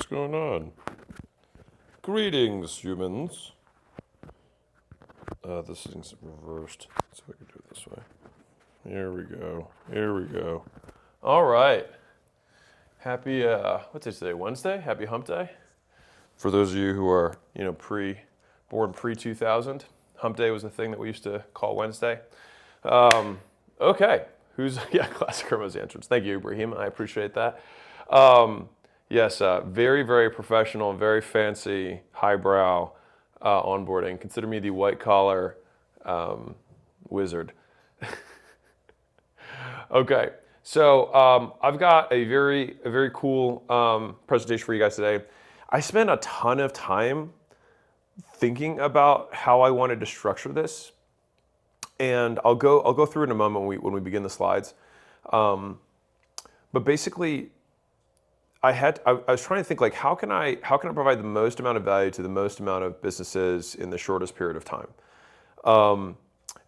What's going on? Greetings, humans. This thing's reversed, so we can do it this way. Here we go. Here we go. All right. Happy, what's it today? Wednesday? Happy Hump Day. For those of you who are, born pre-2000, Hump Day was a thing that we used to call Wednesday. Okay. Classic Hormozi entrance. Thank you, Ibrahim. I appreciate that. Yes, very, very professional and very fancy, highbrow onboarding. Consider me the white collar wizard. Okay, so I've got a very cool presentation for you guys today. I spent a ton of time thinking about how I wanted to structure this, and I'll go through it in a moment when we begin the slides. But basically, I was trying to think, like, how can I provide the most amount of value to the most amount of businesses in the shortest period of time.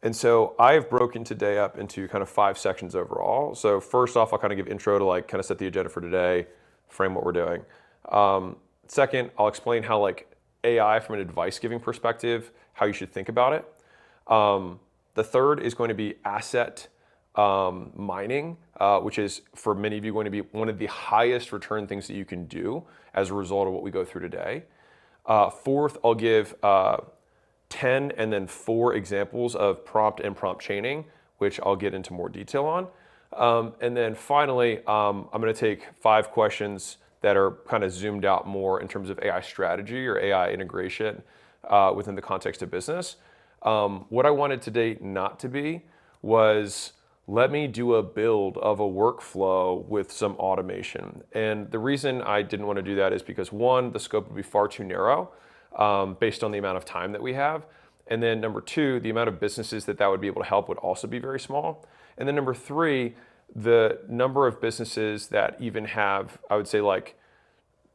And so I've broken today up into kind of 5 sections overall. So first off, I'll kind of give intro to like kind of set the agenda for today, frame what we're doing. Second, I'll explain how like AI from an advice giving perspective, how you should think about it. The third is going to be asset mining, which is for many of you going to be one of the highest return things that you can do as a result of what we go through today. Fourth, I'll give 10 and then 4 examples of prompt and prompt chaining, which I'll get into more detail on. And then finally, I'm going to take 5 questions that are kind of zoomed out more in terms of AI strategy or AI integration within the context of business. What I wanted today not to be was let me do a build of a workflow with some automation. And the reason I didn't want to do that is because 1, the scope would be far too narrow based on the amount of time that we have. And then number 2, the amount of businesses that would be able to help would also be very small. And then number 3, the number of businesses that even have, I would say like,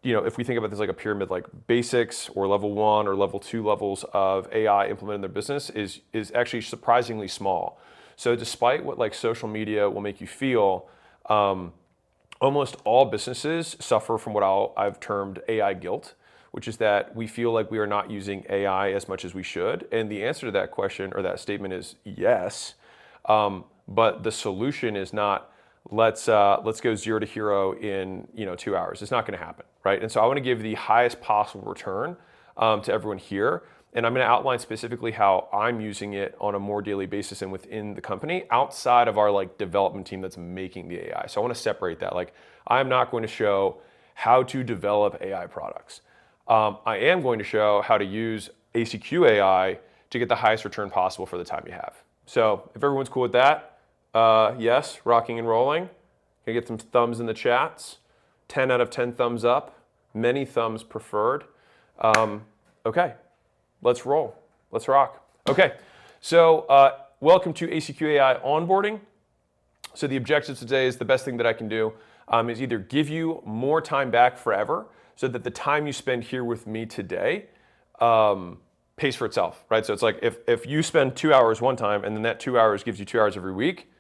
if we think about this like a pyramid, like basics or level 1 or level 2 levels of AI implemented in their business is actually surprisingly small. So despite what like social media will make you feel, almost all businesses suffer from what I've termed AI guilt, which is that we feel like we are not using AI as much as we should. And the answer to that question or that statement is yes. But the solution is not let's go 0 to hero in 2 hours. It's not going to happen, right? And so I want to give the highest possible return to everyone here. And I'm going to outline specifically how I'm using it on a more daily basis and within the company outside of our like development team that's making the AI. So I want to separate that. Like I'm not going to show how to develop AI products. I am going to show how to use ACQ AI to get the highest return possible for the time you have. So if everyone's cool with that, yes, rocking and rolling. Can I get some thumbs in the chats? 10 out of 10 thumbs up, many thumbs preferred. Okay. Let's roll. Let's rock. Okay, so welcome to ACQ AI onboarding. So the objective today is the best thing that I can do is either give you more time back forever so that the time you spend here with me today pays for itself, right? So it's like if you spend 2 hours one time and then that 2 hours gives you 2 hours every week,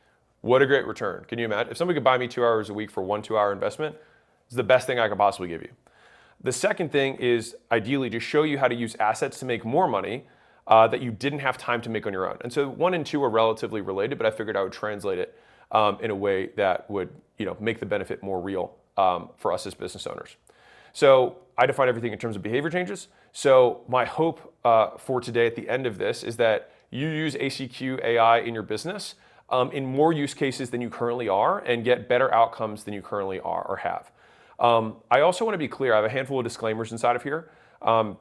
what a great return. Can you imagine? If somebody could buy me 2 hours a week for 1 2-hour investment, it's the best thing I could possibly give you. The second thing is ideally to show you how to use assets to make more money that you didn't have time to make on your own. And so 1 and 2 are relatively related, but I figured I would translate it in a way that would make the benefit more real for us as business owners. So I define everything in terms of behavior changes. So my hope for today at the end of this is that you use ACQ AI in your business in more use cases than you currently are and get better outcomes than you currently are or have. I also want to be clear, I have a handful of disclaimers inside of here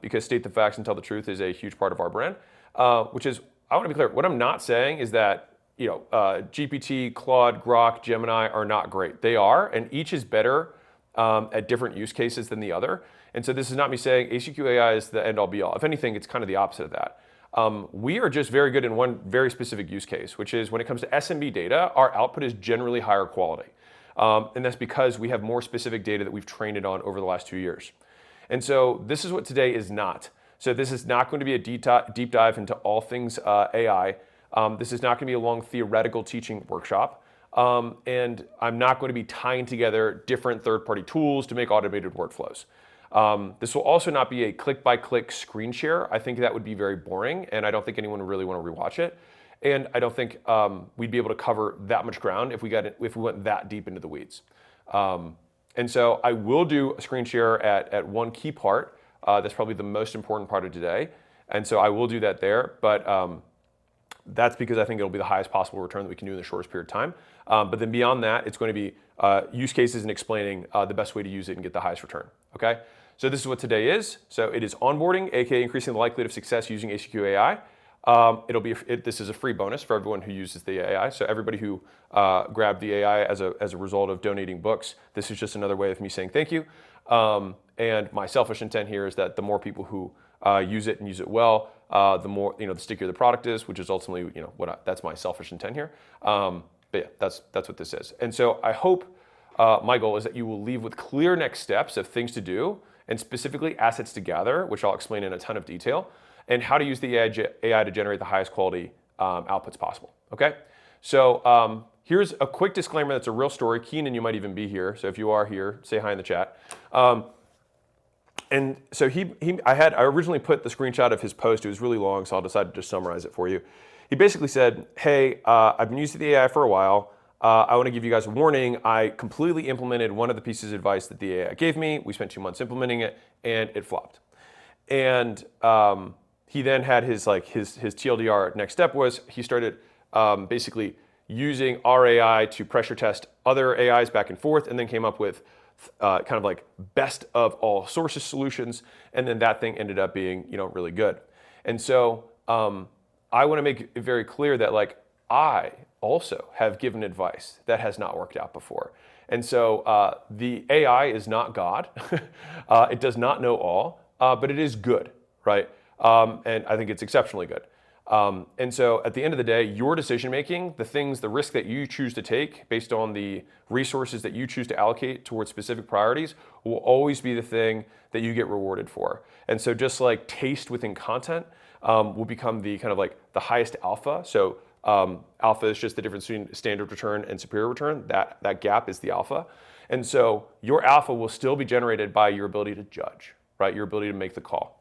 because state the facts and tell the truth is a huge part of our brand, which is, I want to be clear, what I'm not saying is that GPT, Claude, Grok, Gemini are not great. They are, and each is better at different use cases than the other. And so this is not me saying ACQ AI is the end all be all. If anything, it's kind of the opposite of that. We are just very good in one very specific use case, which is when it comes to SMB data, our output is generally higher quality. And that's because we have more specific data that we've trained it on over the last 2 years. And so this is what today is not. So this is not going to be a deep dive into all things AI. This is not going to be a long theoretical teaching workshop. And I'm not going to be tying together different third-party tools to make automated workflows. This will also not be a click-by-click screen share. I think that would be very boring, and I don't think anyone would really want to rewatch it. And I don't think we'd be able to cover that much ground if we went that deep into the weeds. And so I will do a screen share at one key part. That's probably the most important part of today. And so I will do that there, but that's because I think it'll be the highest possible return that we can do in the shortest period of time. But then beyond that, it's going to be use cases and explaining the best way to use it and get the highest return, okay? So this is what today is. So it is onboarding, aka increasing the likelihood of success using ACQ AI. This is a free bonus for everyone who uses the AI. So everybody who grabbed the AI as a result of donating books, this is just another way of me saying thank you. And my selfish intent here is that the more people who use it and use it well, the more, the stickier the product is, which is ultimately, that's my selfish intent here. But yeah, that's what this is. And so I hope my goal is that you will leave with clear next steps of things to do and specifically assets to gather, which I'll explain in a ton of detail, and how to use the AI to generate the highest quality outputs possible, okay? So here's a quick disclaimer that's a real story. Keenan, you might even be here, so if you are here, say hi in the chat. And so I originally put the screenshot of his post. It was really long, so I'll decide to just summarize it for you. He basically said, hey, I've been using the AI for a while. I want to give you guys a warning. I completely implemented one of the pieces of advice that the AI gave me. We spent 2 months implementing it, and it flopped. And he then had his TLDR next step was he started basically using our AI to pressure test other AIs back and forth, and then came up with kind of like best of all sources solutions, and then that thing ended up being really good. And so I want to make it very clear that I also have given advice that has not worked out before. And so the AI is not God. It does not know all, but it is good, right? And I think it's exceptionally good. And so at the end of the day, your decision making, the risk that you choose to take based on the resources that you choose to allocate towards specific priorities will always be the thing that you get rewarded for. And so just like taste within content will become the kind of the highest alpha. So alpha is just the difference between standard return and superior return. That gap is the alpha. And so your alpha will still be generated by your ability to judge, right? Your ability to make the call.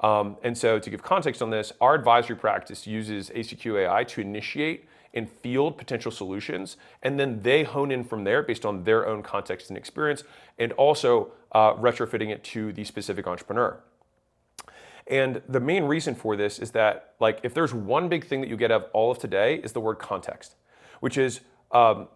And so to give context on this, our advisory practice uses ACQ AI to initiate and field potential solutions, and then they hone in from there based on their own context and experience, and also retrofitting it to the specific entrepreneur. And the main reason for this is that if there's one big thing that you get out of all of today is the word context, which is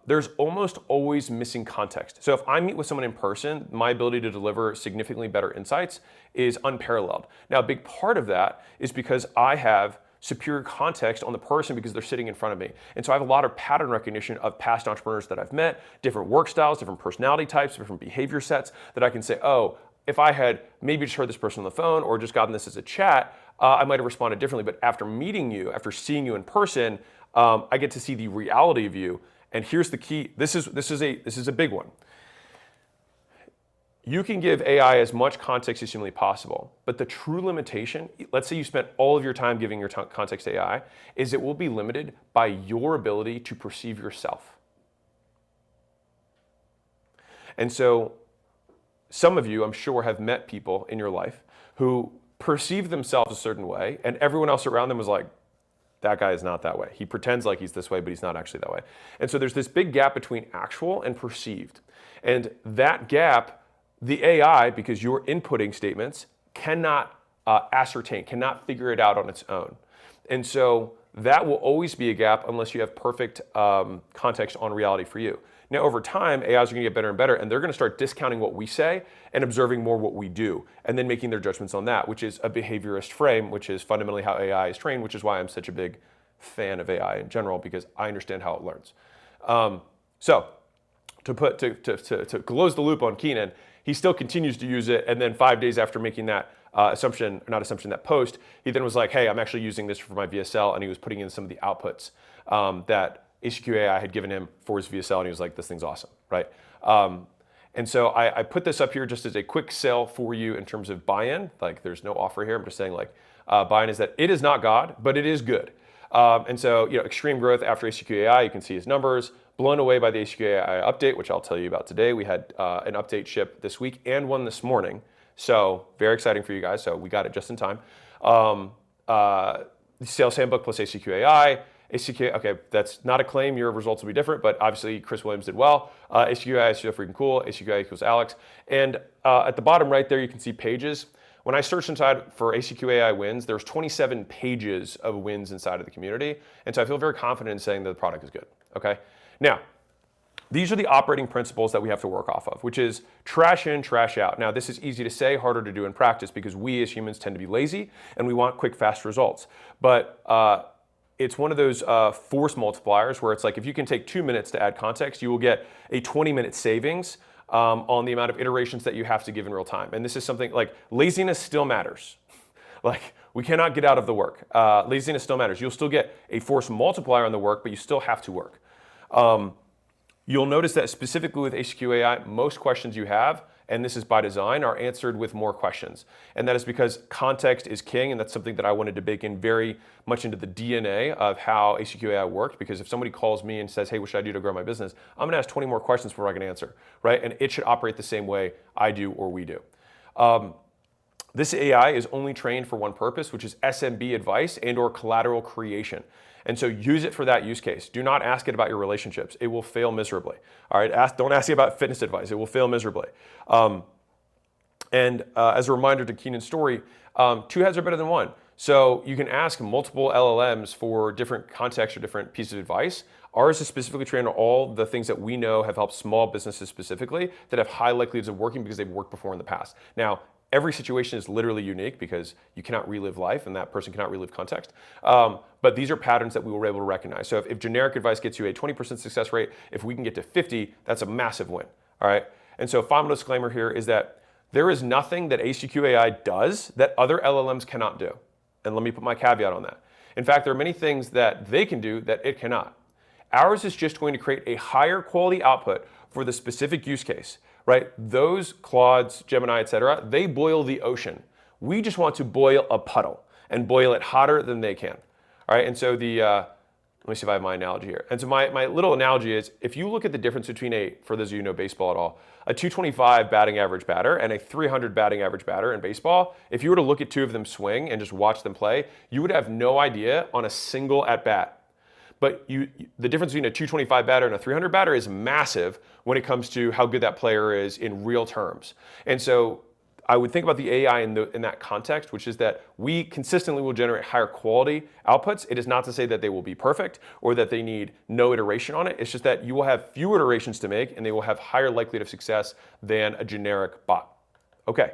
there's almost always missing context. So if I meet with someone in person, my ability to deliver significantly better insights is unparalleled. Now, a big part of that is because I have superior context on the person because they're sitting in front of me. And so I have a lot of pattern recognition of past entrepreneurs that I've met, different work styles, different personality types, different behavior sets that I can say, oh, if I had maybe just heard this person on the phone or just gotten this as a chat, I might have responded differently. But after meeting you, after seeing you in person, I get to see the reality of you. And here's the key. This is a big one. You can give AI as much context as humanly possible, but the true limitation, let's say you spent all of your time giving your context to AI, is it will be limited by your ability to perceive yourself. And so some of you, I'm sure, have met people in your life who perceive themselves a certain way, and everyone else around them was like, that guy is not that way. He pretends like he's this way, but he's not actually that way. And so there's this big gap between actual and perceived. And that gap, the AI, because you're inputting statements, cannot ascertain, cannot figure it out on its own. And so that will always be a gap unless you have perfect context on reality for you. Now, over time, AIs are going to get better and better, and they're going to start discounting what we say and observing more what we do, and then making their judgments on that, which is a behaviorist frame, which is fundamentally how AI is trained, which is why I'm such a big fan of AI in general, because I understand how it learns. So to close the loop on Keenan, he still continues to use it, and then 5 days after making that that post, he then was like, hey, I'm actually using this for my VSL, and he was putting in some of the outputs that ACQ AI had given him for his VSL, and he was like, this thing's awesome, right? And so I put this up here just as a quick sell for you in terms of buy-in. There's no offer here. I'm just saying buy-in is that it is not God, but it is good. And so, extreme growth after ACQ AI, you can see his numbers, blown away by the ACQ AI update, which I'll tell you about today. We had an update ship this week and one this morning. So very exciting for you guys. So we got it just in time. Sales handbook plus ACQ AI. ACQ, okay, that's not a claim. Your results will be different, but obviously Chris Williams did well. ACQ AI is so freaking cool. ACQ AI equals Alex. And at the bottom right there, you can see pages. When I searched inside for ACQ AI wins, there's 27 pages of wins inside of the community. And so I feel very confident in saying that the product is good, okay? Now, these are the operating principles that we have to work off of, which is trash in, trash out. Now, this is easy to say, harder to do in practice because we as humans tend to be lazy and we want quick, fast results. But it's one of those force multipliers where it's like if you can take 2 minutes to add context, you will get a 20-minute savings on the amount of iterations that you have to give in real time. And this is something like laziness still matters. Like we cannot get out of the work. Laziness still matters. You'll still get a force multiplier on the work, but you still have to work. You'll notice that specifically with ACQ AI, most questions you have, and this is by design, are answered with more questions. And that is because context is king, and that's something that I wanted to bake in very much into the DNA of how ACQ AI worked, because if somebody calls me and says, hey, what should I do to grow my business? I'm gonna ask 20 more questions before I can answer, right? And it should operate the same way I do or we do. This AI is only trained for one purpose, which is SMB advice and or collateral creation. And so use it for that use case. Do not ask it about your relationships. It will fail miserably. All right, don't ask it about fitness advice. It will fail miserably. As a reminder to Keenan's story, 2 heads are better than 1. So you can ask multiple LLMs for different contexts or different pieces of advice. Ours is specifically trained on all the things that we know have helped small businesses specifically that have high likelihoods of working because they've worked before in the past. Now, every situation is literally unique because you cannot relive life and that person cannot relive context. But these are patterns that we were able to recognize. So if generic advice gets you a 20% success rate, if we can get to 50, that's a massive win, all right? And so final disclaimer here is that there is nothing that ACQ AI does that other LLMs cannot do. And let me put my caveat on that. In fact, there are many things that they can do that it cannot. Ours is just going to create a higher quality output for the specific use case. Right? Those Claudes, Gemini, et cetera, they boil the ocean. We just want to boil a puddle and boil it hotter than they can. All right, and so let me see if I have my analogy here. And so my little analogy is, if you look at the difference between for those of you who know baseball at all, a 225 batting average batter and a 300 batting average batter in baseball, if you were to look at 2 of them swing and just watch them play, you would have no idea on a single at-bat. But the difference between a 225 batter and a 300 batter is massive when it comes to how good that player is in real terms. And so I would think about the AI in that context, which is that we consistently will generate higher quality outputs. It is not to say that they will be perfect or that they need no iteration on it. It's just that you will have fewer iterations to make and they will have higher likelihood of success than a generic bot. Okay,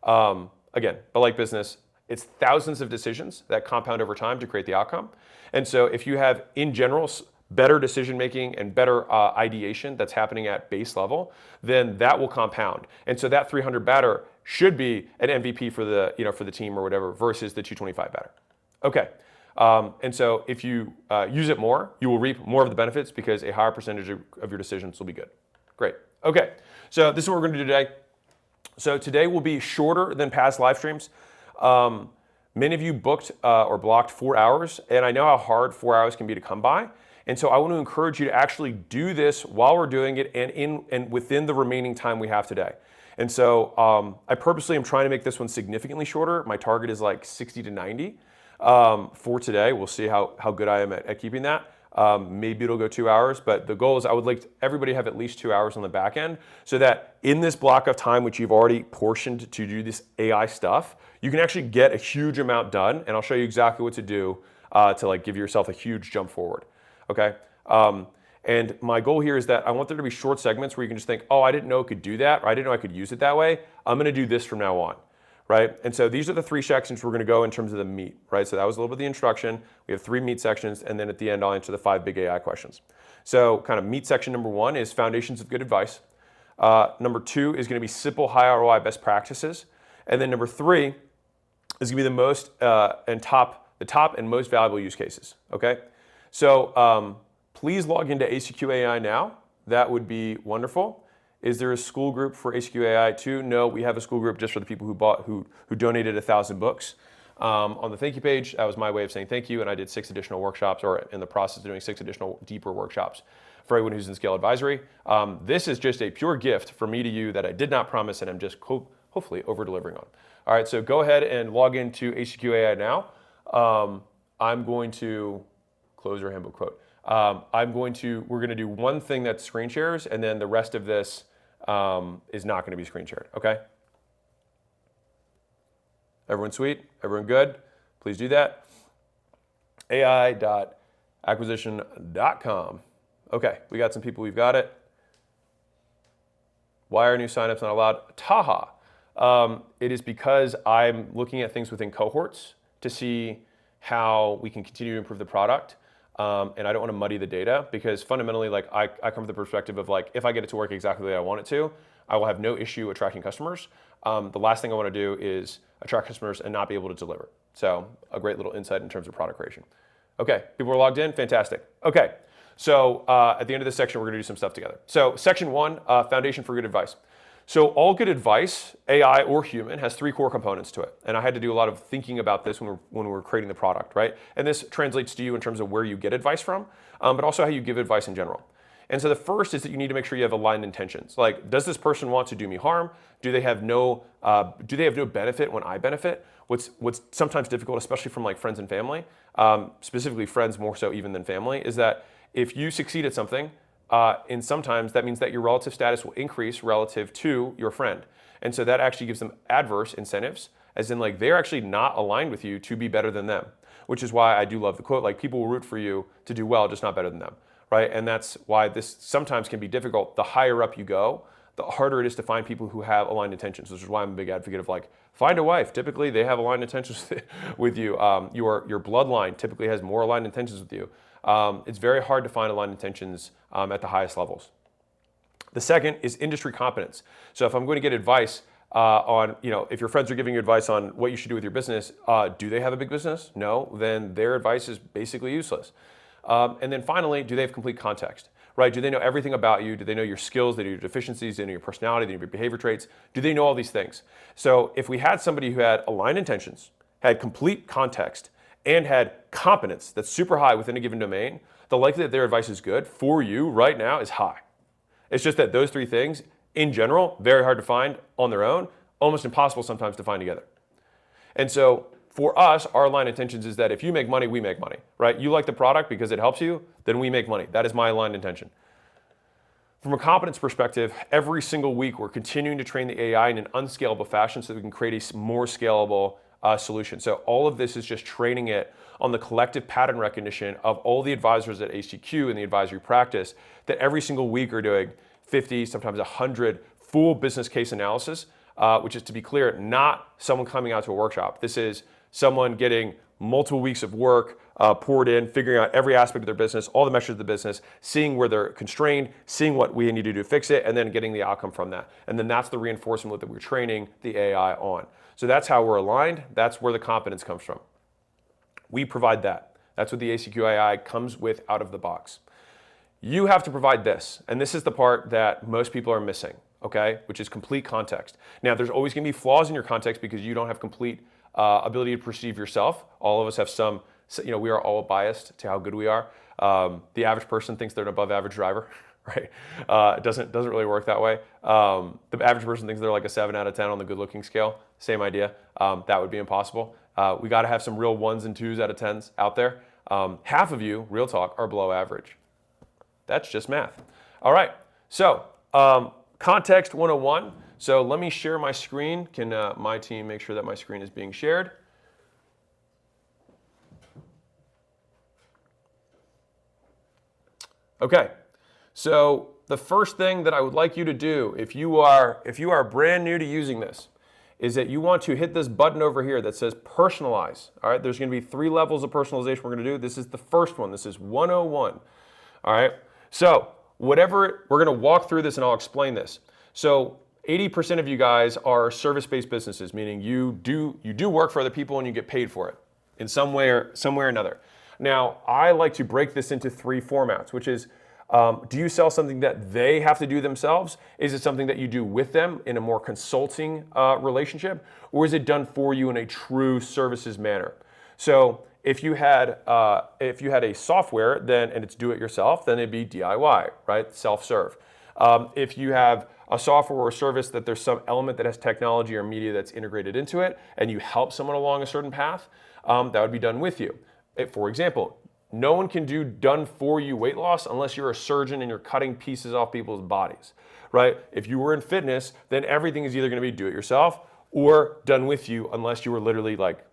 again, but like business, it's thousands of decisions that compound over time to create the outcome. And so if you have, in general, better decision making and better ideation that's happening at base level, then that will compound. And so that 300 batter should be an MVP for the team or whatever versus the 225 batter. Okay. And so if you use it more, you will reap more of the benefits because a higher percentage of your decisions will be good. Great. Okay. So this is what we're going to do today. So today will be shorter than past live streams. Many of you booked or blocked 4 hours, and I know how hard 4 hours can be to come by. And so I want to encourage you to actually do this while we're doing it and within the remaining time we have today. And so I purposely am trying to make this one significantly shorter. My target is like 60 to 90 for today. We'll see how good I am at keeping that. Maybe it'll go 2 hours, but the goal is I would like everybody to have at least 2 hours on the back end so that in this block of time, which you've already portioned to do this AI stuff, you can actually get a huge amount done. And I'll show you exactly what to do to like give yourself a huge jump forward. Okay. And my goal here is that I want there to be short segments where you can just think, oh, I didn't know it could do that, or I didn't know I could use it that way. I'm going to do this from now on. Right? And so these are the 3 sections we're going to go in terms of the meat, right? So that was a little bit of the introduction. We have 3 meat sections, and then at the end, I'll answer the 5 big AI questions. So kind of meat section number 1 is foundations of good advice. Number 2 is going to be simple high ROI best practices. And then number 3 is going to be the top and most valuable use cases, okay? So please log into ACQ AI now. That would be wonderful. Is there a school group for ACQ AI too? No, we have a school group just for the people who donated 1,000 books. On the thank you page, that was my way of saying thank you, and I did 6 additional workshops, or in the process of doing 6 additional deeper workshops for everyone who's in Scale Advisory. This is just a pure gift from me to you that I did not promise, and I'm just hopefully over-delivering on. All right, so go ahead and log into ACQ AI now. I'm going to close your handbook quote. We're going to do one thing that's screen shares, and then the rest of this is not going to be screen shared, okay? Everyone sweet? Everyone good? Please do that. ai.acquisition.com. Okay, we got some people, we've got it. Why are new signups not allowed? Taha. It is because I'm looking at things within cohorts to see how we can continue to improve the product. And I don't want to muddy the data because fundamentally, like I come from the perspective of like, if I get it to work exactly the way I want it to, I will have no issue attracting customers. The last thing I want to do is attract customers and not be able to deliver. So a great little insight in terms of product creation. Okay, people are logged in, fantastic. Okay, so at the end of this section, we're gonna do some stuff together. So section 1, foundation for good advice. So all good advice, AI or human, has 3 core components to it. And I had to do a lot of thinking about this when we were creating the product, right? And this translates to you in terms of where you get advice from, but also how you give advice in general. And so the first is that you need to make sure you have aligned intentions. Like, does this person want to do me harm? Do they have no benefit when I benefit? What's sometimes difficult, especially from like friends and family, specifically friends more so even than family, is that if you succeed at something, and sometimes that means that your relative status will increase relative to your friend. And so that actually gives them adverse incentives, as in like they're actually not aligned with you to be better than them, which is why I do love the quote, like people will root for you to do well, just not better than them, right? And that's why this sometimes can be difficult. The higher up you go, the harder it is to find people who have aligned intentions, which is why I'm a big advocate of like, find a wife. Typically they have aligned intentions with you. Your bloodline typically has more aligned intentions with you. It's very hard to find aligned intentions at the highest levels. The second is industry competence. So if I'm going to get advice on, if your friends are giving you advice on what you should do with your business, do they have a big business? No, then their advice is basically useless. And then finally, do they have complete context, right? Do they know everything about you? Do they know your skills? Do they know your deficiencies? Do they know your personality? Do they know your behavior traits? Do they know all these things? So if we had somebody who had aligned intentions, had complete context, and had competence that's super high within a given domain, the likelihood that their advice is good for you right now is high. It's just that those 3 things, in general, very hard to find on their own, almost impossible sometimes to find together. And so for us, our aligned intentions is that if you make money, we make money, right? You like the product because it helps you, then we make money. That is my aligned intention. From a competence perspective, every single week we're continuing to train the AI in an unscalable fashion so that we can create a more scalable solution. So all of this is just training it on the collective pattern recognition of all the advisors at ACQ and the advisory practice that every single week are doing 50, sometimes 100 full business case analysis, which is, to be clear, not someone coming out to a workshop. This is someone getting multiple weeks of work poured in, figuring out every aspect of their business, all the measures of the business, seeing where they're constrained, seeing what we need to do to fix it, and then getting the outcome from that. And then that's the reinforcement that we're training the AI on. So that's how we're aligned. That's where the competence comes from. We provide that. That's what the ACQ AI comes with out of the box. You have to provide this, and this is the part that most people are missing, okay, which is complete context. Now, there's always going to be flaws in your context because you don't have complete ability to perceive yourself. All of us have some, we are all biased to how good we are. The average person thinks they're an above average driver, right? It doesn't really work that way. The average person thinks they're like a 7 out of 10 on the good looking scale. Same idea. That would be impossible. We got to have some real 1s and 2s out of 10s out there. Half of you, real talk, are below average. That's just math. All right, so context 101. So let me share my screen. Can my team make sure that my screen is being shared? Okay, so the first thing that I would like you to do, if you are brand new to using this, is that you want to hit this button over here that says personalize. All right, there's going to be 3 levels of personalization we're going to do. This is the first one. This is 101. All right, so we're going to walk through this and I'll explain this. So 80% of you guys are service-based businesses, meaning you do work for other people and you get paid for it in some way or another. Now, I like to break this into 3 formats, which is, do you sell something that they have to do themselves? Is it something that you do with them in a more consulting relationship? Or is it done for you in a true services manner? So if you had a software and it's do it yourself, then it'd be DIY, right? Self-serve. If you have a software or a service that there's some element that has technology or media that's integrated into it, and you help someone along a certain path, that would be done with you. For example, no one can do done for you weight loss unless you're a surgeon and you're cutting pieces off people's bodies, right? If you were in fitness, then everything is either going to be do it yourself or done with you, unless you were literally like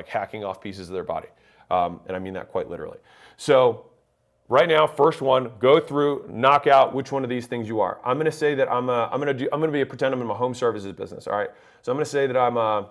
hacking off pieces of their body. And I mean that quite literally. So right now, first one, go through, knock out which one of these things you are. I'm going to say that I'm going to pretend I'm in my home services business. All right. So I'm going to say that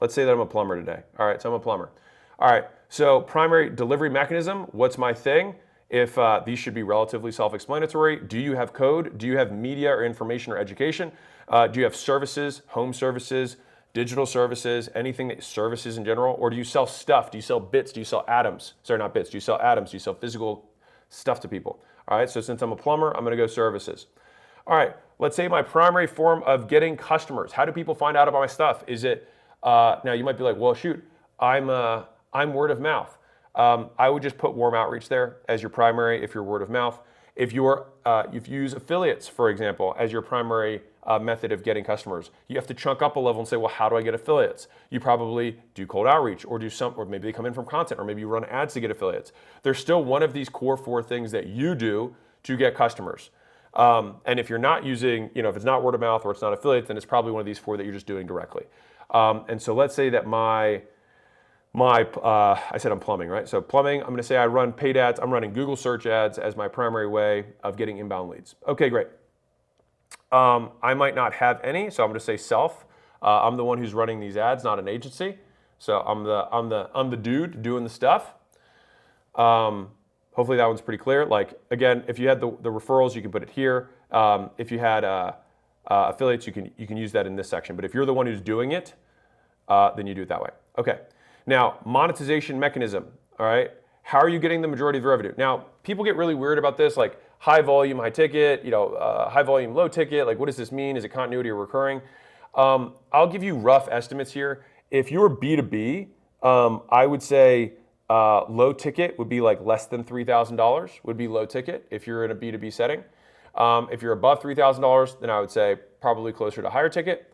let's say that I'm a plumber today. All right. So I'm a plumber. All right. So primary delivery mechanism, what's my thing? If these should be relatively self-explanatory. Do you have code? Do you have media or information or education? Do you have services, home services, digital services, anything that services in general? Or do you sell stuff? Do you sell bits? Do you sell atoms? Sorry, not bits. Do you sell atoms? Do you sell physical stuff to people? All right, so since I'm a plumber, I'm gonna go services. All right, let's say my primary form of getting customers. How do people find out about my stuff? Is it, now you might be like, well, shoot, I'm word of mouth. I would just put warm outreach there as your primary if you're word of mouth. If you use affiliates, for example, as your primary method of getting customers, you have to chunk up a level and say, well, how do I get affiliates? You probably do cold outreach or or maybe they come in from content, or maybe you run ads to get affiliates. There's still one of these core 4 things that you do to get customers. And if you're not using, if it's not word of mouth or it's not affiliates, then it's probably one of these 4 that you're just doing directly. And so let's say that I said I'm plumbing, right? So plumbing, I'm going to say I run paid ads. I'm running Google search ads as my primary way of getting inbound leads. Okay, great. I might not have any, so I'm going to say self. I'm the one who's running these ads, not an agency. So I'm the dude doing the stuff. Hopefully that one's pretty clear. Like again, if you had the referrals, you can put it here. If you had affiliates, you can use that in this section. But if you're the one who's doing it, then you do it that way. Okay. Now, monetization mechanism, all right? How are you getting the majority of the revenue? Now, people get really weird about this, like high volume, high ticket, high volume, low ticket. Like, what does this mean? Is it continuity or recurring? I'll give you rough estimates here. If you're B2B, I would say low ticket would be like less than $3,000 would be low ticket if you're in a B2B setting. If you're above $3,000, then I would say probably closer to higher ticket.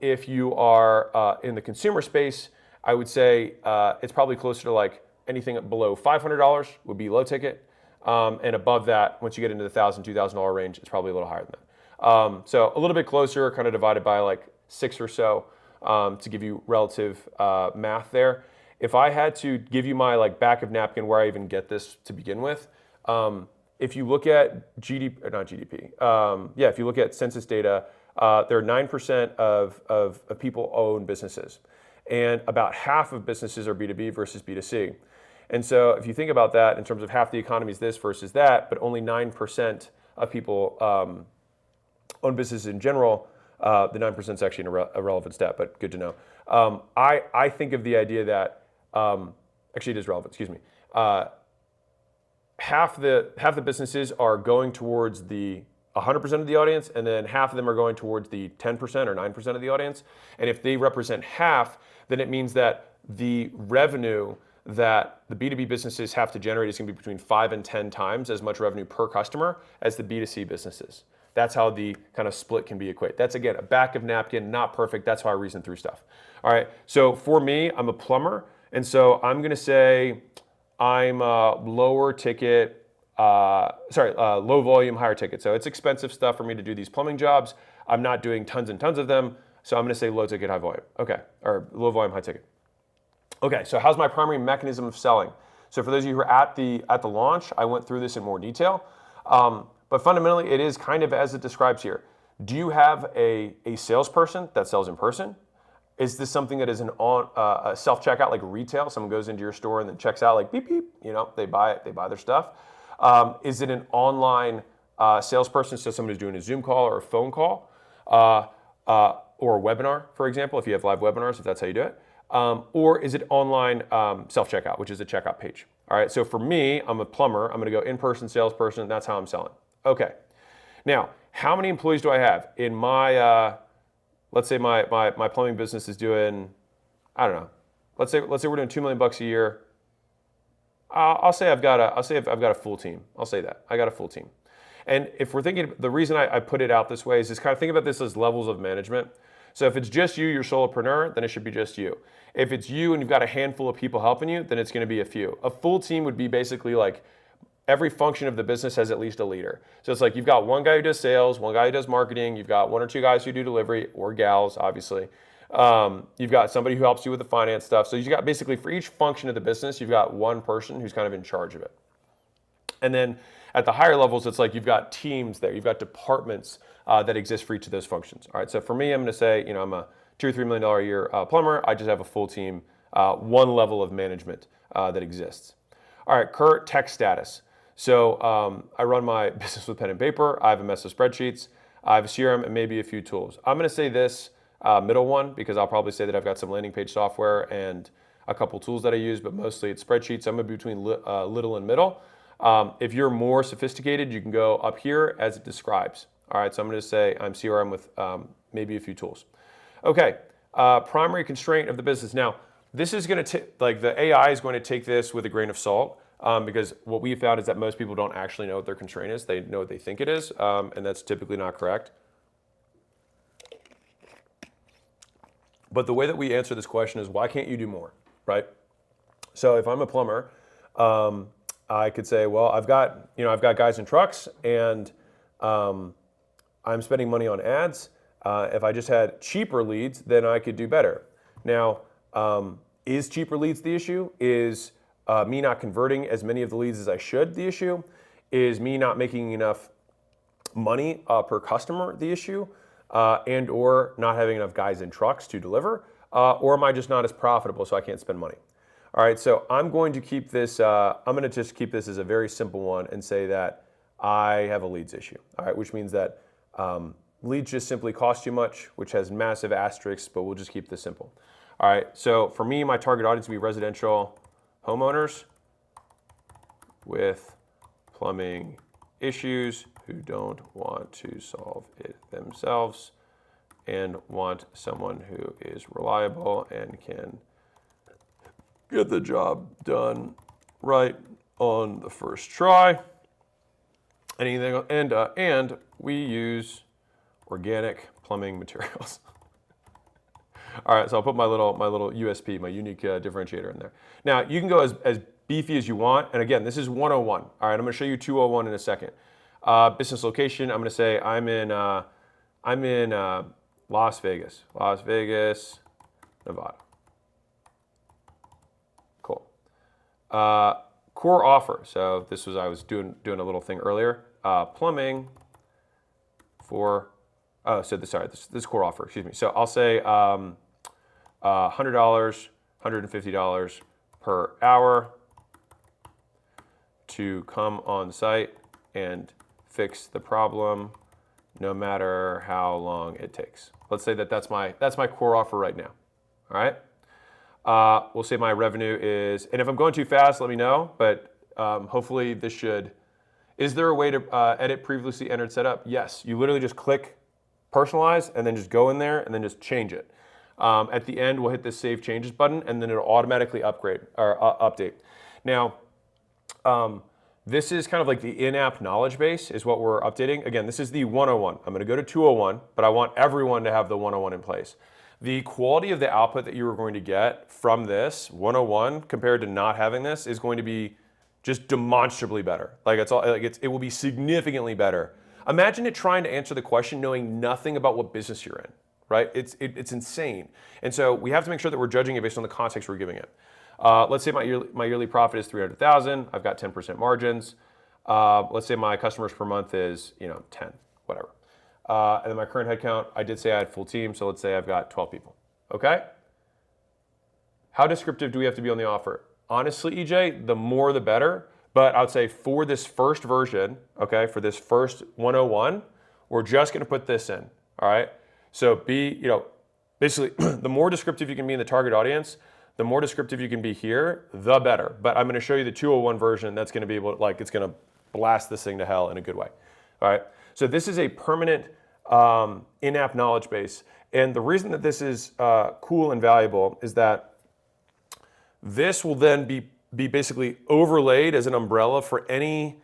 If you are in the consumer space, I would say it's probably closer to like anything below $500 would be low ticket. And above that, once you get into the $1,000, $2,000 range, it's probably a little higher than that. So a little bit closer, kind of divided by like 6 or so to give you relative math there. If I had to give you my like back of napkin where I even get this to begin with, if you look at GDP, or not GDP, if you look at census data, there are 9% of people own businesses. And about half of businesses are B2B versus B2C. And so if you think about that in terms of half the economy is this versus that, but only 9% of people own businesses in general, the 9% is actually a relevant stat, but good to know. I think of the idea that, actually it is relevant, excuse me. Half the businesses are going towards the 100% of the audience, and then half of them are going towards the 10% or 9% of the audience. And if they represent half, then it means that the revenue that the B2B businesses have to generate is going to be between 5 and 10 times as much revenue per customer as the B2C businesses. That's how the kind of split can be equated. That's, again, a back of napkin, not perfect. That's how I reason through stuff. All right, so for me, I'm a plumber, and so I'm going to say I'm lower ticket, low volume, higher ticket. So it's expensive stuff for me to do these plumbing jobs. I'm not doing tons and tons of them. So I'm going to say low ticket, high volume. Okay, or low volume, high ticket. Okay, so how's my primary mechanism of selling? So for those of you who are at the launch, I went through this in more detail. But fundamentally, it is kind of as it describes here. Do you have a salesperson that sells in person? Is this something that is a self-checkout like retail? Someone goes into your store and then checks out like beep, beep, they buy it, they buy their stuff. Is it an online salesperson, so somebody's doing a Zoom call or a phone call, or a webinar, for example, if you have live webinars, if that's how you do it, or is it online self-checkout, which is a checkout page? All right, so for me, I'm a plumber. I'm going to go in-person salesperson, and that's how I'm selling. Okay, now, how many employees do I have? In my, let's say my plumbing business is doing, I don't know, let's say we're doing $2 million a year. I'll say I've got a full team. I'll say that. I got a full team. And if we're thinking, the reason I put it out this way is just kind of think about this as levels of management. So if it's just you, you're solopreneur, then it should be just you. If it's you and you've got a handful of people helping you, then it's going to be a few. A full team would be basically like every function of the business has at least a leader. So it's like you've got one guy who does sales, one guy who does marketing, you've got one or two guys who do delivery, or gals, obviously. You've got somebody who helps you with the finance stuff. So you've got basically for each function of the business, you've got one person who's kind of in charge of it. And then at the higher levels, it's like you've got teams there, you've got departments that exist for each of those functions. All right, so for me, I'm going to say, I'm a $2 or $3 million a year plumber. I just have a full team, one level of management that exists. All right, current tech status. So I run my business with pen and paper. I have a mess of spreadsheets. I have a CRM and maybe a few tools. I'm going to say this middle one because I'll probably say that I've got some landing page software and a couple tools that I use, but mostly it's spreadsheets. I'm between little and middle. If you're more sophisticated, you can go up here as it describes. All right, so I'm going to say I'm CRM with maybe a few tools. Okay, primary constraint of the business. Now, this is going to like the AI is going to take this with a grain of salt because what we found is that most people don't actually know what their constraint is. They know what they think it is, and that's typically not correct. But the way that we answer this question is, why can't you do more, right? So if I'm a plumber, I could say, well, I've got guys in trucks, and I'm spending money on ads. If I just had cheaper leads, then I could do better. Now, is cheaper leads the issue? Is me not converting as many of the leads as I should the issue? Is me not making enough money per customer the issue? And or not having enough guys in trucks to deliver? Or am I just not as profitable so I can't spend money? All right, so I'm going to keep this, I'm going to just keep this as a very simple one and say that I have a leads issue, all right, which means that leads just simply cost too much, which has massive asterisks, but we'll just keep this simple. All right, so for me, my target audience would be residential homeowners with plumbing issues who don't want to solve it themselves and want someone who is reliable and can get the job done right on the first try. Anything, and we use organic plumbing materials. All right, so I'll put my little USP, my unique differentiator in there. Now, you can go as beefy as you want, and again, this is 101. All right, I'm going to show you 201 in a second. Business location, I'm going to say I'm in Las Vegas, Nevada. Cool. Core offer. So this was I was doing a little thing earlier. Plumbing for this core offer. Excuse me. So I'll say $100, $150 per hour to come on site and fix the problem, no matter how long it takes. Let's say that's my core offer right now. All right. We'll say my revenue is, and if I'm going too fast, let me know. But hopefully this should. Is there a way to edit previously entered setup? Yes. You literally just click personalize and then just go in there and then just change it. At the end, we'll hit this save changes button and then it'll automatically upgrade or update. Now, this is kind of like the in-app knowledge base is what we're updating. Again, this is the 101. I'm going to go to 201, but I want everyone to have the 101 in place. The quality of the output that you are going to get from this 101 compared to not having this is going to be just demonstrably better. It will be significantly better. Imagine it trying to answer the question knowing nothing about what business you're in, right? It's insane. And so we have to make sure that we're judging it based on the context we're giving it. Let's say my yearly profit is $300,000. I've got 10% margins. Let's say my customers per month is 10, whatever. And then my current headcount, I did say I had full team, so let's say I've got 12 people. Okay? How descriptive do we have to be on the offer? Honestly, EJ, the more the better. But I would say for this first version, okay, for this first 101, we're just going to put this in. All right. So basically, the more descriptive you can be in the target audience, the more descriptive you can be here, the better. But I'm going to show you the 201 version that's going to be able to, it's going to blast this thing to hell in a good way. All right. So this is a permanent in-app knowledge base. And the reason that this is cool and valuable is that this will then be basically overlaid as an umbrella for any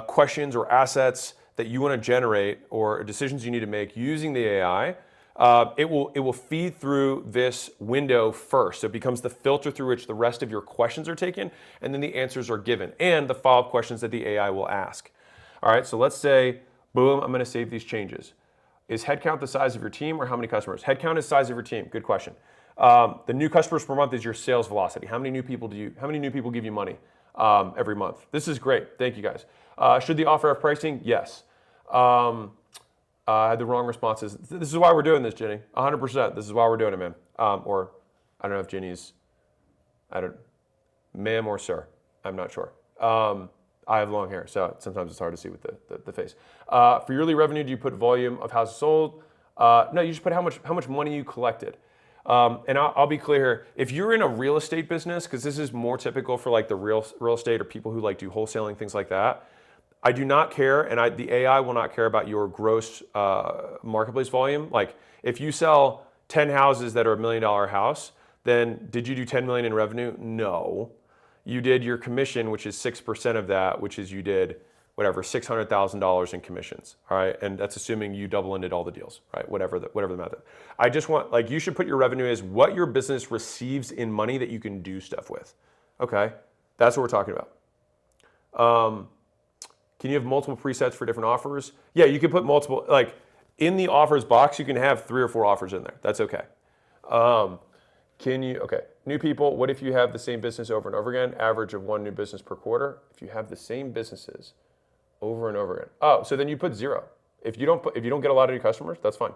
questions or assets that you want to generate or decisions you need to make using the AI, it will feed through this window first. So it becomes the filter through which the rest of your questions are taken, and then the answers are given, and the follow-up questions that the AI will ask. All right, so let's say, boom, I'm going to save these changes. Is headcount the size of your team or how many customers? Headcount is size of your team. Good question. The new customers per month is your sales velocity. How many new people give you money every month? This is great. Thank you guys. Should the offer have pricing? Yes. I had the wrong responses. This is why we're doing this, Jenny. 100%. This is why we're doing it, man. Or I don't know if Jenny's, ma'am or sir. I'm not sure. I have long hair, so sometimes it's hard to see with the face. For yearly revenue, do you put volume of houses sold? No, you just put how much money you collected. And I'll be clear here. If you're in a real estate business, because this is more typical for like the real estate or people who like do wholesaling, things like that, I do not care, and the AI will not care about your gross marketplace volume. Like if you sell 10 houses that are $1 million house, then did you do 10 million in revenue? No. You did your commission, which is 6% of that, which is you did whatever, $600,000 in commissions, all right? And that's assuming you double-ended all the deals, right? Whatever the method. I just want, like, you should put your revenue as what your business receives in money that you can do stuff with, okay? That's what we're talking about. Can you have multiple presets for different offers? Yeah, you can put multiple, like, in the offers box, you can have 3 or 4 offers in there. That's okay. Okay, new people, what if you have the same business over and over again? Average of 1 new business per quarter. If you have the same businesses over and over again. Oh, so then you put 0. If you don't get a lot of new customers, that's fine.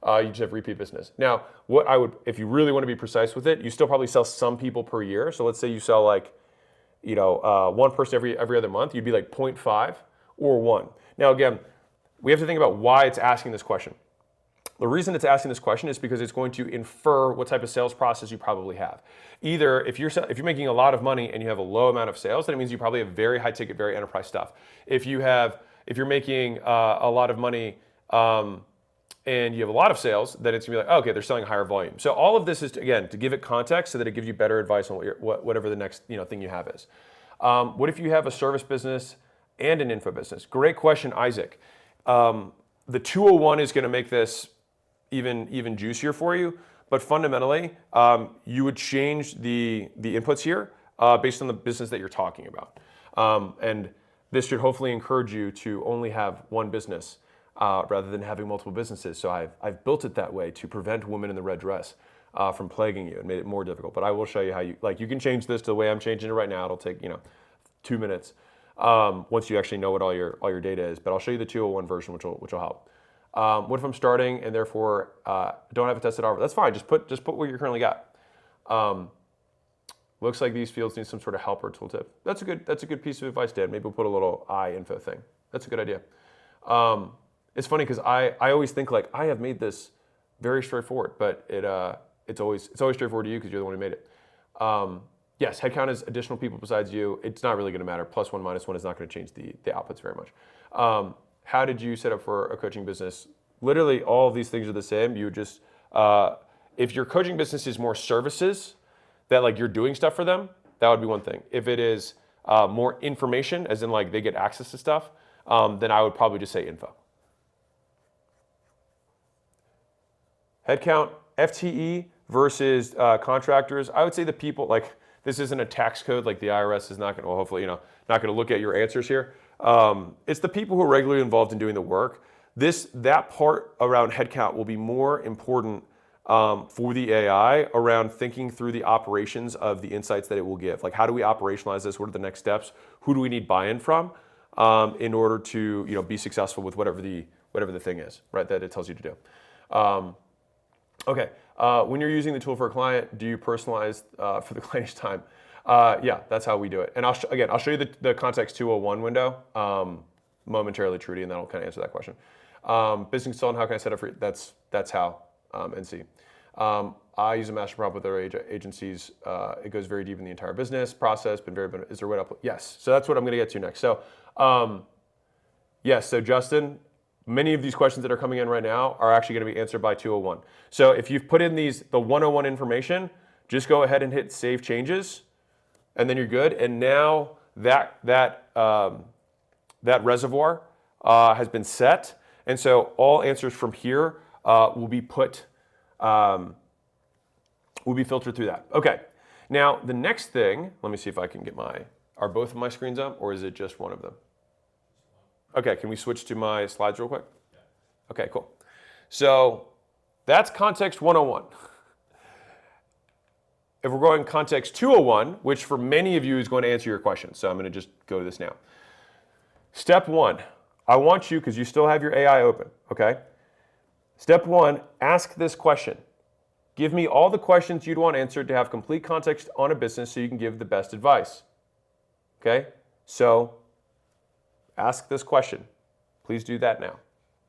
You just have repeat business. Now, if you really want to be precise with it, you still probably sell some people per year. So let's say you sell like, 1 person every other month, you'd be like 0.5 or 1. Now again, we have to think about why it's asking this question. The reason it's asking this question is because it's going to infer what type of sales process you probably have. Either if you're making a lot of money and you have a low amount of sales, then it means you probably have very high ticket, very enterprise stuff. If you're making a lot of money and you have a lot of sales, then it's gonna be like, oh, okay, they're selling a higher volume. So all of this is to give it context so that it gives you better advice on whatever the next thing you have is. What if you have a service business and an info business? Great question, Isaac. The 201 is going to make this even juicier for you, but fundamentally, you would change the inputs here based on the business that you're talking about. And this should hopefully encourage you to only have one business rather than having multiple businesses. So I've built it that way to prevent women in the red dress from plaguing you and made it more difficult. But I will show you how you can change this to the way I'm changing it right now. It'll take 2 minutes once you actually know what all your data is. But I'll show you the 201 version, which will help. What if I'm starting and therefore don't have a tested offer? That's fine. Just put what you currently got. Looks like these fields need some sort of helper tooltip. That's a good piece of advice, Dan. Maybe we'll put a little info thing. That's a good idea. It's funny because I always think like I have made this very straightforward, but it's always straightforward to you because you're the one who made it. Yes, headcount is additional people besides you. It's not really going to matter. +1, -1 is not going to change the outputs very much. How did you set up for a coaching business? Literally, all of these things are the same. You would just, if your coaching business is more services, that like you're doing stuff for them, that would be one thing. If it is more information, as in like they get access to stuff, then I would probably just say info. Headcount, FTE versus contractors. I would say the people, like this isn't a tax code, like the IRS is not going to, well, hopefully, not going to look at your answers here. It's the people who are regularly involved in doing the work. That part around headcount will be more important for the AI around thinking through the operations of the insights that it will give. Like how do we operationalize this? What are the next steps? Who do we need buy-in from in order to be successful with whatever the thing is, right? That it tells you to do. Okay, when you're using the tool for a client, do you personalize for the client each time? Yeah, that's how we do it. And I'll show you the context 201 window momentarily, Trudy, and that'll kind of answer that question. Business consultant, how can I set up for you? That's how, and see. I use a master prompt with other agencies. It goes very deep in the entire business process, is there a way to yes. So that's what I'm going to get to next. So yes, so Justin, many of these questions that are coming in right now are actually going to be answered by 201. So if you've put in the 101 information, just go ahead and hit save changes, and then you're good. And now that reservoir has been set. And so all answers from here will be filtered through that. Okay. Now, the next thing, let me see if I can get are both of my screens up, or is it just one of them? Okay, can we switch to my slides real quick? Okay, cool. So that's context 101. If we're going context 201, which for many of you is going to answer your question, so I'm going to just go to this now. Step 1, I want you, because you still have your AI open, okay? Step 1, ask this question. Give me all the questions you'd want answered to have complete context on a business so you can give the best advice. Okay? So, ask this question. Please do that now.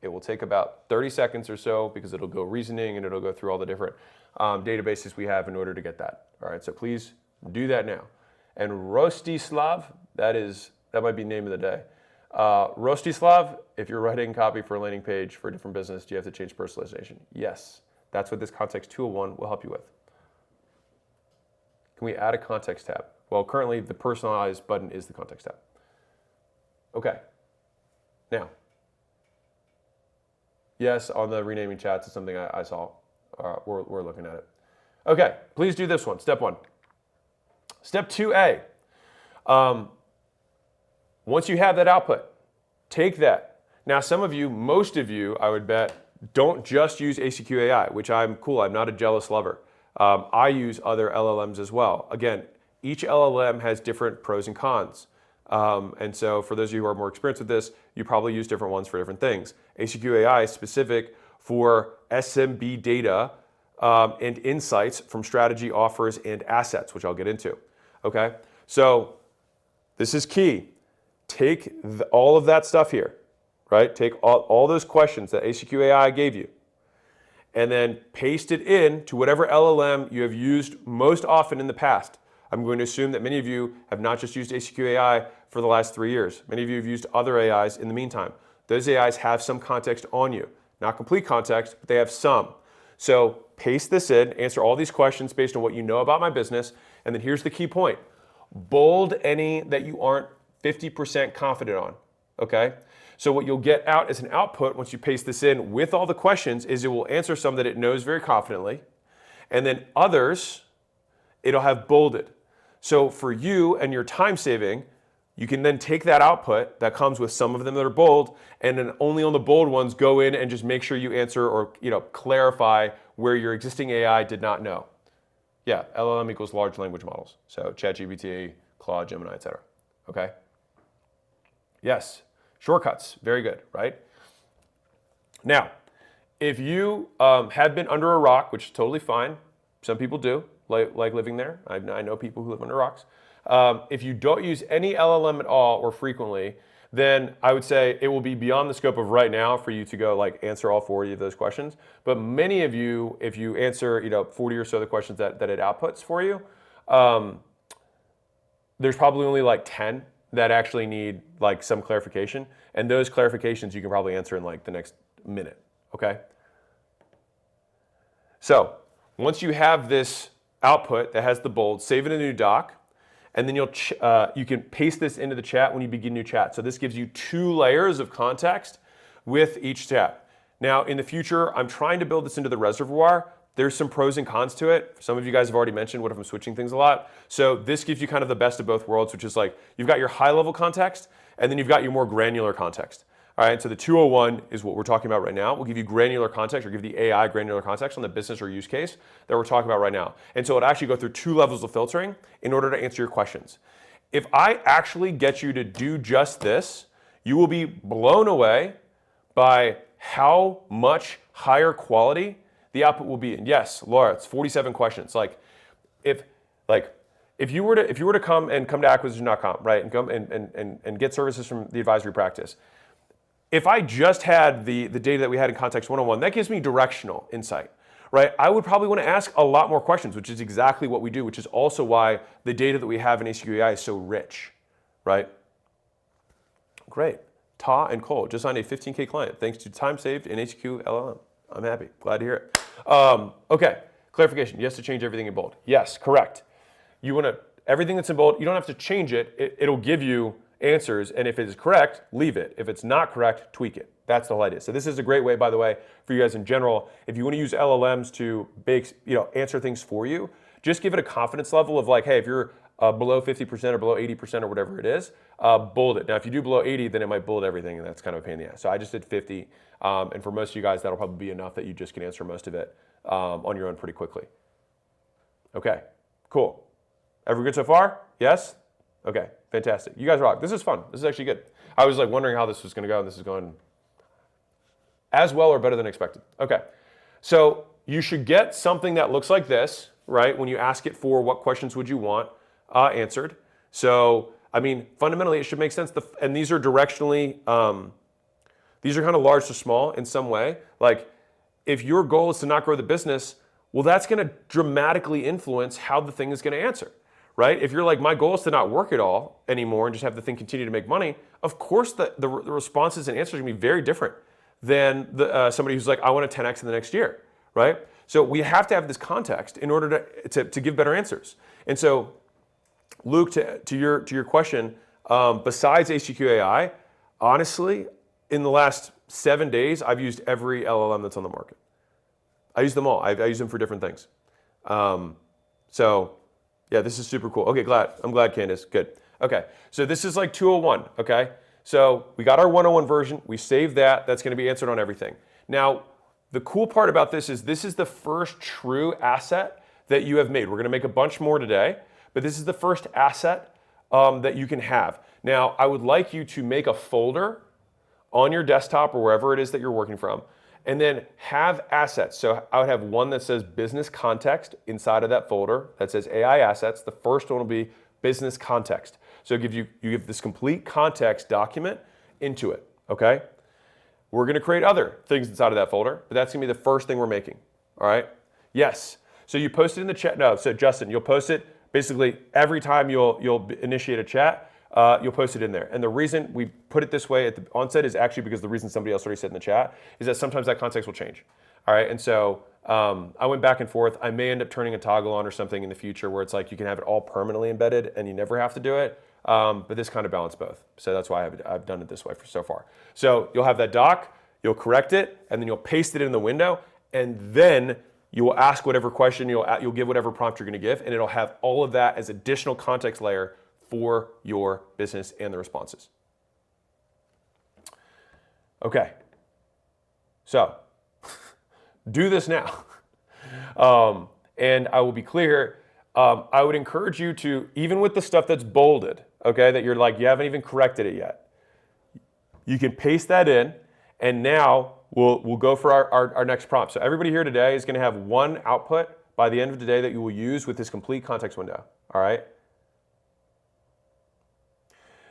It will take about 30 seconds or so because it'll go reasoning and it'll go through all the different databases we have in order to get that. All right, so please do that now. And Rostislav, that might be the name of the day. Rostislav, if you're writing copy for a landing page for a different business, do you have to change personalization? Yes. That's what this context 201 will help you with. Can we add a context tab? Well, currently the personalized button is the context tab. Okay. Now, yes, on the renaming chats, it's something I saw. We're looking at it. Okay, please do this one, step 1. Step 2A. Once you have that output, take that. Now, some of you, most of you, I would bet, don't just use ACQ AI, which I'm cool. I'm not a jealous lover. I use other LLMs as well. Again, each LLM has different pros and cons. And so for those of you who are more experienced with this, you probably use different ones for different things. ACQ AI is specific for SMB data and insights from strategy, offers, and assets, which I'll get into. Okay, so this is key. Take all of that stuff here. Right? Take all those questions that ACQ AI gave you and then paste it in to whatever LLM you have used most often in the past. I'm going to assume that many of you have not just used ACQ AI for the last 3 years. Many of you have used other AIs in the meantime. Those AIs have some context on you. Not complete context, but they have some. So paste this in, answer all these questions based on what you know about my business, and then here's the key point. Bold any that you aren't 50% confident on, okay? So what you'll get out as an output once you paste this in with all the questions is it will answer some that it knows very confidently, and then others it'll have bolded. So for you and your time saving, you can then take that output that comes with some of them that are bold, and then only on the bold ones go in and just make sure you answer or clarify where your existing AI did not know. Yeah, LLM equals large language models. So ChatGPT, Claude, Gemini, etc. Okay? Yes. Shortcuts, very good, right? Now, if you have been under a rock, which is totally fine, some people do, like living there. I know people who live under rocks. If you don't use any LLM at all or frequently, then I would say it will be beyond the scope of right now for you to go answer all 40 of those questions. But many of you, if you answer 40 or so of the questions that it outputs for you, there's probably only 10 that actually need some clarification, and those clarifications you can probably answer in the next minute, okay? So once you have this output that has the bold, save it in a new doc, and then you can paste this into the chat when you begin new chat. So this gives you 2 layers of context with each chat. Now in the future, I'm trying to build this into the reservoir. There's some pros and cons to it. Some of you guys have already mentioned what if I'm switching things a lot. So this gives you kind of the best of both worlds, which is you've got your high level context and then you've got your more granular context. All right, so the 201 is what we're talking about right now. We'll give you granular context or give the AI granular context on the business or use case that we're talking about right now. And so it'll actually go through 2 levels of filtering in order to answer your questions. If I actually get you to do just this, you will be blown away by how much higher quality the output will be. And yes, Laura, it's 47 questions. If you were to come to acquisition.com, right, and come and get services from the advisory practice, if I just had the data that we had in Context 101, that gives me directional insight, right? I would probably want to ask a lot more questions, which is exactly what we do, which is also why the data that we have in ACQ AI is so rich, right? Great. Ta and Cole just signed a 15K client thanks to time saved in ACQ LLM. I'm happy. Glad to hear it. Okay, clarification. Yes to change everything in bold. Yes, correct. You want to everything that's in bold. You don't have to change it. It'll give you answers, and if it is correct, leave it. If it's not correct, tweak it. That's the whole idea. So this is a great way, by the way, for you guys in general. If you want to use LLMs to answer things for you, just give it a confidence level of like, hey, if you're below 50% or below 80% or whatever it is, bold it. Now, if you do below 80, then it might bold everything, and that's kind of a pain in the ass. So I just did 50, and for most of you guys, that'll probably be enough that you just can answer most of it on your own pretty quickly. Okay, cool. Everyone good so far? Yes? Okay, fantastic. You guys rock. This is fun. This is actually good. I was like wondering how this was going to go, and this is going as well or better than expected. Okay, so you should get something that looks like this, right? When you ask it for what questions would you want answered. So, I mean, fundamentally, it should make sense. And these are directionally, these are kind of large to small in some way. Like, if your goal is to not grow the business, well, that's going to dramatically influence how the thing is going to answer, right? If you're like, my goal is to not work at all anymore and just have the thing continue to make money, of course the responses and answers are going to be very different than somebody who's like, I want to 10x in the next year, right? So we have to have this context in order to give better answers. And so, Luke, to your question, besides ACQ AI, honestly, in the last 7 days, I've used every LLM that's on the market. I use them all. I use them for different things. So, yeah, this is super cool. Okay, I'm glad, Candace. Good. Okay, so this is like 201, okay? So we got our 101 version. We saved that. That's going to be answered on everything. Now, the cool part about this is the first true asset that you have made. We're going to make a bunch more today, but this is the first asset that you can have. Now, I would like you to make a folder on your desktop or wherever it is that you're working from, and then have assets. So I would have one that says business context inside of that folder that says AI assets. The first one will be business context. So you give this complete context document into it, okay? We're going to create other things inside of that folder, but that's going to be the first thing we're making, all right? Yes. So you post it in the chat. No, so Justin, you'll post it basically every time you'll initiate a chat. You'll post it in there. And the reason we put it this way at the onset is actually because the reason somebody else already said in the chat is that sometimes that context will change. All right, and so I went back and forth. I may end up turning a toggle on or something in the future where it's like you can have it all permanently embedded and you never have to do it. But this kind of balanced both. So that's why I've done it this way for so far. So you'll have that doc, you'll correct it, and then you'll paste it in the window, and then you will ask whatever question, you'll give whatever prompt you're going to give, and it'll have all of that as additional context layer for your business and the responses. Okay, so do this now. And I will be clear, I would encourage you to, even with the stuff that's bolded, okay, that you're like, you haven't even corrected it yet, you can paste that in, and now we'll go for our next prompt. So everybody here today is going to have one output by the end of the day that you will use with this complete context window, all right?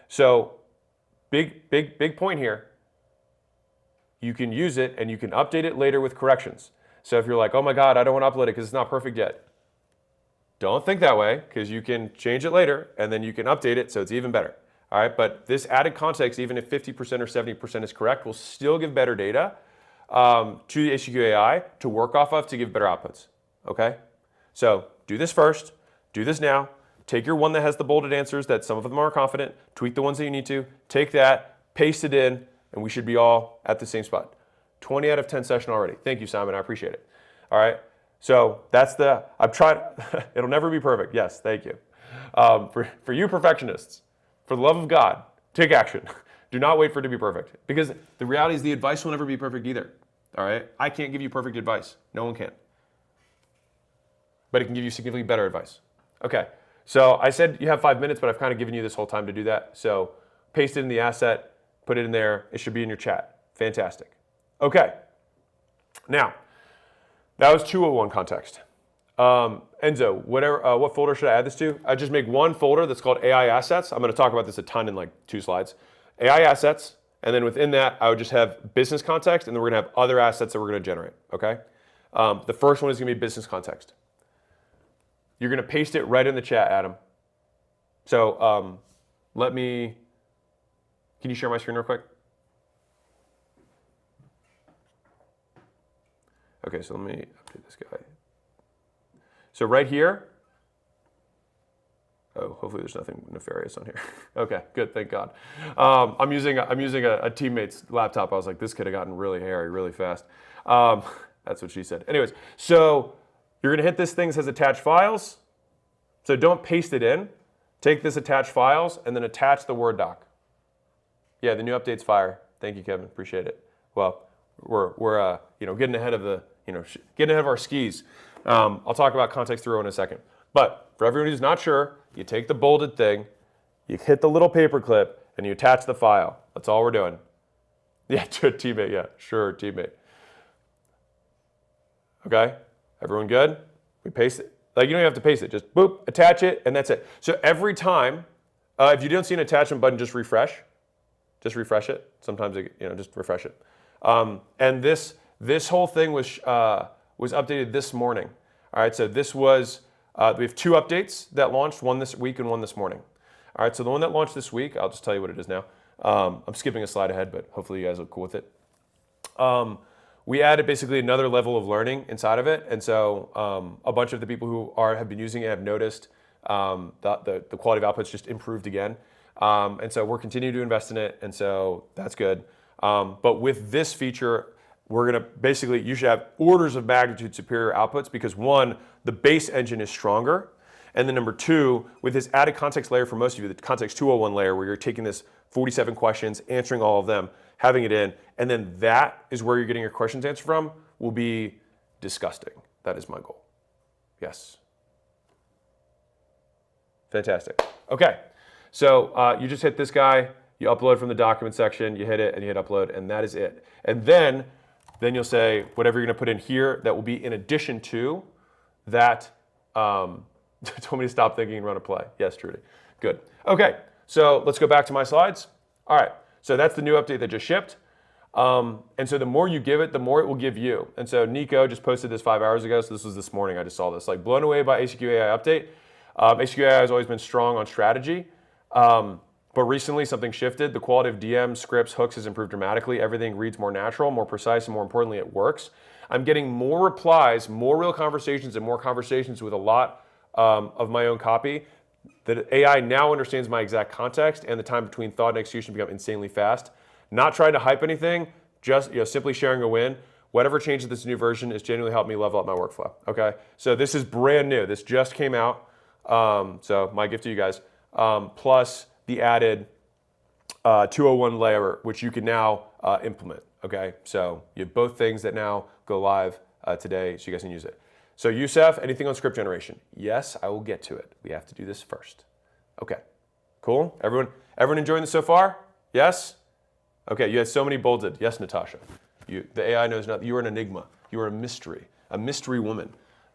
So big point here. You can use it and you can update it later with corrections. So if you're like, oh my God, I don't want to upload it because it's not perfect yet. Don't think that way, because you can change it later and then you can update it so it's even better. All right, but this added context, even if 50% or 70% is correct, will still give better data to the ACQ AI to work off of to give better outputs. Okay, so do this first, do this now. Take your one that has the bolded answers that some of them are confident, tweak the ones that you need to, take that, paste it in, and we should be all at the same spot. 20 out of 10 session already. Thank you, Simon, I appreciate it. All right, so that's I've tried, it'll never be perfect. Yes, thank you. For you perfectionists, for the love of God, take action. Do not wait for it to be perfect, because the reality is the advice will never be perfect either. All right, I can't give you perfect advice. No one can. But it can give you significantly better advice. Okay. So I said you have 5 minutes, but I've kind of given you this whole time to do that. So paste it in the asset, put it in there. It should be in your chat. Fantastic. Okay. Now, that was 201 context. Enzo, what folder should I add this to? I just make one folder that's called AI Assets. I'm going to talk about this a ton in like 2 slides. AI Assets, and then within that, I would just have business context, and then we're going to have other assets that we're going to generate, okay? The first one is going to be business context. You're going to paste it right in the chat, Adam. So can you share my screen real quick? Okay, so let me update this guy. So right here, Oh, hopefully there's nothing nefarious on here. Okay, good, thank God. I'm using a teammate's laptop. I was like, this could have gotten really hairy really fast. That's what she said. Anyways, so you're gonna hit this thing that says attach files. So don't paste it in. Take this attach files and then attach the Word doc. Yeah, the new update's fire. Thank you, Kevin. Appreciate it. Well, we're getting ahead of the getting ahead of our skis. I'll talk about context through in a second. But for everyone who's not sure, you take the bolded thing, you hit the little paper clip, and you attach the file. That's all we're doing. Yeah, to a teammate. Yeah, sure, teammate. Okay, everyone good? We paste it. Like, you don't have to paste it. Just boop, attach it, and that's it. So every time, if you don't see an attachment button, just refresh. Just refresh it. Sometimes, just refresh it. And this whole thing was updated this morning. All right, so this was, we have 2 updates that launched, one this week and one this morning. All right, so the one that launched this week, I'll just tell you what it is now. I'm skipping a slide ahead, but hopefully you guys are cool with it. We added basically another level of learning inside of it, and so a bunch of the people who have been using it have noticed the quality of outputs just improved again. And so we're continuing to invest in it, and so that's good. But with this feature, we're gonna basically, you should have orders of magnitude superior outputs because 1, the base engine is stronger, and then number 2, with this added context layer for most of you, the context 201 layer where you're taking this 47 questions, answering all of them, having it in, and then that is where you're getting your questions answered from, will be disgusting. That is my goal. Yes. Fantastic. Okay. So you just hit this guy, you upload from the document section, you hit it, and you hit upload, and that is it. And then you'll say whatever you're going to put in here that will be in addition to that. Told me to stop thinking and run a play. Yes, Trudy. Good. Okay, so let's go back to my slides. All right, so that's the new update that just shipped. And so the more you give it, the more it will give you. And so Nico just posted this 5 hours ago, so this was this morning. I just saw this. Like, blown away by ACQ AI update. ACQ AI has always been strong on strategy. But recently something shifted. The quality of DMs, scripts, hooks has improved dramatically. Everything reads more natural, more precise, and more importantly, it works. I'm getting more replies, more real conversations, and more conversations with a lot of my own copy. The AI now understands my exact context, and the time between thought and execution become insanely fast. Not trying to hype anything, just simply sharing a win. Whatever changed with this new version has genuinely helped me level up my workflow. Okay, so this is brand new. This just came out. So my gift to you guys. Plus the added 201 layer, which you can now implement. Okay, so you have both things that now go live today, so you guys can use it. So Yusef, anything on script generation? Yes, I will get to it. We have to do this first. Okay, cool. Everyone enjoying this so far? Yes. Okay, you had so many bolded. Yes, Natasha. The AI knows nothing. You are an enigma. You are a mystery woman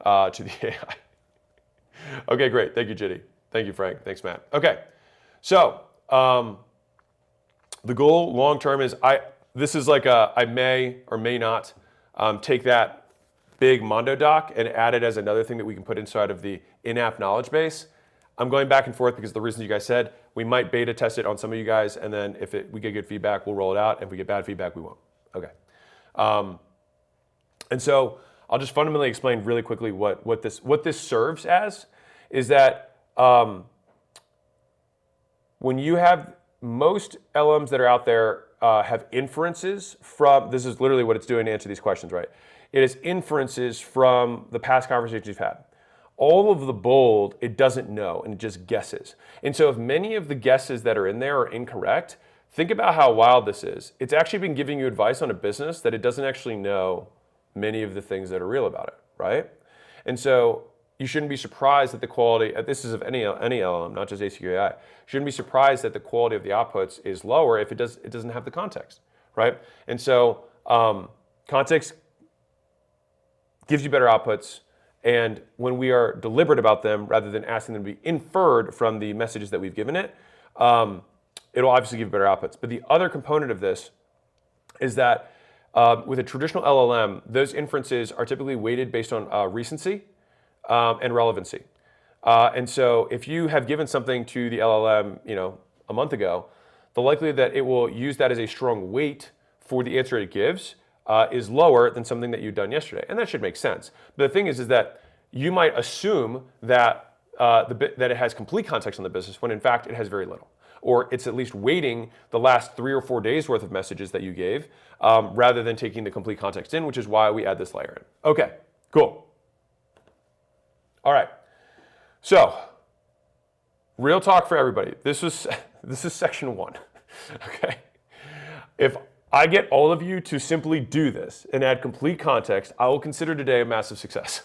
to the AI. Okay, great. Thank you, Jitty. Thank you, Frank. Thanks, Matt. Okay, so the goal long term is this is like I may or may not take that big Mondo doc and add it as another thing that we can put inside of the in-app knowledge base. I'm going back and forth because of the reasons you guys said. We might beta test it on some of you guys, and then if we get good feedback, we'll roll it out. If we get bad feedback, we won't. Okay. And so I'll just fundamentally explain really quickly what this serves as is that when you have most LMs that are out there have inferences from, this is literally what it's doing to answer these questions, right? It is inferences from the past conversations you've had. All of the bold, it doesn't know, and it just guesses. And so if many of the guesses that are in there are incorrect, think about how wild this is. It's actually been giving you advice on a business that it doesn't actually know many of the things that are real about it, right? And so you shouldn't be surprised that the quality, this is of any LLM, not just ACQ AI, you shouldn't be surprised that the quality of the outputs is lower if it doesn't have the context, right? And so context gives you better outputs, and when we are deliberate about them, rather than asking them to be inferred from the messages that we've given it, it'll obviously give better outputs. But the other component of this is that with a traditional LLM, those inferences are typically weighted based on recency and relevancy. And so if you have given something to the LLM, a month ago, the likelihood that it will use that as a strong weight for the answer it gives is lower than something that you've done yesterday. And that should make sense. But the thing is that you might assume that that it has complete context on the business when in fact it has very little. Or it's at least weighting the last 3 or 4 days worth of messages that you gave rather than taking the complete context in, which is why we add this layer in. Okay, cool. All right, so real talk for everybody. This is section 1, okay? If I get all of you to simply do this and add complete context, I will consider today a massive success.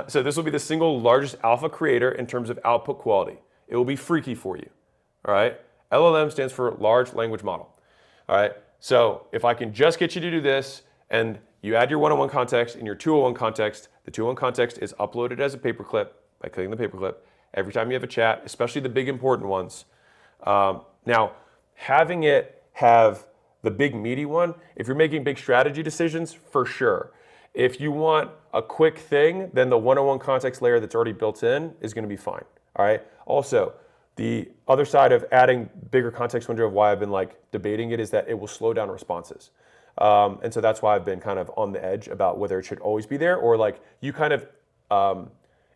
So this will be the single largest alpha creator in terms of output quality. It will be freaky for you. All right, LLM stands for large language model. All right, so if I can just get you to do this and you add your 101 context and your 201 context, the 201 context is uploaded as a paperclip by clicking the paperclip every time you have a chat, especially the big important ones. Now, having it have the big meaty one, if you're making big strategy decisions, for sure. If you want a quick thing, then the 101 context layer that's already built in is going to be fine. All right, also, the other side of adding bigger context window of why I've been like debating it is that it will slow down responses. And so that's why I've been kind of on the edge about whether it should always be there or like you kind of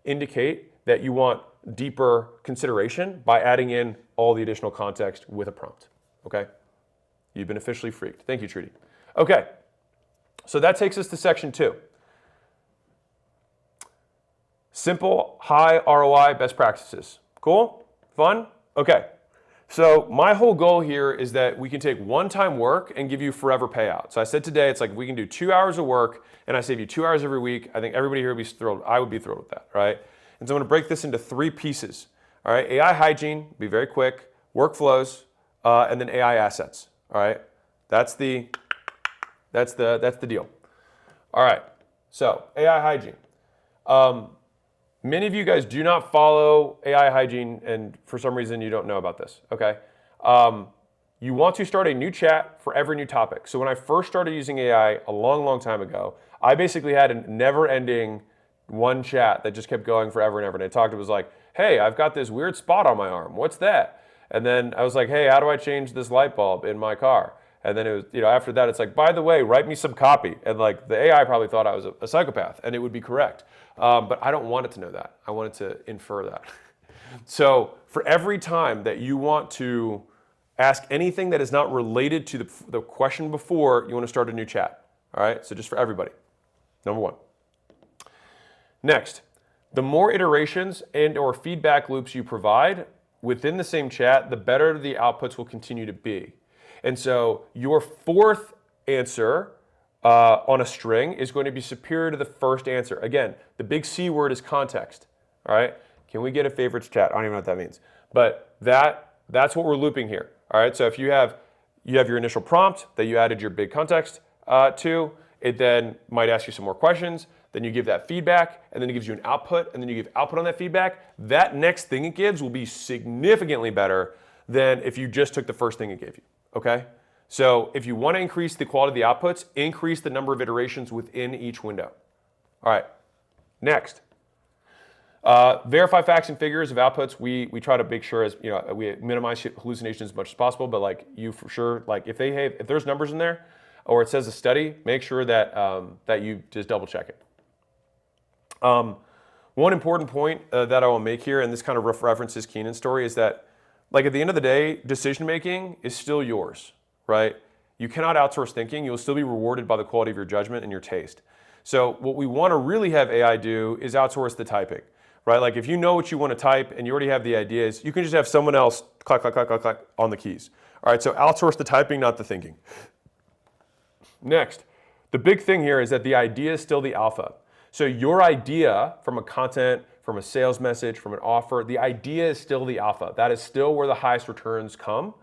indicate that you want deeper consideration by adding in all the additional context with a prompt, okay? You've been officially freaked. Thank you, Trudy. Okay, so that takes us to section 2. Simple, high ROI best practices. Cool? Fun? Okay. So my whole goal here is that we can take one-time work and give you forever payout. So I said today, it's like we can do 2 hours of work and I save you 2 hours every week. I think everybody here would be thrilled. I would be thrilled with that, right? And so I'm going to break this into 3 pieces. All right, AI hygiene, be very quick, workflows, and then AI assets. All right, that's the deal. All right, so AI hygiene. Many of you guys do not follow AI hygiene, and for some reason you don't know about this, okay? You want to start a new chat for every new topic. So when I first started using AI a long, long time ago, I basically had a never-ending one chat that just kept going forever and ever. And it was like, hey, I've got this weird spot on my arm. What's that? And then I was like, hey, how do I change this light bulb in my car? And then it was, after that, it's like, by the way, write me some copy. And like the AI probably thought I was a psychopath, and it would be correct. But I don't want it to know that. I want it to infer that. So for every time that you want to ask anything that is not related to the question before, you want to start a new chat. All right, so just for everybody. Number 1. Next, the more iterations and or feedback loops you provide within the same chat, the better the outputs will continue to be. And so your 4th answer on a string is going to be superior to the first answer. Again, the big C word is context. All right, can we get a favorites chat? I don't even know what that means, but that's what we're looping here. All right, so if you have your initial prompt that you added your big context to, it then might ask you some more questions. Then you give that feedback, and then it gives you an output, and then you give output on that feedback. That next thing it gives will be significantly better than if you just took the first thing it gave you. Okay. So if you want to increase the quality of the outputs, increase the number of iterations within each window. All right, next. Verify facts and figures of outputs. We try to make sure we minimize hallucinations as much as possible, but like you for sure, like if there's numbers in there or it says a study, make sure that, that you just double check it. One important point that I will make here, and this kind of references Keenan's story, is that like at the end of the day, decision making is still yours. Right? You cannot outsource thinking. You'll still be rewarded by the quality of your judgment and your taste. So what we want to really have AI do is outsource the typing, right? Like if you know what you want to type and you already have the ideas, you can just have someone else clack, clack, clack, clack, clack on the keys. All right, so outsource the typing, not the thinking. Next, the big thing here is that the idea is still the alpha. So your idea from a content, from a sales message, from an offer, the idea is still the alpha. That is still where the highest returns come.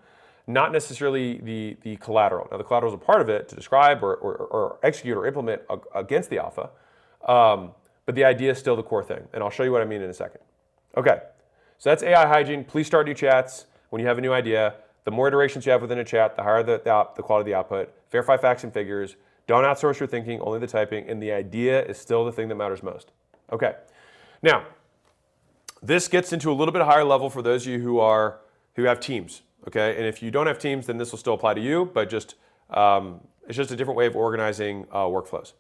Not necessarily the collateral. Now the collateral is a part of it to describe or execute or implement against the alpha, but the idea is still the core thing. And I'll show you what I mean in a second. Okay, so that's AI hygiene. Please start new chats when you have a new idea. The more iterations you have within a chat, the higher the quality of the output. Verify facts and figures. Don't outsource your thinking, only the typing, and the idea is still the thing that matters most. Okay, now this gets into a little bit higher level for those of you who have teams. Okay, and if you don't have teams, then this will still apply to you, but just it's just a different way of organizing workflows.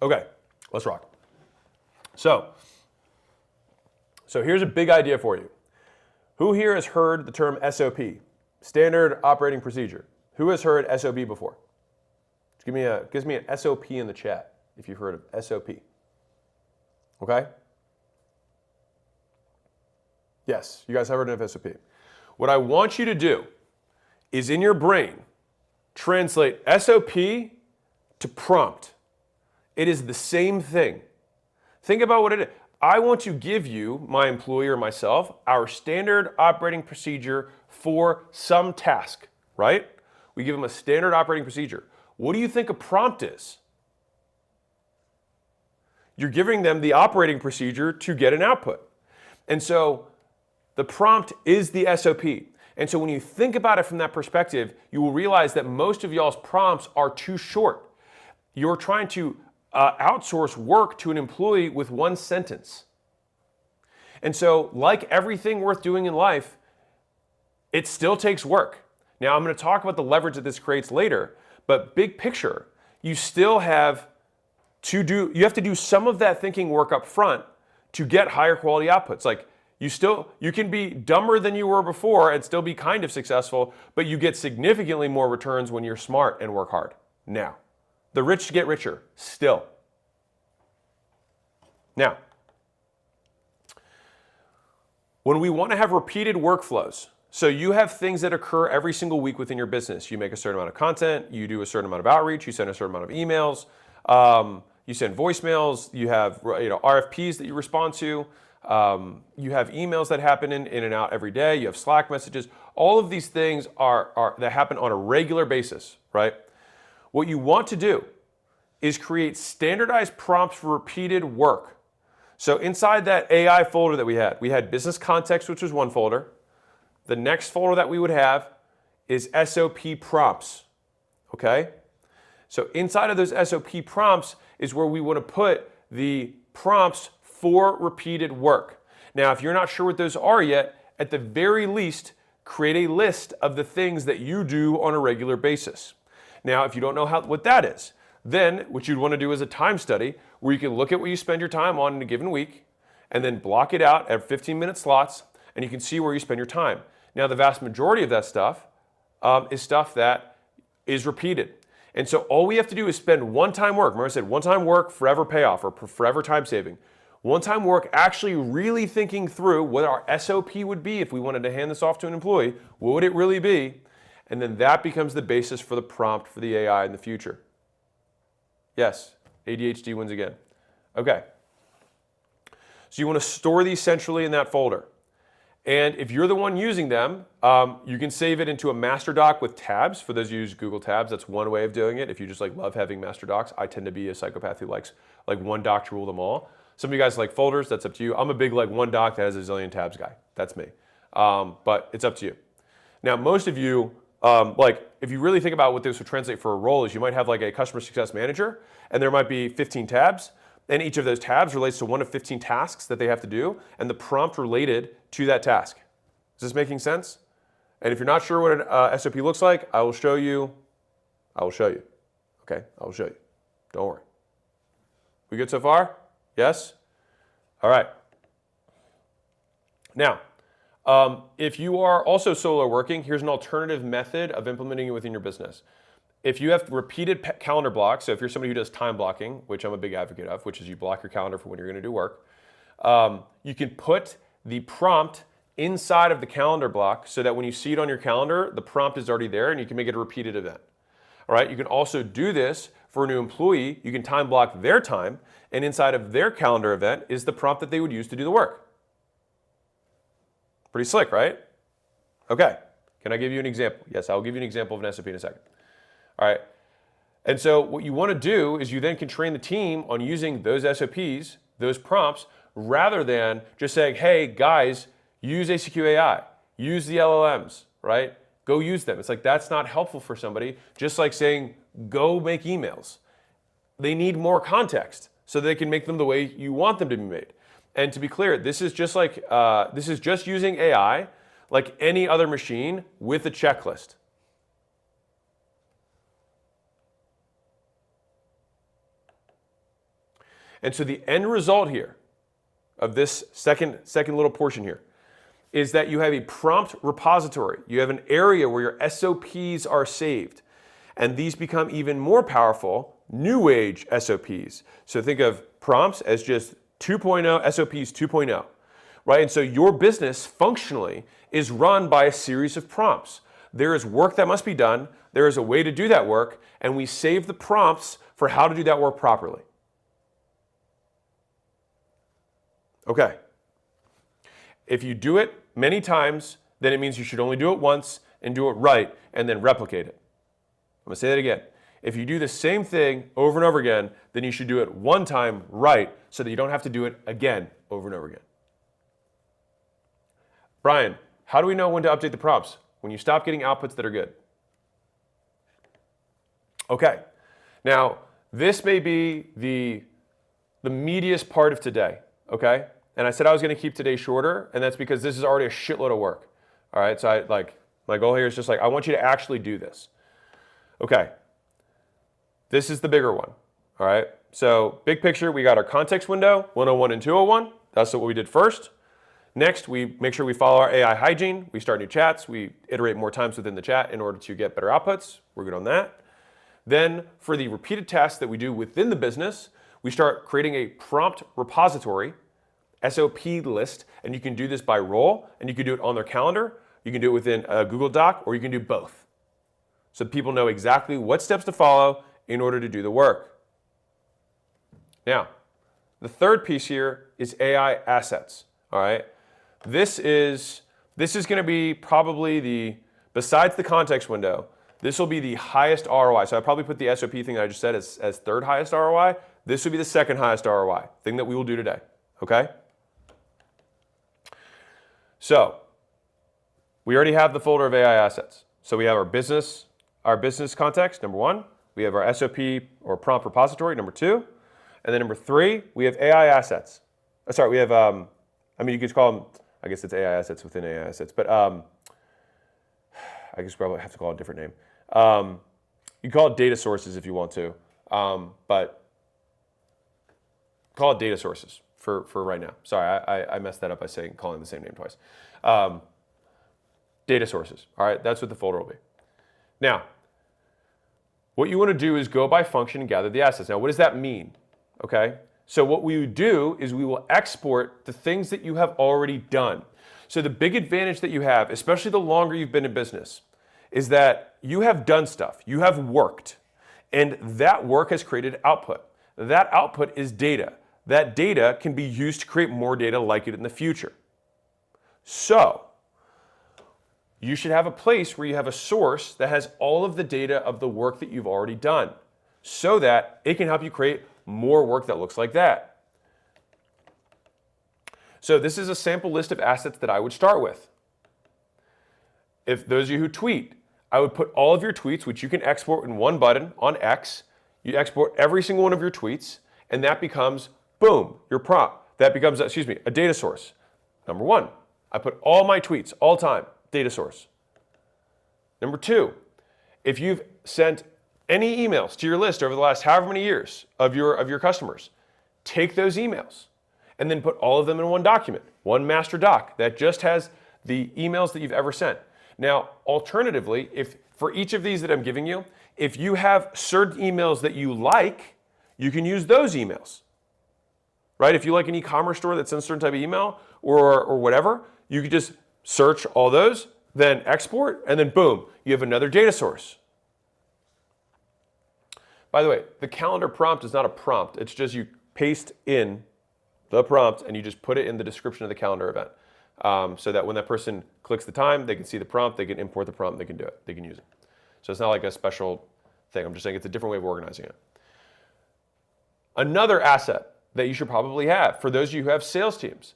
Okay, Let's rock. So here's a big idea for you. Who here has heard the term SOP, Standard Operating Procedure? Who has heard SOP before? Give me an SOP in the chat if you've heard of SOP. Okay? Yes, you guys have heard of SOP. What I want you to do is in your brain, translate SOP to prompt. It is the same thing. Think about what it is. I want to give you, my employee or myself, our standard operating procedure for some task, right? We give them a standard operating procedure. What do you think a prompt is? You're giving them the operating procedure to get an output. And so the prompt is the SOP. And so when you think about it from that perspective, you will realize that most of y'all's prompts are too short. You're trying to outsource work to an employee with one sentence. And so, like everything worth doing in life, it still takes work. Now, I'm going to talk about the leverage that this creates later, but big picture, you still have to do some of that thinking work up front to get higher quality outputs. Like you can be dumber than you were before and still be kind of successful, but you get significantly more returns when you're smart and work hard. Now, the rich get richer, still. Now, when we want to have repeated workflows, so you have things that occur every single week within your business. You make a certain amount of content, you do a certain amount of outreach, you send a certain amount of emails, you send voicemails, you have RFPs that you respond to, you have emails that happen in and out every day, you have Slack messages. All of these things are that happen on a regular basis, right? What you want to do is create standardized prompts for repeated work. So inside that AI folder that we had business context, which was one folder. The next folder that we would have is SOP prompts, okay? So inside of those SOP prompts is where we want to put the prompts for repeated work. Now, if you're not sure what those are yet, at the very least, create a list of the things that you do on a regular basis. Now, if you don't know what that is, then what you'd want to do is a time study where you can look at what you spend your time on in a given week and then block it out at 15-minute slots, and you can see where you spend your time. Now, the vast majority of that stuff is stuff that is repeated. And so all we have to do is spend one-time work. Remember I said one-time work, forever payoff, or forever time saving. One-time work actually really thinking through what our SOP would be if we wanted to hand this off to an employee. What would it really be? And then that becomes the basis for the prompt for the AI in the future. Yes, ADHD wins again. Okay. So you want to store these centrally in that folder. And if you're the one using them, you can save it into a master doc with tabs. For those who use Google Tabs, that's one way of doing it. If you just love having master docs, I tend to be a psychopath who likes one doc to rule them all. Some of you guys like folders, that's up to you. I'm a big one doc that has a zillion tabs guy. That's me. But it's up to you. Now, most of you, if you really think about what this would translate for a role, is you might have a customer success manager, and there might be 15 tabs, and each of those tabs relates to one of 15 tasks that they have to do, and the prompt related to that task. Is this making sense? And if you're not sure what an SOP looks like, I will show you. Okay, I will show you. Don't worry. We good so far? Yes? All right. Now, if you are also solo working, here's an alternative method of implementing it within your business. If you have repeated calendar blocks, so if you're somebody who does time blocking, which I'm a big advocate of, which is you block your calendar for when you're going to do work, you can put the prompt inside of the calendar block so that when you see it on your calendar, the prompt is already there and you can make it a repeated event. All right, you can also do this for a new employee. You can time block their time, and inside of their calendar event is the prompt that they would use to do the work. Pretty slick, right? Okay, can I give you an example? Yes, I'll give you an example of an SOP in a second. All right, and so what you want to do is you then can train the team on using those SOPs, those prompts, rather than just saying, hey, guys, use ACQ AI, use the LLMs, right? Go use them. It's that's not helpful for somebody, just like saying, go make emails. They need more context so they can make them the way you want them to be made. And to be clear, this is just using AI like any other machine with a checklist. And so the end result here of this second little portion here is that you have a prompt repository. You have an area where your SOPs are saved. And these become even more powerful new age SOPs. So think of prompts as just 2.0, SOPs 2.0, right? And so your business functionally is run by a series of prompts. There is work that must be done. There is a way to do that work. And we save the prompts for how to do that work properly. Okay. If you do it many times, then it means you should only do it once and do it right and then replicate it. I'm going to say that again. If you do the same thing over and over again, then you should do it one time right so that you don't have to do it again over and over again. Brian, how do we know when to update the prompts? When you stop getting outputs that are good. Okay. Now, this may be the meatiest part of today, okay? And I said I was going to keep today shorter, and that's because this is already a shitload of work. All right, so my goal here is just I want you to actually do this. Okay, this is the bigger one. All right, so big picture, we got our context window, 101 and 201. That's what we did first. Next, we make sure we follow our AI hygiene. We start new chats. We iterate more times within the chat in order to get better outputs. We're good on that. Then for the repeated tasks that we do within the business, we start creating a prompt repository, SOP list, and you can do this by role, and you can do it on their calendar, you can do it within a Google Doc, or you can do both. So people know exactly what steps to follow in order to do the work. Now, the third piece here is AI assets, all right? This is going to be probably besides the context window, this will be the highest ROI. So I probably put the SOP thing that I just said as third highest ROI. This will be the second highest ROI, thing that we will do today, okay? So we already have the folder of AI assets. So we have our business context, number one. We have our SOP or prompt repository, number two. And then number three, we have AI assets. Sorry, we have, you could call them, I guess it's AI assets within AI assets, but I guess probably have to call it a different name. You call it data sources if you want to, but call it data sources for right now. Sorry, I messed that up by calling the same name twice. Data sources, all right? That's what the folder will be. Now, what you want to do is go by function and gather the assets. Now, what does that mean? Okay, so what we would do is we will export the things that you have already done. So the big advantage that you have, especially the longer you've been in business, is that you have done stuff, you have worked, and that work has created output. That output is data. That data can be used to create more data like it in the future. So, you should have a place where you have a source that has all of the data of the work that you've already done so that it can help you create more work that looks like that. So this is a sample list of assets that I would start with. If those of you who tweet, I would put all of your tweets, which you can export in one button on X. You export every single one of your tweets, and that becomes, boom, your prompt. That becomes, a data source. Number one, I put all my tweets, all time, data source. Number two, if you've sent any emails to your list over the last however many years of your customers, take those emails and then put all of them in one document, one master doc that just has the emails that you've ever sent. Now, alternatively, if for each of these that I'm giving you, if you have certain emails that you like, you can use those emails, right? If you like an e-commerce store that sends a certain type of email or whatever, you could just search all those, then export, and then boom, you have another data source. By the way, the calendar prompt is not a prompt. It's just you paste in the prompt and you just put it in the description of the calendar event. So that when that person clicks the time, they can see the prompt, they can import the prompt, they can do it, they can use it. So it's not like a special thing. I'm just saying it's a different way of organizing it. Another asset that you should probably have, for those of you who have sales teams,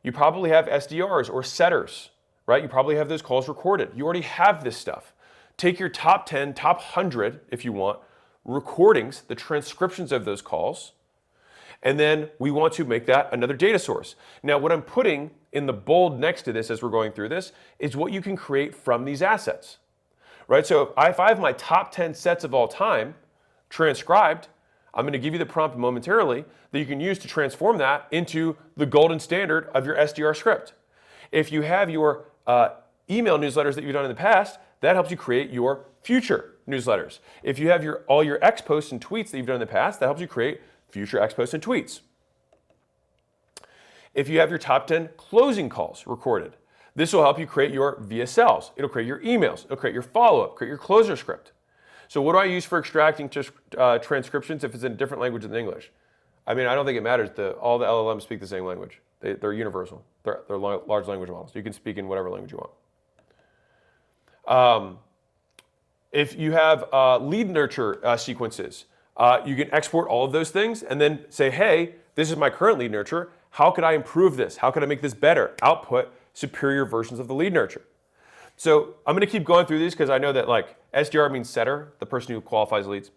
you probably have SDRs or setters, right? You probably have those calls recorded. You already have this stuff. Take your top 10, top 100, if you want, recordings, the transcriptions of those calls, and then we want to make that another data source. Now, what I'm putting in the bold next to this as we're going through this is what you can create from these assets, right? So if I have my top 10 sets of all time transcribed, I'm going to give you the prompt momentarily that you can use to transform that into the golden standard of your SDR script. If you have your email newsletters that you've done in the past, that helps you create your future newsletters. If you have all your X posts and tweets that you've done in the past, that helps you create future X posts and tweets. If you have your top 10 closing calls recorded, this will help you create your VSLs. It'll create your emails. It'll create your follow-up, create your closer script. So what do I use for extracting transcriptions if it's in a different language than English? I mean, I don't think it matters. All the LLMs speak the same language. They're universal. They're large language models. You can speak in whatever language you want. If you have lead nurture sequences, you can export all of those things and then say, hey, this is my current lead nurture. How could I improve this? How could I make this better? Output superior versions of the lead nurture. So I'm going to keep going through these because I know that like SDR means setter, the person who qualifies leads.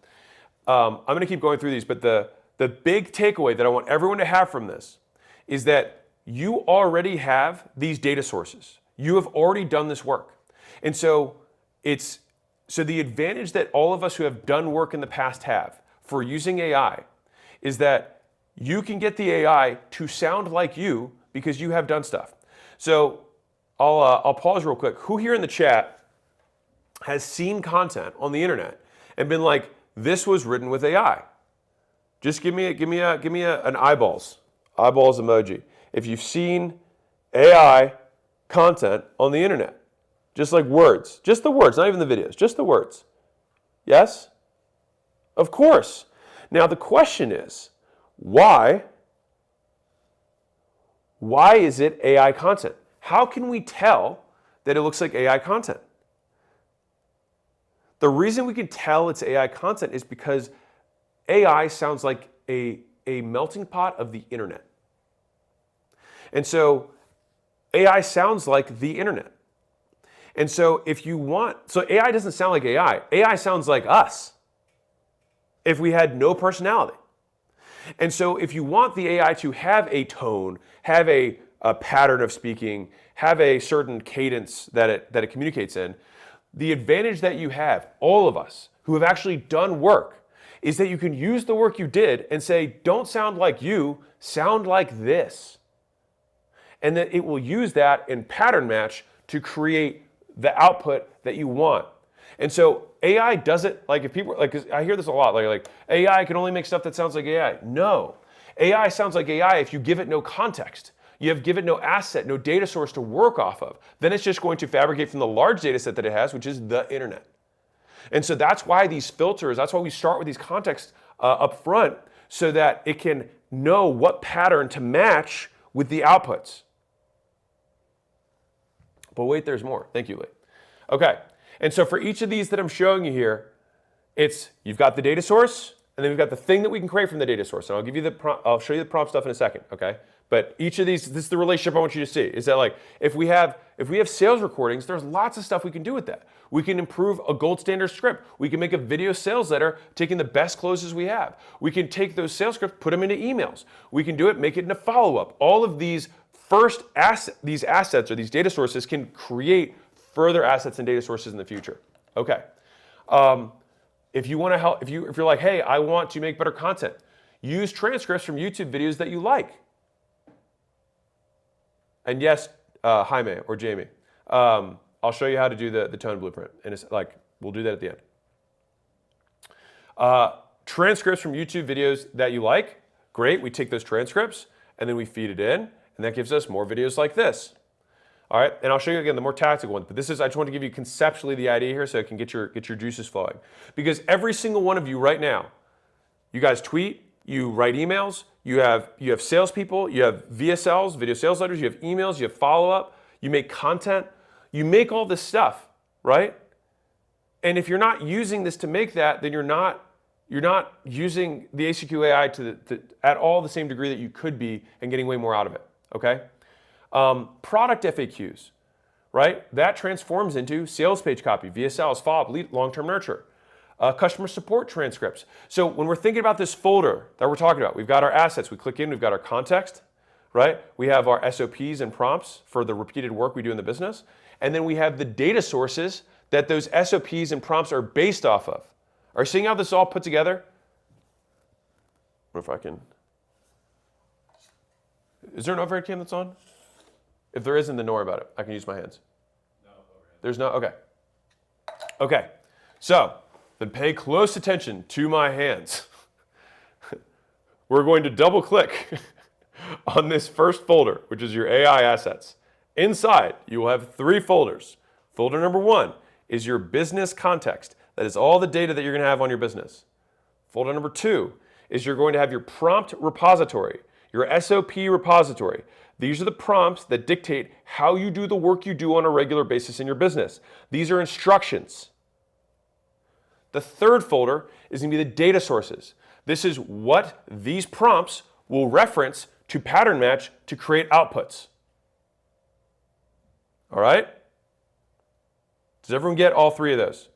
I'm going to keep going through these, but the big takeaway that I want everyone to have from this is that you already have these data sources. You have already done this work. And so the advantage that all of us who have done work in the past have for using AI is that you can get the AI to sound like you because you have done stuff. So I'll pause real quick. Who here in the chat has seen content on the internet and been like, this was written with AI? Just give me an eyeballs emoji. If you've seen AI content on the internet, just like words, just the words, not even the videos, just the words. Yes? Of course. Now the question is, why is it AI content? How can we tell that it looks like AI content? The reason we can tell it's AI content is because AI sounds like a melting pot of the internet. And so AI sounds like the internet. And so so AI doesn't sound like AI. AI sounds like us if we had no personality. And so if you want the AI to have a tone, have a pattern of speaking, have a certain cadence that it communicates in, the advantage that you have, all of us who have actually done work, is that you can use the work you did and say, don't sound like you, sound like this. And that it will use that in pattern match to create the output that you want. And so AI doesn't, like if people, like 'cause I hear this a lot, like AI can only make stuff that sounds like AI. No, AI sounds like AI if you give it no context. You have given no asset, no data source to work off of. Then it's just going to fabricate from the large data set that it has, which is the internet. And so that's why these filters, that's why we start with these contexts up front so that it can know what pattern to match with the outputs. But wait, there's more. Thank you, Lee. Okay, and so for each of these that I'm showing you here, you've got the data source, and then we've got the thing that we can create from the data source. And I'll show you the prompt stuff in a second, okay? But each of these, this is the relationship I want you to see, is that like, if we have sales recordings, there's lots of stuff we can do with that. We can improve a gold standard script. We can make a video sales letter taking the best closes we have. We can take those sales scripts, put them into emails. We can do it, make it into follow-up. All of these these assets or these data sources can create further assets and data sources in the future. Okay. If you want to help, if you're like, hey, I want to make better content, use transcripts from YouTube videos that you like. And yes, Jaime or Jamie, I'll show you how to do the tone blueprint. And it's like, we'll do that at the end. Transcripts from YouTube videos that you like, great. We take those transcripts and then we feed it in, and that gives us more videos like this. All right, and I'll show you again the more tactical ones, but I just want to give you conceptually the idea here so it can get your juices flowing. Because every single one of you right now, you guys tweet, you write emails, you have salespeople, you have VSLs, video sales letters, you have emails, you have follow-up, you make content, you make all this stuff, right? And if you're not using this to make that, then you're not using the ACQ AI to at all the same degree that you could be and getting way more out of it, okay? Product FAQs, right? That transforms into sales page copy, VSLs, follow-up, lead, long-term nurture. Customer support transcripts. So when we're thinking about this folder that we're talking about, we've got our assets, we click in, we've got our context, right? We have our SOPs and prompts for the repeated work we do in the business. And then we have the data sources that those SOPs and prompts are based off of. Are you seeing how this is all put together? if I can. Is there an overhead cam that's on? If there isn't, then don't worry about it. I can use my hands. No overhead. There's no, okay. Okay, so then pay close attention to my hands. We're going to double click on this first folder, which is your AI assets. Inside, you will have 3 folders. Folder number 1 is your business context. That is all the data that you're going to have on your business. Folder number 2 is you're going to have your prompt repository, your SOP repository. These are the prompts that dictate how you do the work you do on a regular basis in your business. These are instructions. The third folder is going to be the data sources. This is what these prompts will reference to pattern match to create outputs. All right? Does everyone get all 3 of those?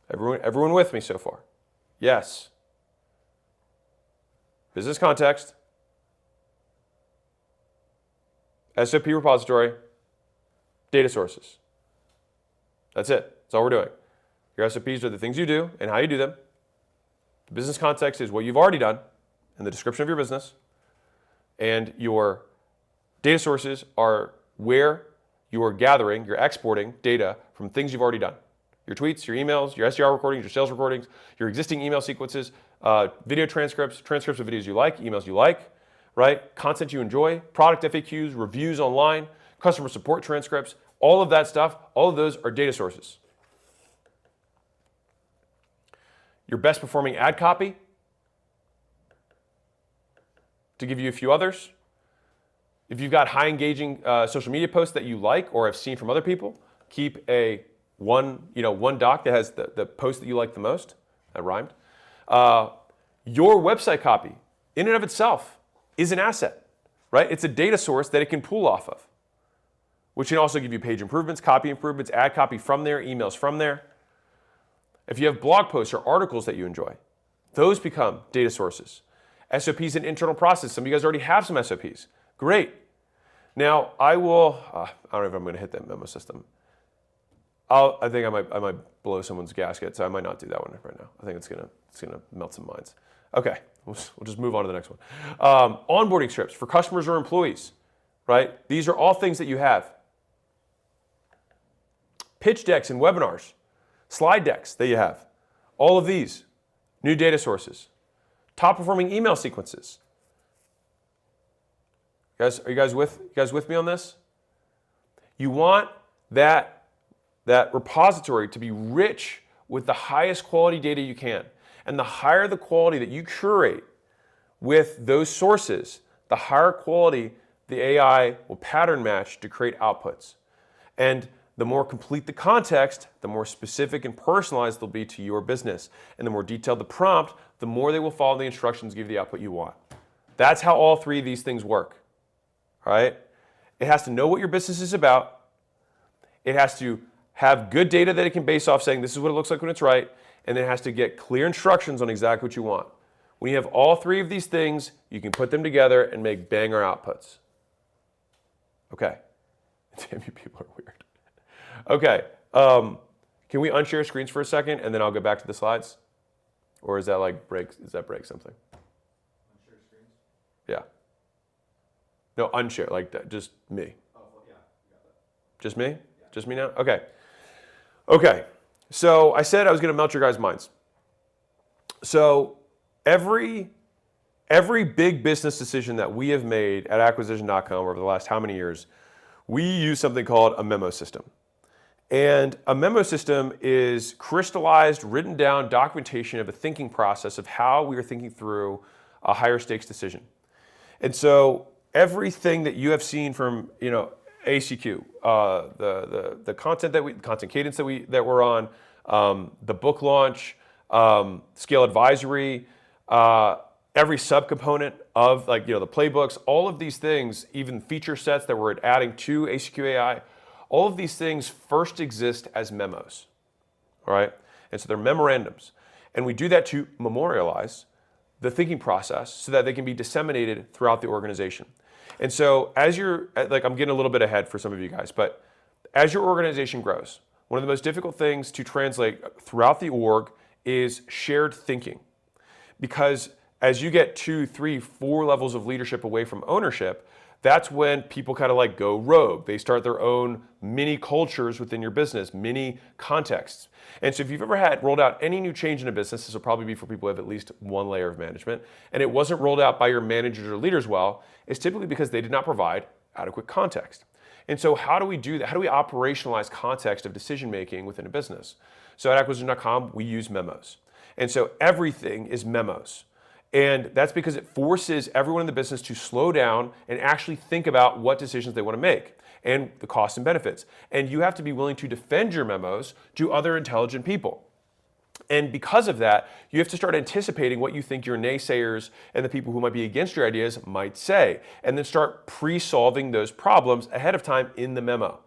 Everyone with me so far? Yes. Business context, SOP repository, data sources. That's it. That's all we're doing. Your SOPs are the things you do and how you do them. The business context is what you've already done and the description of your business. And your data sources are where you are gathering, you're exporting data from things you've already done. Your tweets, your emails, your SDR recordings, your sales recordings, your existing email sequences, video transcripts, transcripts of videos you like, emails you like, right? Content you enjoy, product FAQs, reviews online, customer support transcripts, all of that stuff, all of those are data sources. Your best performing ad copy, to give you a few others. If you've got high engaging social media posts that you like or have seen from other people, keep one doc that has the post that you like the most. That rhymed. Your website copy, in and of itself, is an asset, right? It's a data source that it can pull off of, which can also give you page improvements, copy improvements, ad copy from there, emails from there. If you have blog posts or articles that you enjoy, those become data sources. SOPs and internal process. Some of you guys already have some SOPs. Great. Now, I don't know if I'm going to hit that memo system. I think I might blow someone's gasket, so I might not do that one right now. I think it's gonna melt some minds. Okay, we'll just move on to the next one. Onboarding scripts for customers or employees, right? These are all things that you have. Pitch decks and webinars, slide decks that you have. All of these, new data sources. Top performing email sequences. Guys, are you guys with me on this? You want that repository to be rich with the highest quality data you can. And the higher the quality that you curate with those sources, the higher quality the AI will pattern match to create outputs. And the more complete the context, the more specific and personalized they'll be to your business. And the more detailed the prompt, the more they will follow the instructions, give you the output you want. That's how all 3 of these things work. All right? It has to know what your business is about. It has to have good data that it can base off saying this is what it looks like when it's right, and then it has to get clear instructions on exactly what you want. When you have all 3 of these things, you can put them together and make banger outputs. Okay. Damn, you people are weird. Okay. Can we unshare screens for a second and then I'll go back to the slides? Or is that break something? Unshare screens? Yeah. No, unshare, just me. Oh, well, yeah, you got that. Just me? Yeah. Just me now? Okay. Okay, so I said I was going to melt your guys' minds. So every big business decision that we have made at acquisition.com over the last how many years, we use something called a memo system. And a memo system is crystallized, written down documentation of a thinking process of how we are thinking through a higher stakes decision. And so everything that you have seen from, ACQ, the content cadence that we're on, the book launch, scale advisory, every subcomponent of the playbooks, all of these things, even feature sets that we're adding to ACQ AI, all of these things first exist as memos, all right? And so they're memorandums. And we do that to memorialize the thinking process so that they can be disseminated throughout the organization. And so as I'm getting a little bit ahead for some of you guys, but as your organization grows, one of the most difficult things to translate throughout the org is shared thinking, because as you get 2, 3, 4 levels of leadership away from ownership, that's when people kind of like go rogue. They start their own mini cultures within your business, mini contexts. And so if you've ever had rolled out any new change in a business, this will probably be for people who have at least one layer of management, and it wasn't rolled out by your managers or leaders well, it's typically because they did not provide adequate context. And so how do we do that? How do we operationalize context of decision making within a business? So at acquisition.com, we use memos. And so everything is memos. And that's because it forces everyone in the business to slow down and actually think about what decisions they want to make and the costs and benefits. And you have to be willing to defend your memos to other intelligent people. And because of that, you have to start anticipating what you think your naysayers and the people who might be against your ideas might say, and then start pre-solving those problems ahead of time in the memo.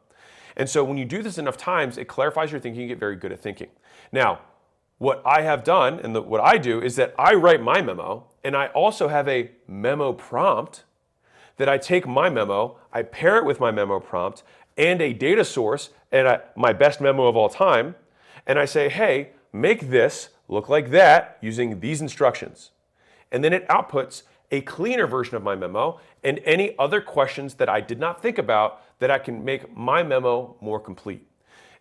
And so when you do this enough times, it clarifies your thinking, you get very good at thinking. Now, what I have done and what I do is that I write my memo, and I also have a memo prompt that I take my memo, I pair it with my memo prompt and a data source, and my best memo of all time, and I say, hey, make this look like that using these instructions. And then it outputs a cleaner version of my memo and any other questions that I did not think about that I can make my memo more complete.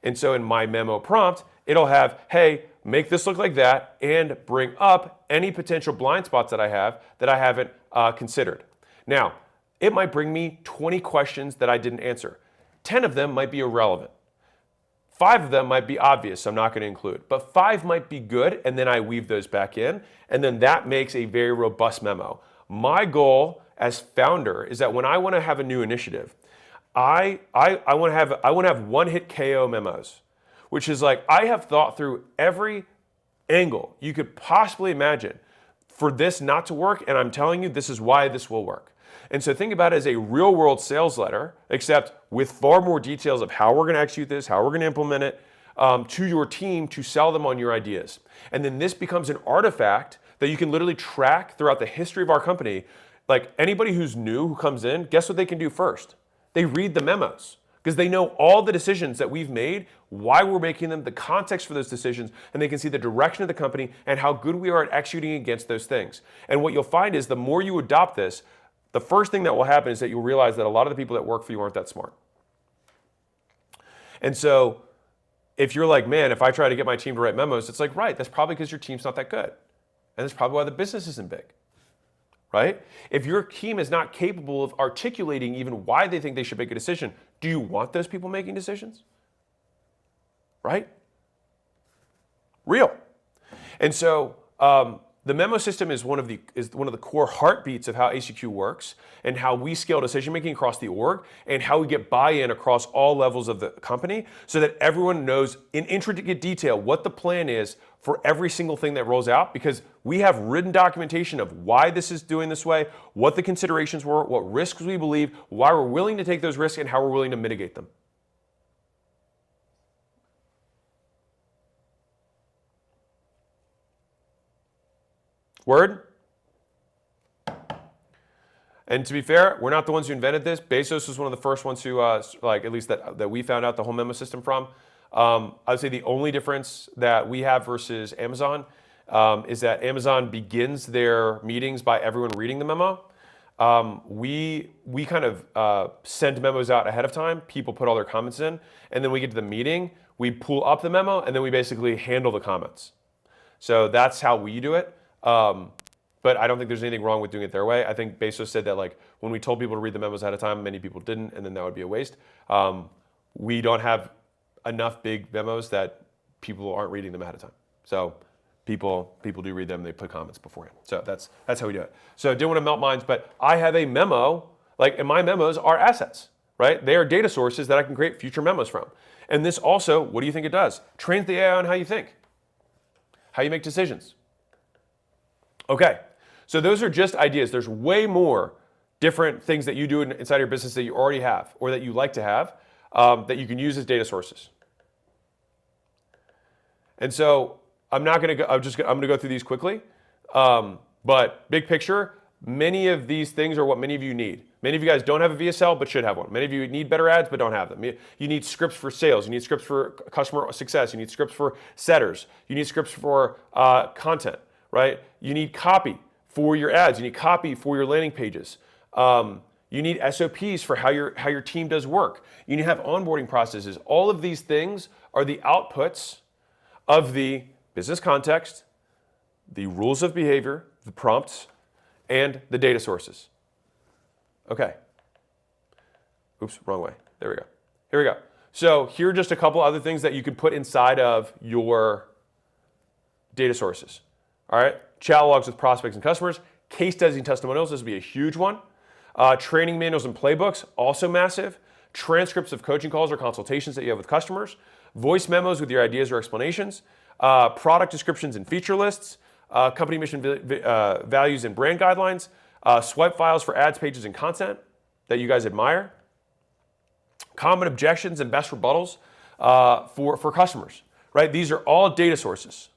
And so in my memo prompt, it'll have, hey, make this look like that and bring up any potential blind spots that I have that I haven't considered. Now, it might bring me 20 questions that I didn't answer. 10 of them might be irrelevant. 5 of them might be obvious, so I'm not going to include. But 5 might be good, and then I weave those back in, and then that makes a very robust memo. My goal as founder is that when I want to have a new initiative, I want to have one-hit KO memos, which is like I have thought through every angle you could possibly imagine for this not to work, and I'm telling you this is why this will work. And so think about it as a real-world sales letter, except with far more details of how we're going to execute this, how we're going to implement it, to your team to sell them on your ideas. And then this becomes an artifact that you can literally track throughout the history of our company. Like anybody who's new who comes in, guess what they can do first? They read the memos because they know all the decisions that we've made, why we're making them, the context for those decisions, and they can see the direction of the company and how good we are at executing against those things. And what you'll find is the more you adopt this, the first thing that will happen is that you'll realize that a lot of the people that work for you aren't that smart. And so if you're like, man, if I try to get my team to write memos, it's like, right, that's probably because your team's not that good. And that's probably why the business isn't big, right? If your team is not capable of articulating even why they think they should make a decision, do you want those people making decisions? Right? Real. And so the memo system is one of the core heartbeats of how ACQ works and how we scale decision making across the org and how we get buy-in across all levels of the company so that everyone knows in intricate detail what the plan is for every single thing that rolls out, because we have written documentation of why this is doing this way, what the considerations were, what risks we believe, why we're willing to take those risks, and how we're willing to mitigate them. Word? And to be fair, we're not the ones who invented this. Bezos was one of the first ones who, at least that we found out the whole memo system from. I would say the only difference that we have versus Amazon is that Amazon begins their meetings by everyone reading the memo. We kind of send memos out ahead of time. People put all their comments in, and then we get to the meeting. We pull up the memo, and then we basically handle the comments. So that's how we do it. But I don't think there's anything wrong with doing it their way. I think Bezos said that like when we told people to read the memos ahead of time, many people didn't, and then that would be a waste. We don't have enough big memos that people aren't reading them ahead of time. So people do read them, they put comments beforehand. So that's how we do it. So I didn't want to melt minds, but I have a memo, and my memos are assets, right? They are data sources that I can create future memos from. And this also, what do you think it does? Trains the AI on how you think, how you make decisions. Okay, so those are just ideas. There's way more different things that you do inside your business that you already have or that you like to have that you can use as data sources. And so I'm going to go through these quickly. But big picture, many of these things are what many of you need. Many of you guys don't have a VSL, but should have one. Many of you need better ads, but don't have them. You need scripts for sales. You need scripts for customer success. You need scripts for setters. You need scripts for content, right? You need copy for your ads. You need copy for your landing pages. You need SOPs for how your team does work. You need to have onboarding processes. All of these things are the outputs of the business context, the rules of behavior, the prompts, and the data sources. Okay. Oops, wrong way. There we go. Here we go. So here are just a couple other things that you can put inside of your data sources. All right. Chat logs with prospects and customers. Case studies and testimonials. This would be a huge one. Training manuals and playbooks, also massive. Transcripts of coaching calls or consultations that you have with customers. Voice memos with your ideas or explanations. Product descriptions and feature lists. Company mission values and brand guidelines. Swipe files for ads, pages, and content that you guys admire. Common objections and best rebuttals for customers, right? These are all data sources.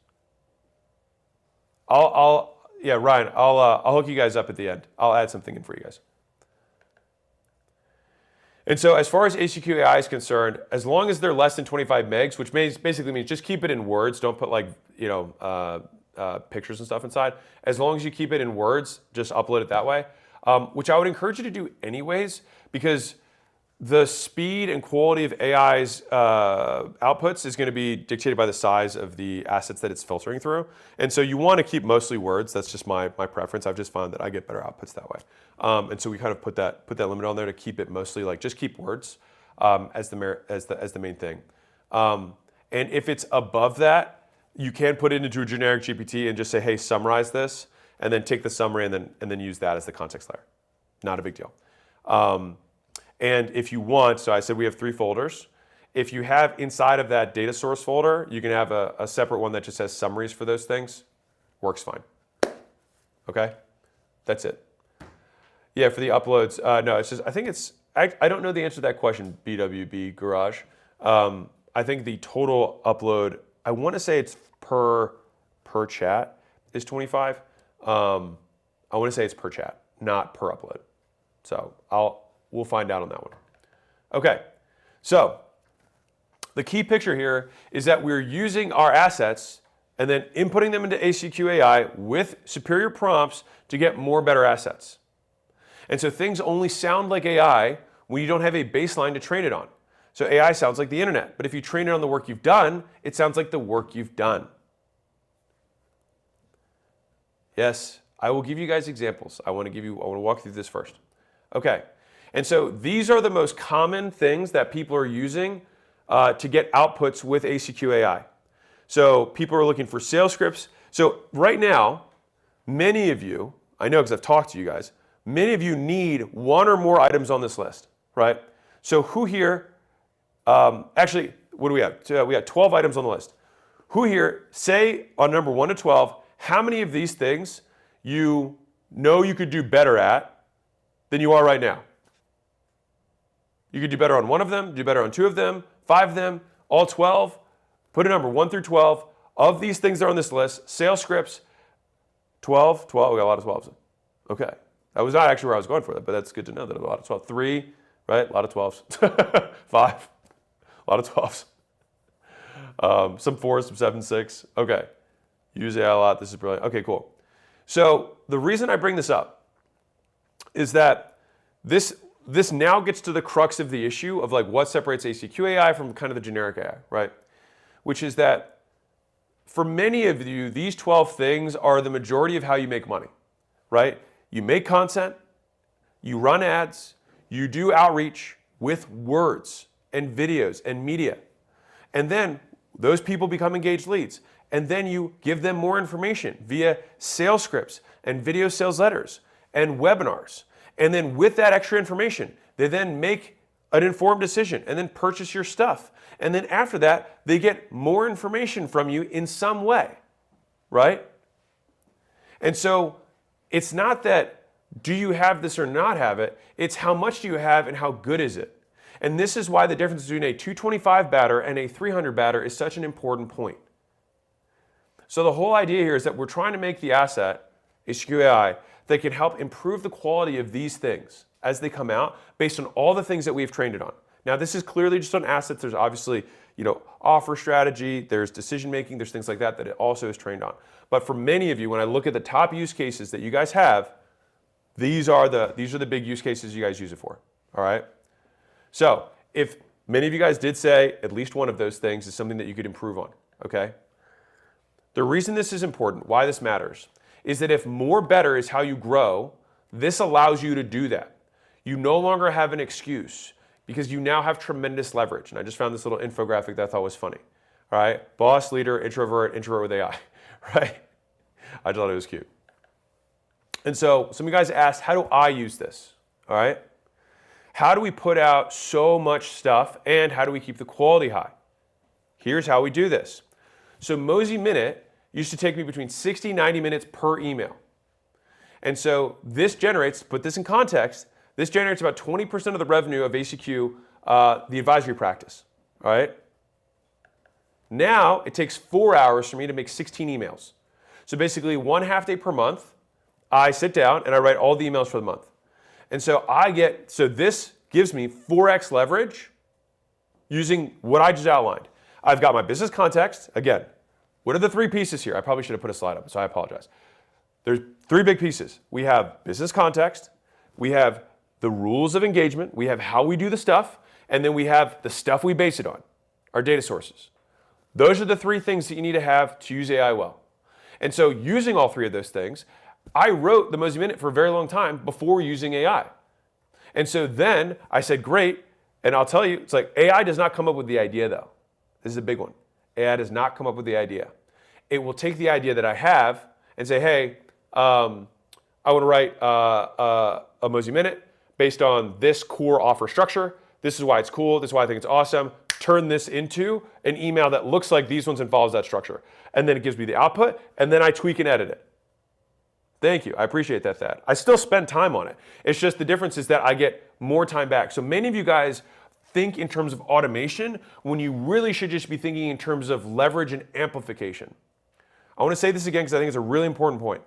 Yeah, Ryan, I'll hook you guys up at the end. I'll add something in for you guys. And so as far as ACQ AI is concerned, as long as they're less than 25 megs, which basically means just keep it in words, don't put like, pictures and stuff inside. As long as you keep it in words, just upload it that way, which I would encourage you to do anyways, because the speed and quality of AI's outputs is going to be dictated by the size of the assets that it's filtering through. And so you want to keep mostly words. That's just my preference. I've just found that I get better outputs that way. And so we kind of put that limit on there to keep it mostly like just keep words as the main thing. And if it's above that, you can put it into a generic GPT and just say, hey, summarize this, and then take the summary and then use that as the context layer. Not a big deal. And if you want, so I said we have 3 folders. If you have inside of that data source folder, you can have a separate one that just has summaries for those things. Works fine. Okay? That's it. Yeah, for the uploads, no, it's just, I think it's, I don't know the answer to that question, BWB Garage. I think the total upload, I want to say it's per chat is 25. I want to say it's per chat, not per upload. So we'll find out on that one. Okay, so the key picture here is that we're using our assets and then inputting them into ACQ AI with superior prompts to get more better assets. And so things only sound like AI when you don't have a baseline to train it on. So AI sounds like the internet, but if you train it on the work you've done, it sounds like the work you've done. Yes, I will give you guys examples. I want to walk through this first. Okay. And so these are the most common things that people are using to get outputs with ACQ AI. So people are looking for sales scripts. So right now, many of you, I know because I've talked to you guys, many of you need one or more items on this list, right? So who here, actually, what do we have? So we got 12 items on the list. Who here, say on number 1 to 12, how many of these things you know you could do better at than you are right now? You could do better on one of them, do better on 2 of them, 5 of them, all 12. Put a number 1 through 12. Of these things that are on this list, sales scripts, 12, we got a lot of 12s. Okay. That was not actually where I was going for that, but that's good to know that a lot of 12. 3, right? A lot of 12s. 5, a lot of 12s. Some 4s, some 7s, 6. Okay. UseAlan a lot. This is brilliant. Okay, cool. So the reason I bring this up is that this now gets to the crux of the issue of like what separates ACQ AI from kind of the generic AI, right? Which is that for many of you, these 12 things are the majority of how you make money, right? You make content, you run ads, you do outreach with words and videos and media. And then those people become engaged leads. And then you give them more information via sales scripts and video sales letters and webinars. And then with that extra information, they then make an informed decision and then purchase your stuff. And then after that, they get more information from you in some way, right? And so it's not that do you have this or not have it, it's how much do you have and how good is it? And this is why the difference between a 225 batter and a 300 batter is such an important point. So the whole idea here is that we're trying to make the asset, ACQ AI, that can help improve the quality of these things as they come out based on all the things that we've trained it on. Now, this is clearly just on assets. There's obviously offer strategy, there's decision making, there's things like that that it also is trained on. But for many of you, when I look at the top use cases that you guys have, these are the big use cases you guys use it for. All right. So if many of you guys did say at least one of those things is something that you could improve on, okay? The reason this is important, why this matters, is that if more better is how you grow, this allows you to do that. You no longer have an excuse because you now have tremendous leverage. And I just found this little infographic that I thought was funny. All right, boss, leader, introvert with AI, right? I just thought it was cute. And so some of you guys asked, how do I use this? All right. How do we put out so much stuff and how do we keep the quality high? Here's how we do this. So Mozi Minute used to take me between 60 and 90 minutes per email. And so this generates, put this in context, this generates about 20% of the revenue of ACQ, the advisory practice. All right. Now it takes 4 hours for me to make 16 emails. So basically 1/2 day per month, I sit down and I write all the emails for the month. And so this gives me 4x leverage using what I just outlined. I've got my business context. Again, what are the 3 pieces here? I probably should have put a slide up, so I apologize. There's 3 big pieces. We have business context, we have the rules of engagement, we have how we do the stuff, and then we have the stuff we base it on, our data sources. Those are the 3 things that you need to have to use AI well. And so using all 3 of those things, I wrote the Mozi Minute for a very long time before using AI. And so then I said, great, and I'll tell you, it's like AI does not come up with the idea though. This is a big one. AI does not come up with the idea. It will take the idea that I have and say, hey, I want to write a Mozi Minute based on this core offer structure. This is why it's cool. This is why I think it's awesome. Turn this into an email that looks like these ones and follows that structure. And then it gives me the output, and then I tweak and edit it. Thank you. I appreciate that, Thad. I still spend time on it. It's just the difference is that I get more time back. So many of you guys think in terms of automation when you really should just be thinking in terms of leverage and amplification. I want to say this again because I think it's a really important point.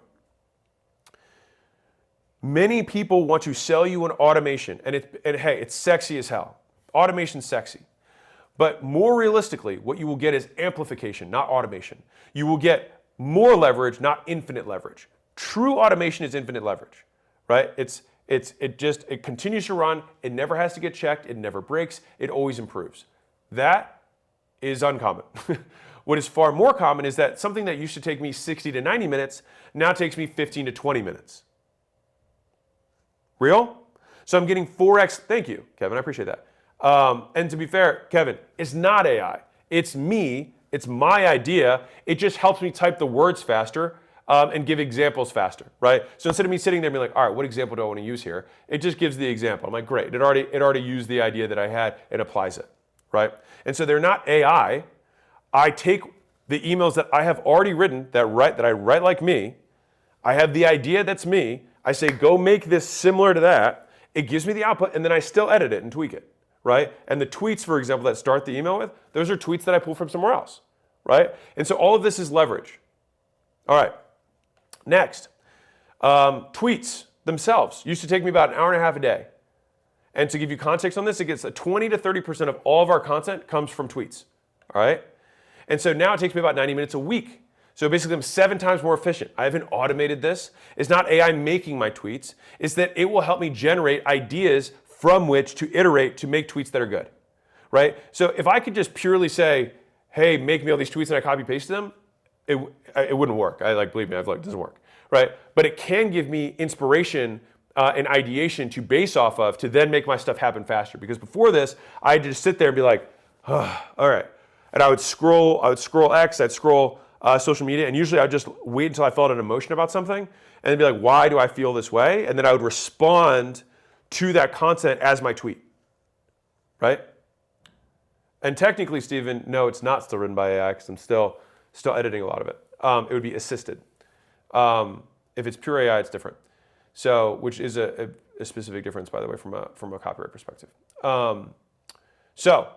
Many people want to sell you an automation, and hey, it's sexy as hell. Automation's sexy. But more realistically, what you will get is amplification, not automation. You will get more leverage, not infinite leverage. True automation is infinite leverage, right? It continues to run. It never has to get checked. It never breaks. It always improves. That is uncommon. What is far more common is that something that used to take me 60 to 90 minutes now takes me 15 to 20 minutes. Real? So I'm getting 4x. Thank you, Kevin. I appreciate that. And to be fair, Kevin, it's not AI. It's me. It's my idea. It just helps me type the words faster. And give examples faster, right? So instead of me sitting there and being like, all right, what example do I want to use here? It just gives the example. I'm like, great, it already used the idea that I had, it applies it, right? And so they're not AI. I take the emails that I have already written that I write like me. I have the idea that's me. I say, go make this similar to that. It gives me the output, and then I still edit it and tweak it, right? And the tweets, for example, that start the email with, those are tweets that I pull from somewhere else, right? And so all of this is leverage. All right. Next, tweets themselves used to take me about an hour and a half a day. And to give you context on this, it gets 20 to 30% of all of our content comes from tweets, all right? And so now it takes me about 90 minutes a week. So basically I'm 7 times more efficient. I haven't automated this. It's not AI making my tweets. It's that it will help me generate ideas from which to iterate to make tweets that are good, right? So if I could just purely say, hey, make me all these tweets and I copy paste them, it wouldn't work. Believe me, it doesn't work, right? But it can give me inspiration and ideation to base off of to then make my stuff happen faster. Because before this, I had to just sit there and be like, oh, all right. And I would scroll X, I'd scroll social media, and usually I'd just wait until I felt an emotion about something, and then be like, why do I feel this way? And then I would respond to that content as my tweet, right? And technically, Stephen, no, it's not still written by AI because I'm still editing a lot of it. It would be assisted. If it's pure AI, it's different. So, which is a specific difference, by the way, from a copyright perspective. So,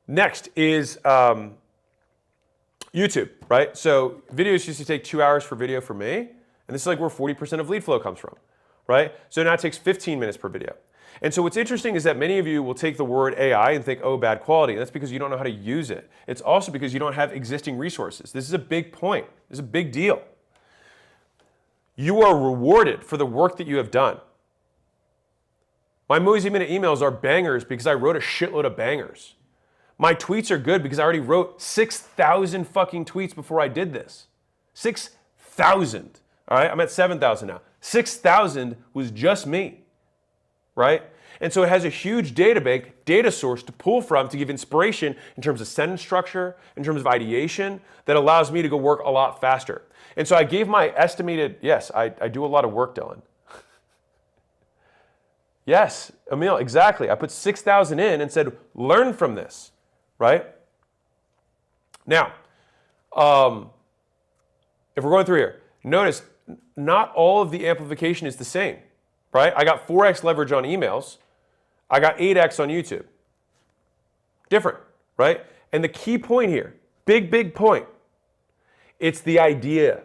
next is YouTube, right? So, videos used to take 2 hours for video for me, and this is like where 40% of lead flow comes from, right? So now it takes 15 minutes per video. And so what's interesting is that many of you will take the word AI and think, oh, bad quality. That's because you don't know how to use it. It's also because you don't have existing resources. This is a big point. This is a big deal. You are rewarded for the work that you have done. My Mozy Minute emails are bangers because I wrote a shitload of bangers. My tweets are good because I already wrote 6,000 fucking tweets before I did this. 6,000. All right, I'm at 7,000 now. 6,000 was just me, right? And so it has a huge data source to pull from to give inspiration in terms of sentence structure, in terms of ideation, that allows me to go work a lot faster. And so I gave my estimated, yes, I do a lot of work, Dylan. Yes, Emil, exactly. I put 6,000 in and said, learn from this, right? Now, if we're going through here, notice not all of the amplification is the same, right? I got 4x leverage on emails. I got 8x on YouTube. Different, right? And the key point here, big point, it's the idea.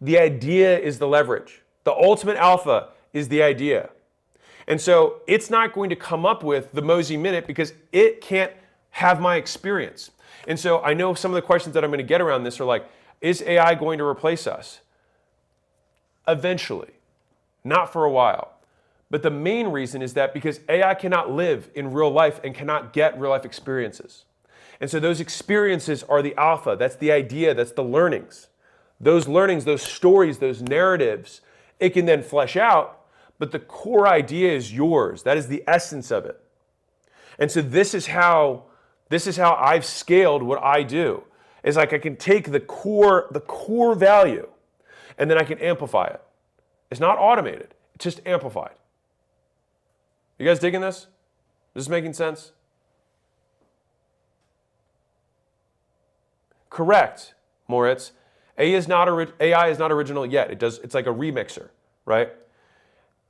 The idea is the leverage. The ultimate alpha is the idea. And so it's not going to come up with the Mozy Minute because it can't have my experience. And so I know some of the questions that I'm going to get around this are like, is AI going to replace us? Eventually, not for a while. But the main reason is that because AI cannot live in real life and cannot get real life experiences. And so those experiences are the alpha. That's the idea. That's the learnings. Those learnings, those stories, those narratives, it can then flesh out, but the core idea is yours. That is the essence of it. And so this is how I've scaled what I do. Is like I can take the core value and then I can amplify it. It's not automated, it's just amplified. You guys digging this? Is this making sense? Correct, Moritz. AI is not original yet. It's like a remixer, right?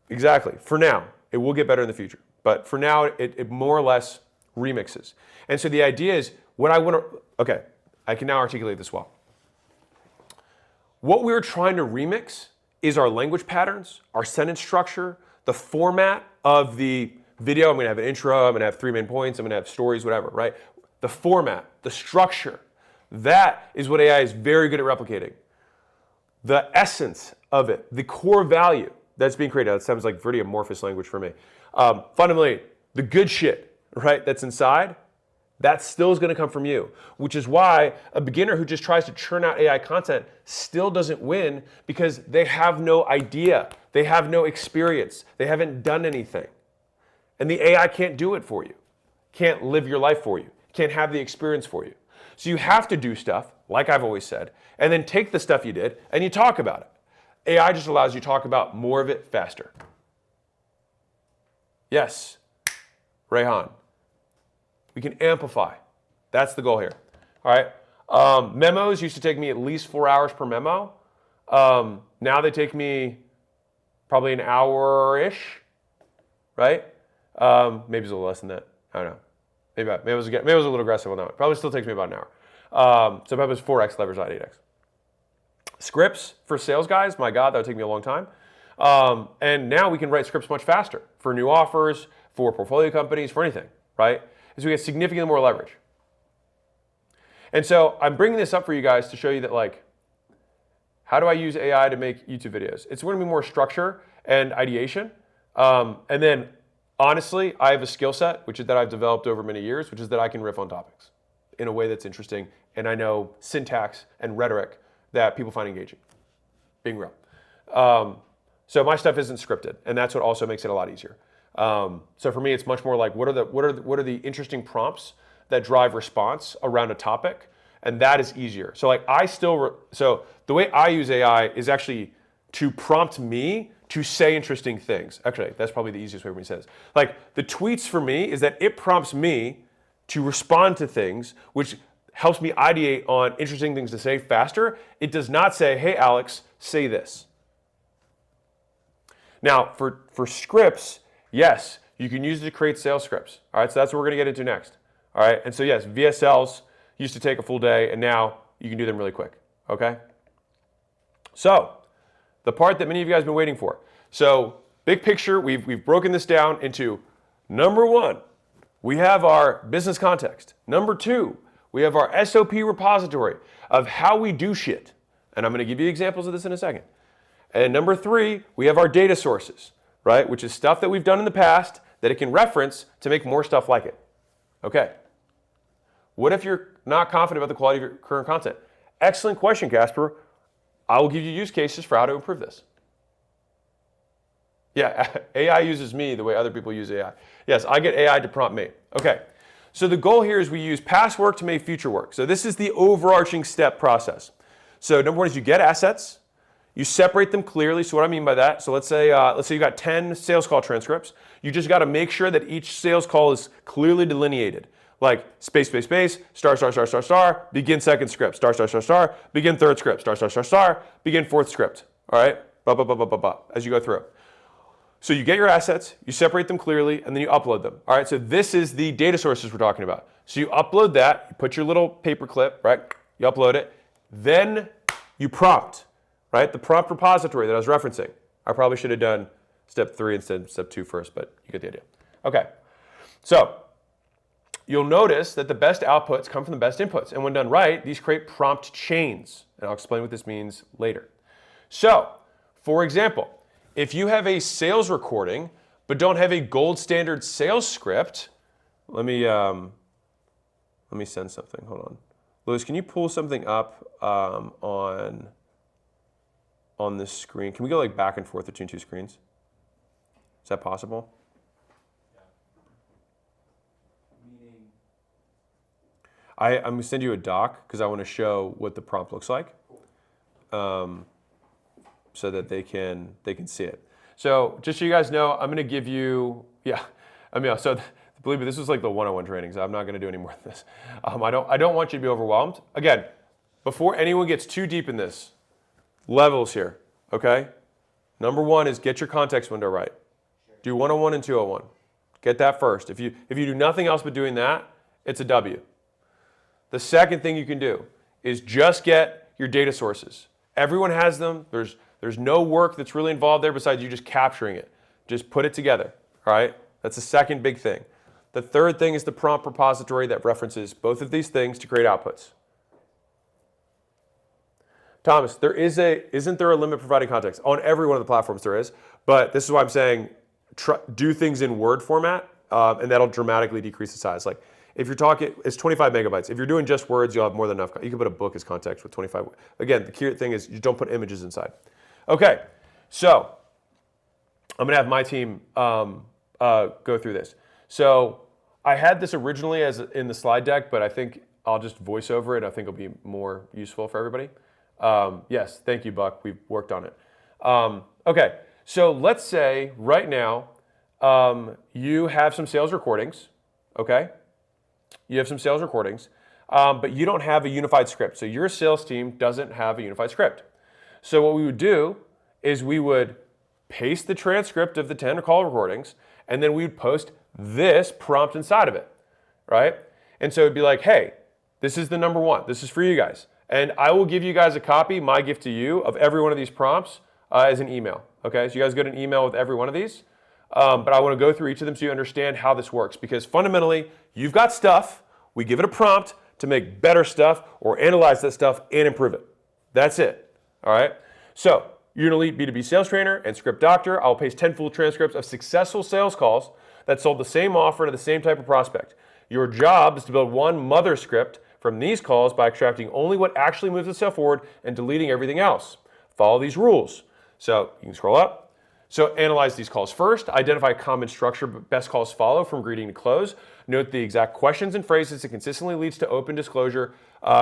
Exactly. For now, it will get better in the future. But for now, it more or less remixes. And so the idea is what I want to, okay, I can now articulate this well. What we're trying to remix is our language patterns, our sentence structure, the format of the video. I'm going to have an intro, I'm going to have 3 main points, I'm going to have stories, whatever, right? The format, the structure, that is what AI is very good at replicating. The essence of it, the core value that's being created. That sounds like pretty amorphous language for me. Fundamentally, the good shit, right, that's inside, that still is going to come from you, which is why a beginner who just tries to churn out AI content still doesn't win because they have no idea. They have no experience. They haven't done anything. And the AI can't do it for you, can't live your life for you, can't have the experience for you. So you have to do stuff, like I've always said, and then take the stuff you did and you talk about it. AI just allows you to talk about more of it faster. Yes, Rayhan. We can amplify. That's the goal here. All right. Memos used to take me at least 4 hours per memo. Now they take me probably an hour-ish, right? Maybe it's a little less than that. I don't know. Maybe I was a little aggressive on that one. Probably still takes me about an hour. So if I was 4x leverage, not 8x. Scripts for sales guys, my God, that would take me a long time. And now we can write scripts much faster for new offers, for portfolio companies, for anything, right? As we get significantly more leverage. And so I'm bringing this up for you guys to show you that, like, how do I use AI to make YouTube videos? It's going to be more structure and ideation. And then, honestly, I have a skill set, which is that I've developed over many years, which is that I can riff on topics in a way that's interesting. And I know syntax and rhetoric that people find engaging, being real. So my stuff isn't scripted, and that's what also makes it a lot easier. So for me, it's much more like what are the interesting prompts that drive response around a topic, and that is easier. So like so the way I use AI is actually to prompt me to say interesting things. Actually, that's probably the easiest way for me to say this. Like the tweets for me is that it prompts me to respond to things, which helps me ideate on interesting things to say faster. It does not say, hey, Alex, say this. Now, for scripts, yes, you can use it to create sales scripts. All right, so that's what we're going to get into next. All right, and so yes, VSLs used to take a full day, and now you can do them really quick. Okay? So, the part that many of you guys have been waiting for. So, big picture, we've broken this down into number one, we have our business context. Number two, we have our SOP repository of how we do shit. And I'm going to give you examples of this in a second. And number three, we have our data sources, right? Which is stuff that we've done in the past that it can reference to make more stuff like it. Okay. What if you're not confident about the quality of your current content? Excellent question, Casper. I will give you use cases for how to improve this. Yeah, AI uses me the way other people use AI. Yes, I get AI to prompt me. Okay, so the goal here is we use past work to make future work. So this is the overarching step process. So number one is you get assets, you separate them clearly. So what I mean by that, so let's say you got 10 sales call transcripts. You just got to make sure that each sales call is clearly delineated. Like space, space, space, star, star, star, star, star, begin second script, star, star, star, star, begin third script, star, star, star, star, begin fourth script. All right, blah, blah, blah, blah, blah, blah, as you go through. So you get your assets, you separate them clearly, and then you upload them. All right, so this is the data sources we're talking about. So you upload that, you put your little paper clip, right? You upload it, then you prompt, right? The prompt repository that I was referencing. I probably should have done step 3 instead of step 2 first, but you get the idea. Okay, so you'll notice that the best outputs come from the best inputs. And when done right, these create prompt chains. And I'll explain what this means later. So, for example, if you have a sales recording, but don't have a gold standard sales script, let me send something, hold on. Louis, can you pull something up on this screen? Can we go like back and forth between two screens? Is that possible? I'm going to send you a doc because I want to show what the prompt looks like, so that they can see it. So just so you guys know, I'm going to give you, so believe me, this was like the 101 training, so I'm not going to do any more of this. I don't want you to be overwhelmed. Again, before anyone gets too deep in this, levels here, okay? Number one is get your context window right. Do 101 and 201. Get that first. If you do nothing else but doing that, it's a W. The second thing you can do is just get your data sources. Everyone has them. There's no work that's really involved there besides you just capturing it. Just put it together, all right? That's the second big thing. The third thing is the prompt repository that references both of these things to create outputs. Thomas, isn't there a limit providing context? On every one of the platforms there is, but this is why I'm saying do things in Word format, and that'll dramatically decrease the size. Like, if you're talking, it's 25 megabytes. If you're doing just words, you'll have more than enough. You can put a book as context with 25. Again, the key thing is you don't put images inside. Okay, so I'm going to have my team go through this. So I had this originally as in the slide deck, but I think I'll just voice over it. I think it'll be more useful for everybody. Yes, thank you, Buck. We've worked on it. Okay, so let's say right now you have some sales recordings, okay? You have some sales recordings, but you don't have a unified script. So your sales team doesn't have a unified script. So what we would do is we would paste the transcript of the 10 call recordings, and then we would post this prompt inside of it, right? And so it'd be like, hey, this is the number one. This is for you guys. And I will give you guys a copy, my gift to you, of every one of these prompts as an email, okay? So you guys get an email with every one of these. But I want to go through each of them so you understand how this works. Because fundamentally, you've got stuff. We give it a prompt to make better stuff or analyze that stuff and improve it. That's it. All right? So you're an elite B2B sales trainer and script doctor. I'll paste 10 full transcripts of successful sales calls that sold the same offer to the same type of prospect. Your job is to build one mother script from these calls by extracting only what actually moves the sale forward and deleting everything else. Follow these rules. So you can scroll up. So analyze these calls first, identify common structure best calls follow from greeting to close, note the exact questions and phrases that consistently leads to open disclosure,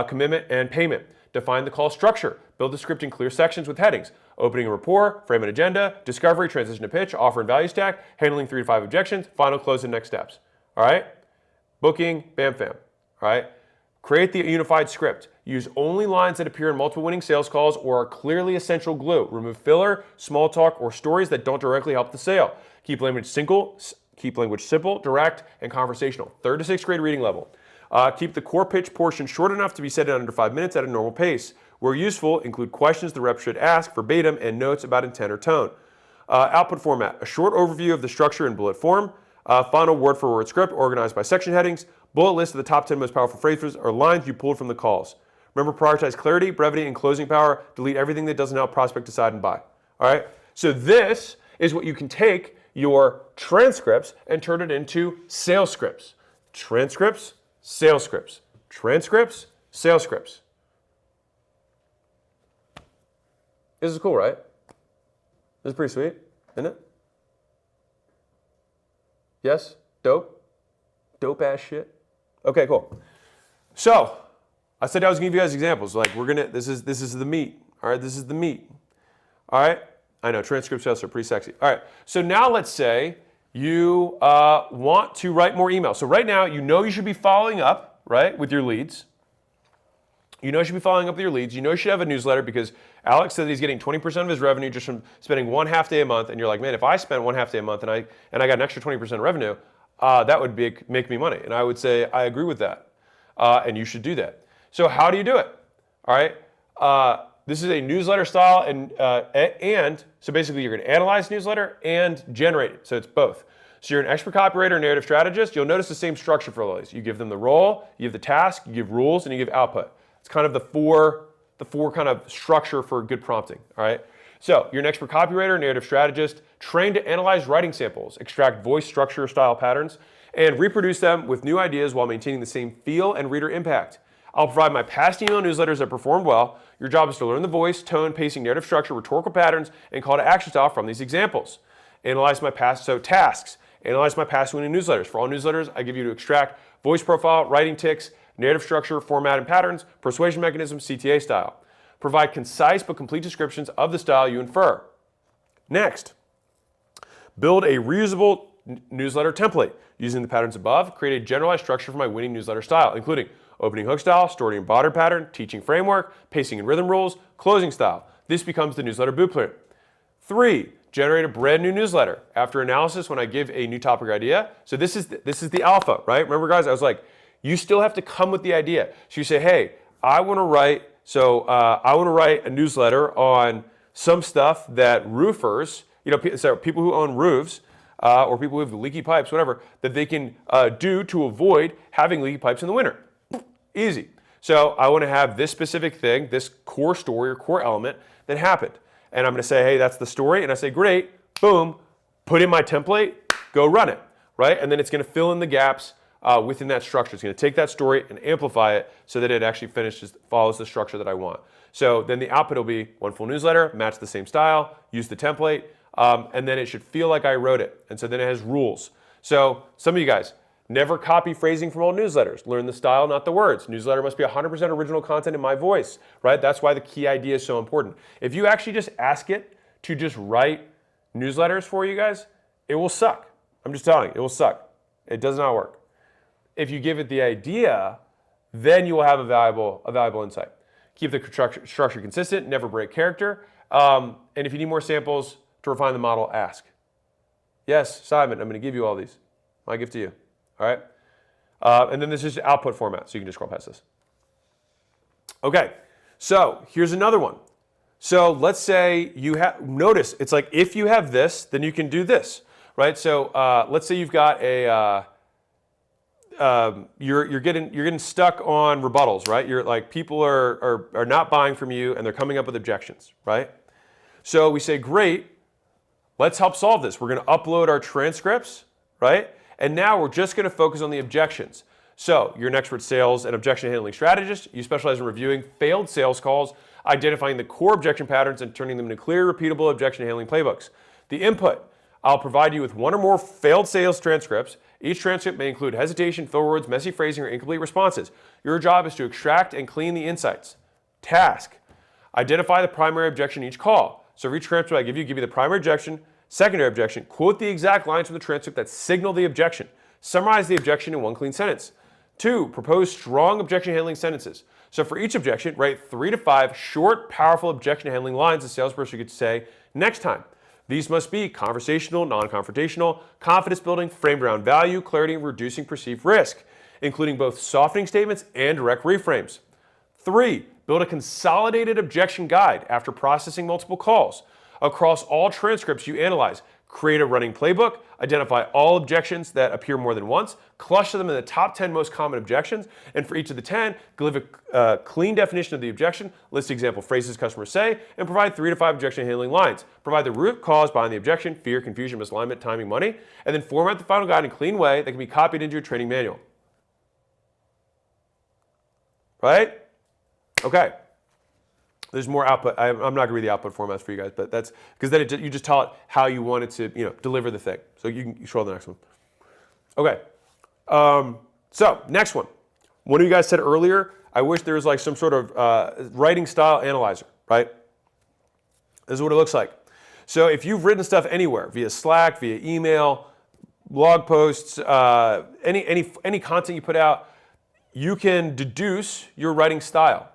commitment, and payment. Define the call structure, build the script in clear sections with headings, opening a rapport, frame an agenda, discovery, transition to pitch, offer and value stack, handling 3 to 5 objections, final close and next steps. All right? Booking, bam, fam. All right? Create the unified script. Use only lines that appear in multiple winning sales calls or are clearly essential glue. Remove filler, small talk, or stories that don't directly help the sale. Keep language simple, direct, and conversational. 3rd to 6th grade reading level. Keep the core pitch portion short enough to be said in under 5 minutes at a normal pace. Where useful, include questions the rep should ask verbatim and notes about intent or tone. Output format, a short overview of the structure in bullet form. Final word-for-word script organized by section headings. Bullet list of the top 10 most powerful phrases or lines you pulled from the calls. Remember, prioritize clarity, brevity, and closing power. Delete everything that doesn't help prospect decide and buy. All right? So this is what you can take your transcripts and turn it into sales scripts. Transcripts, sales scripts. Transcripts, sales scripts. This is cool, right? This is pretty sweet, isn't it? Yes? Dope? Dope ass shit? Okay, cool. So, I said I was gonna give you guys examples. Like this is the meat. All right, this is the meat. All right? I know, transcript sales are pretty sexy. All right, so now let's say you want to write more emails. So right now, you know you should be following up, right, with your leads. You know you should be following up with your leads. You know you should have a newsletter because Alex said he's getting 20% of his revenue just from spending 1/2 day a month. And you're like, man, if I spent 1/2 day a month and I got an extra 20% revenue, that would make me money. And I would say, I agree with that. And you should do that. So how do you do it? All right. This is a newsletter style. And so basically you're going to analyze newsletter and generate it. So it's both. So you're an expert copywriter, narrative strategist. You'll notice the same structure for all these. You give them the role, you give the task, you give rules, and you give output. It's kind of the four kind of structure for good prompting, all right? So you're an expert copywriter, narrative strategist, trained to analyze writing samples, extract voice structure style patterns, and reproduce them with new ideas while maintaining the same feel and reader impact. I'll provide my past email newsletters that performed well. Your job is to learn the voice, tone, pacing, narrative structure, rhetorical patterns, and call to action style from these examples. Analyze my past, so tasks. Analyze my past winning newsletters. For all newsletters, I give you to extract voice profile, writing tics, narrative structure, format and patterns, persuasion mechanism, CTA style. Provide concise but complete descriptions of the style you infer. Next, build a reusable newsletter template. Using the patterns above, create a generalized structure for my winning newsletter style, including opening hook style, story and body pattern, teaching framework, pacing and rhythm rules, closing style. This becomes the newsletter blueprint. 3, generate a brand new newsletter. After analysis, when I give a new topic idea, so this is the alpha, right? Remember guys, I was like, you still have to come with the idea. So you say, hey, I want to write a newsletter on some stuff that roofers, so people who own roofs or people who have leaky pipes, whatever, that they can do to avoid having leaky pipes in the winter. Easy. So I want to have this specific thing, this core story or core element that happened. And I'm going to say, hey, that's the story. And I say, great, boom, put in my template, go run it, right? And then it's going to fill in the gaps within that structure. It's going to take that story and amplify it so that it actually follows the structure that I want. So then the output will be one full newsletter, match the same style, use the template, and then it should feel like I wrote it. And so then it has rules. So some of you guys, never copy phrasing from old newsletters. Learn the style, not the words. Newsletter must be 100% original content in my voice, right? That's why the key idea is so important. If you actually just ask it to just write newsletters for you guys, it will suck. I'm just telling you, it will suck. It does not work. If you give it the idea, then you will have a valuable insight. Keep the structure consistent, never break character. And if you need more samples to refine the model, ask. Yes, Simon, I'm going to give you all these. My gift to you. All right? And then this is output format, so you can just scroll past this. Okay, so here's another one. So let's say you have, notice, it's like if you have this, then you can do this, right? So let's say you've got a, you're getting stuck on rebuttals, right? You're like, people are not buying from you and they're coming up with objections, right? So we say, great, let's help solve this. We're going to upload our transcripts, right? And now we're just going to focus on the objections. So you're an expert sales and objection handling strategist. You specialize in reviewing failed sales calls, identifying the core objection patterns, and turning them into clear, repeatable objection handling playbooks. The input, I'll provide you with one or more failed sales transcripts. Each transcript may include hesitation, fill words, messy phrasing, or incomplete responses. Your job is to extract and clean the insights. Task, identify the primary objection in each call. So for each transcript I give you the primary objection, secondary objection, quote the exact lines from the transcript that signal the objection. Summarize the objection in one clean sentence. 2, propose strong objection handling sentences. So for each objection, write 3 to 5 short, powerful objection handling lines the salesperson could say next time. These must be conversational, non-confrontational, confidence building, framed around value, clarity, and reducing perceived risk, including both softening statements and direct reframes. 3, build a consolidated objection guide after processing multiple calls. Across all transcripts you analyze, create a running playbook, identify all objections that appear more than once, cluster them in the top 10 most common objections, and for each of the 10, give a clean definition of the objection, list example phrases customers say, and provide 3 to 5 objection handling lines. Provide the root cause behind the objection, fear, confusion, misalignment, timing, money, and then format the final guide in a clean way that can be copied into your training manual. Right? Okay. There's more output. I'm not going to read the output formats for you guys, but that's because then you just tell it how you want it to, deliver the thing. So you can scroll to the next one. Okay. So next one. One of you guys said earlier, I wish there was like some sort of writing style analyzer, right? This is what it looks like. So if you've written stuff anywhere, via Slack, via email, blog posts, any content you put out, you can deduce your writing style.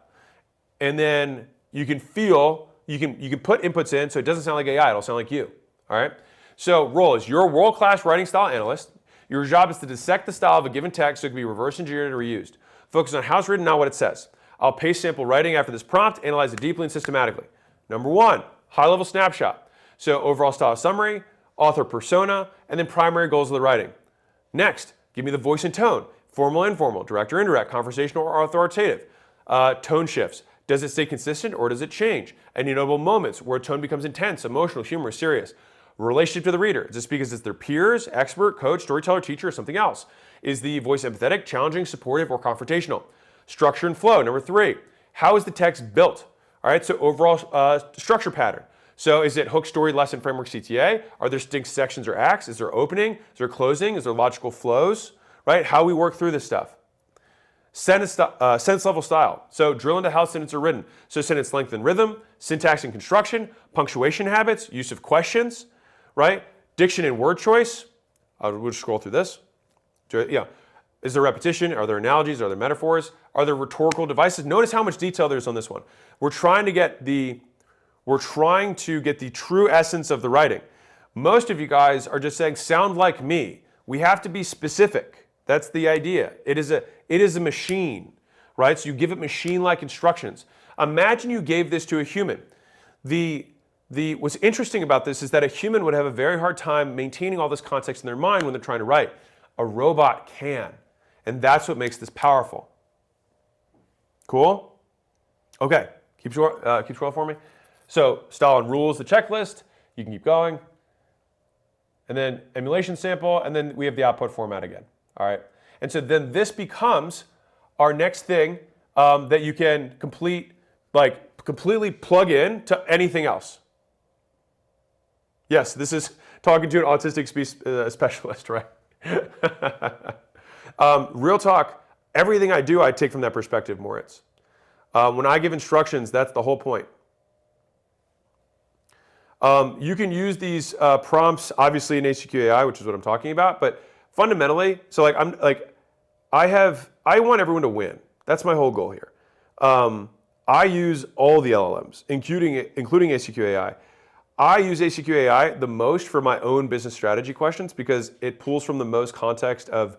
And then you can put inputs in so it doesn't sound like AI, it'll sound like you. All right? So role is you're a world-class writing style analyst. Your job is to dissect the style of a given text so it can be reverse engineered and reused. Focus on how it's written, not what it says. I'll paste sample writing after this prompt, analyze it deeply and systematically. Number 1, high-level snapshot. So overall style summary, author persona, and then primary goals of the writing. Next, give me the voice and tone. Formal, informal, direct or indirect, conversational or authoritative. Tone shifts. Does it stay consistent or does it change? Any notable moments where tone becomes intense, emotional, humorous, serious? Relationship to the reader. Is this because it's their peers, expert, coach, storyteller, teacher, or something else? Is the voice empathetic, challenging, supportive, or confrontational? Structure and flow. Number 3, how is the text built? All right, so overall structure pattern. So is it hook, story, lesson, framework, CTA? Are there distinct sections or acts? Is there opening? Is there closing? Is there logical flows? Right, how we work through this stuff. Sentence level style. So drill into how sentences are written. So sentence length and rhythm, syntax and construction, punctuation habits, use of questions, right? Diction and word choice. We'll just scroll through this. Yeah. Is there repetition? Are there analogies? Are there metaphors? Are there rhetorical devices? Notice how much detail there's on this one. We're trying to get the true essence of the writing. Most of you guys are just saying, sound like me. We have to be specific. That's the idea. It is a machine, right? So you give it machine-like instructions. Imagine you gave this to a human. What's interesting about this is that a human would have a very hard time maintaining all this context in their mind when they're trying to write. A robot can, and that's what makes this powerful. Cool? Okay, keep scrolling for me. So style and rules, the checklist. You can keep going. And then emulation sample, and then we have the output format again. All right, and so then this becomes our next thing that you can completely plug in to anything else. Yes, this is talking to an autistic specialist, right? Real talk, everything I do, I take from that perspective, Moritz. When I give instructions, that's the whole point. You can use these prompts, obviously in ACQ AI, which is what I'm talking about, but fundamentally, so I want everyone to win. That's my whole goal here. I use all the LLMs, including ACQ AI. I use ACQ AI the most for my own business strategy questions because it pulls from the most context of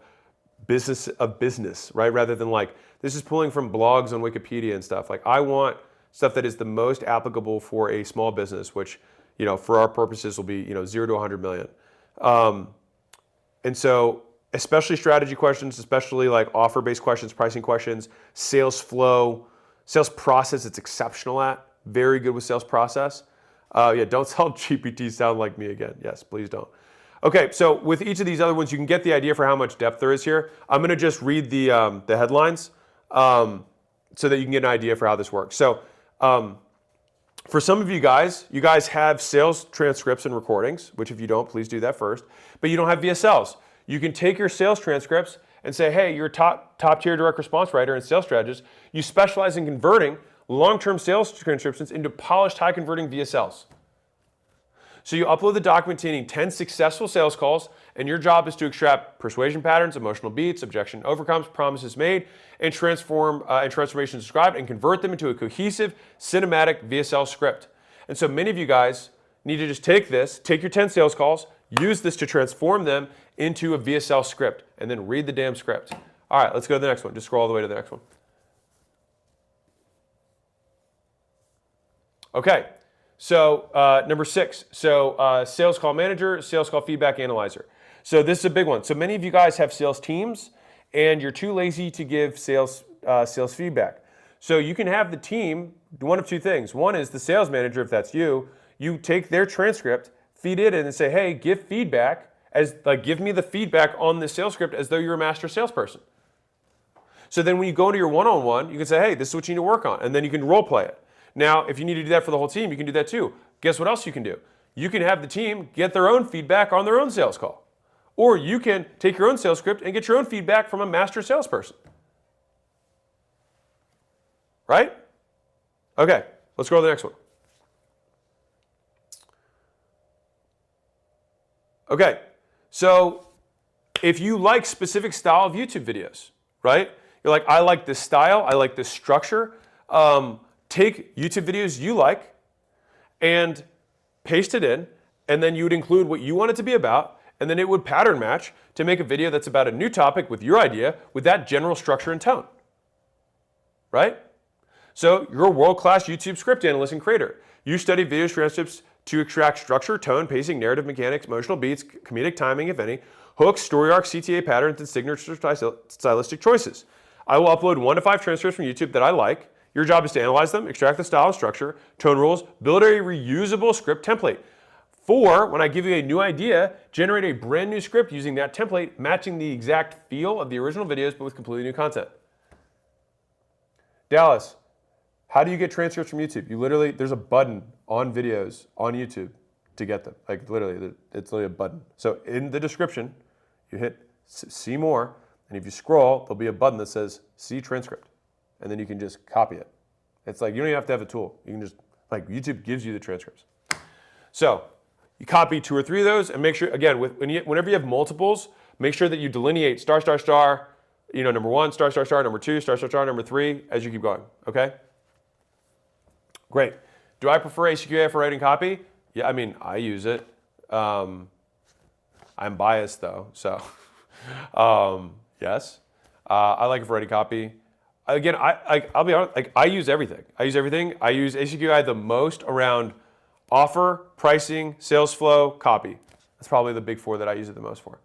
business, right? Rather than this is pulling from blogs on Wikipedia and stuff. I want stuff that is the most applicable for a small business, which, for our purposes will be, 0 to 100 million. And so, especially strategy questions, especially offer-based questions, pricing questions, sales flow, sales process, it's exceptional at. Very good with sales process. Don't tell GPT sound like me again. Yes, please don't. Okay, so with each of these other ones, you can get the idea for how much depth there is here. I'm going to just read the headlines so that you can get an idea for how this works. So for some of you guys have sales transcripts and recordings, which if you don't, please do that first. But you don't have VSLs. You can take your sales transcripts and say, hey, you're a top tier direct response writer and sales strategist. You specialize in converting long-term sales transcriptions into polished, high-converting VSLs. So you upload the document containing 10 successful sales calls, and your job is to extract persuasion patterns, emotional beats, objection overcomes, promises made, and transformations described, and convert them into a cohesive, cinematic VSL script. And so many of you guys need to just take your 10 sales calls, use this to transform them into a VSL script, and then read the damn script. All right, let's go to the next one. Just scroll all the way to the next one. Okay, So number 6, so sales call manager, sales call feedback analyzer. So this is a big one. So many of you guys have sales teams and you're too lazy to give sales feedback. So you can have the team do one of two things. One is the sales manager, if that's you, you take their transcript, feed it in and say, hey, give feedback, give me the feedback on this sales script as though you're a master salesperson. So then when you go into your one-on-one, you can say, hey, this is what you need to work on. And then you can role play it. Now, if you need to do that for the whole team, you can do that too. Guess what else you can do? You can have the team get their own feedback on their own sales call. Or you can take your own sales script and get your own feedback from a master salesperson. Right? Okay, let's go to the next one. Okay, so if you like specific style of YouTube videos, right? You're like, I like this style, I like this structure. Take YouTube videos you like and paste it in, and then you would include what you want it to be about, and then it would pattern match to make a video that's about a new topic with your idea with that general structure and tone. Right? So you're a world-class YouTube script analyst and creator. You study video transcripts to extract structure, tone, pacing, narrative mechanics, emotional beats, comedic timing, if any, hooks, story arcs, CTA patterns, and signature stylistic choices. I will upload 1 to 5 transcripts from YouTube that I like. Your job is to analyze them, extract the style and structure, tone rules, build a reusable script template. 4, when I give you a new idea, generate a brand new script using that template, matching the exact feel of the original videos, but with completely new content. Dallas, how do you get transcripts from YouTube? You literally, there's a button on videos on YouTube to get them. Like literally, it's literally a button. So in the description, you hit see more, and if you scroll, there'll be a button that says see transcript. And then you can just copy it. It's like, you don't even have to have a tool. You can just, like YouTube gives you the transcripts. So you copy 2 or 3 of those and make sure, again, whenever you have multiples, make sure that you delineate star, star, star, number 1, star, star, star, number 2, star, star, star, number 3, as you keep going, okay? Great. Do I prefer ACQ for writing copy? Yeah, I mean, I use it. I'm biased though, so yes. I like it for writing copy. Again, I'll be honest, I use everything. I use ACQI the most around offer, pricing, sales flow, copy. That's probably the big 4 that I use it the most for.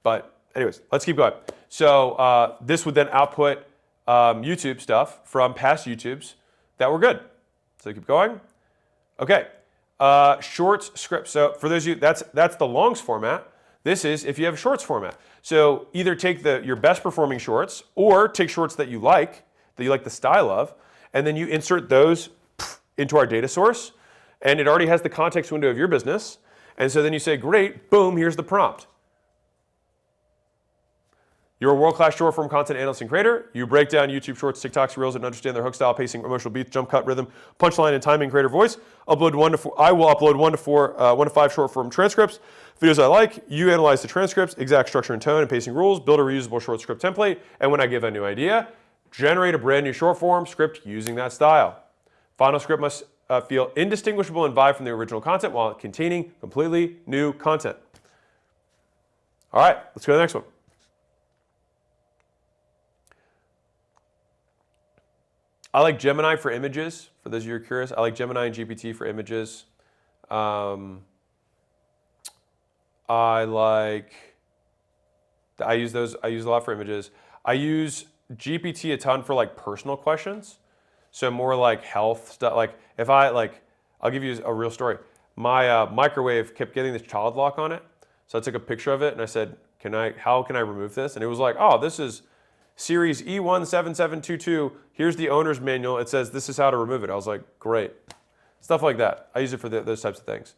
But anyways, let's keep going. So this would then output YouTube stuff from past YouTubes that were good. So keep going. Okay, shorts script. So for those of you, that's the longs format. This is if you have shorts format. So either take your best performing shorts or take shorts that you like the style of, and then you insert those into our data source, and it already has the context window of your business. And so then you say, great, boom, here's the prompt. You're a world-class short form content analyst and creator. You break down YouTube shorts, TikToks, Reels, and understand their hook style, pacing, emotional beats, jump cut, rhythm, punchline, and timing, creator voice. I will upload 1 to 5 short form transcripts. Videos I like, you analyze the transcripts, exact structure and tone and pacing rules, build a reusable short script template, and when I give a new idea, generate a brand new short form script using that style. Final script must feel indistinguishable and vibe from the original content while containing completely new content. All right, let's go to the next one. I like Gemini for images. For those of you who are curious, I like Gemini and GPT for images. I use those. I use a lot for images. I use GPT a ton for like personal questions. So more like health stuff. Like if I'll give you a real story. My microwave kept getting this child lock on it. So I took a picture of it and I said, how can I remove this? And it was like, oh, this is Series E17722, here's the owner's manual. It says this is how to remove it. I was like, great. Stuff like that. I use it for those types of things.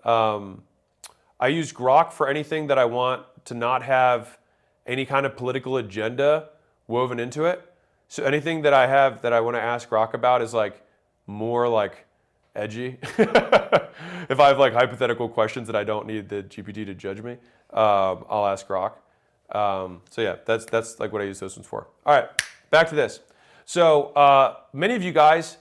I use Grok for anything that I want to not have any kind of political agenda woven into it. So anything that I have that I want to ask Grok about is like more like edgy. If I have like hypothetical questions that I don't need the GPT to judge me, I'll ask Grok. So yeah, that's like what I use those ones for. All right, back to this. So many of you guys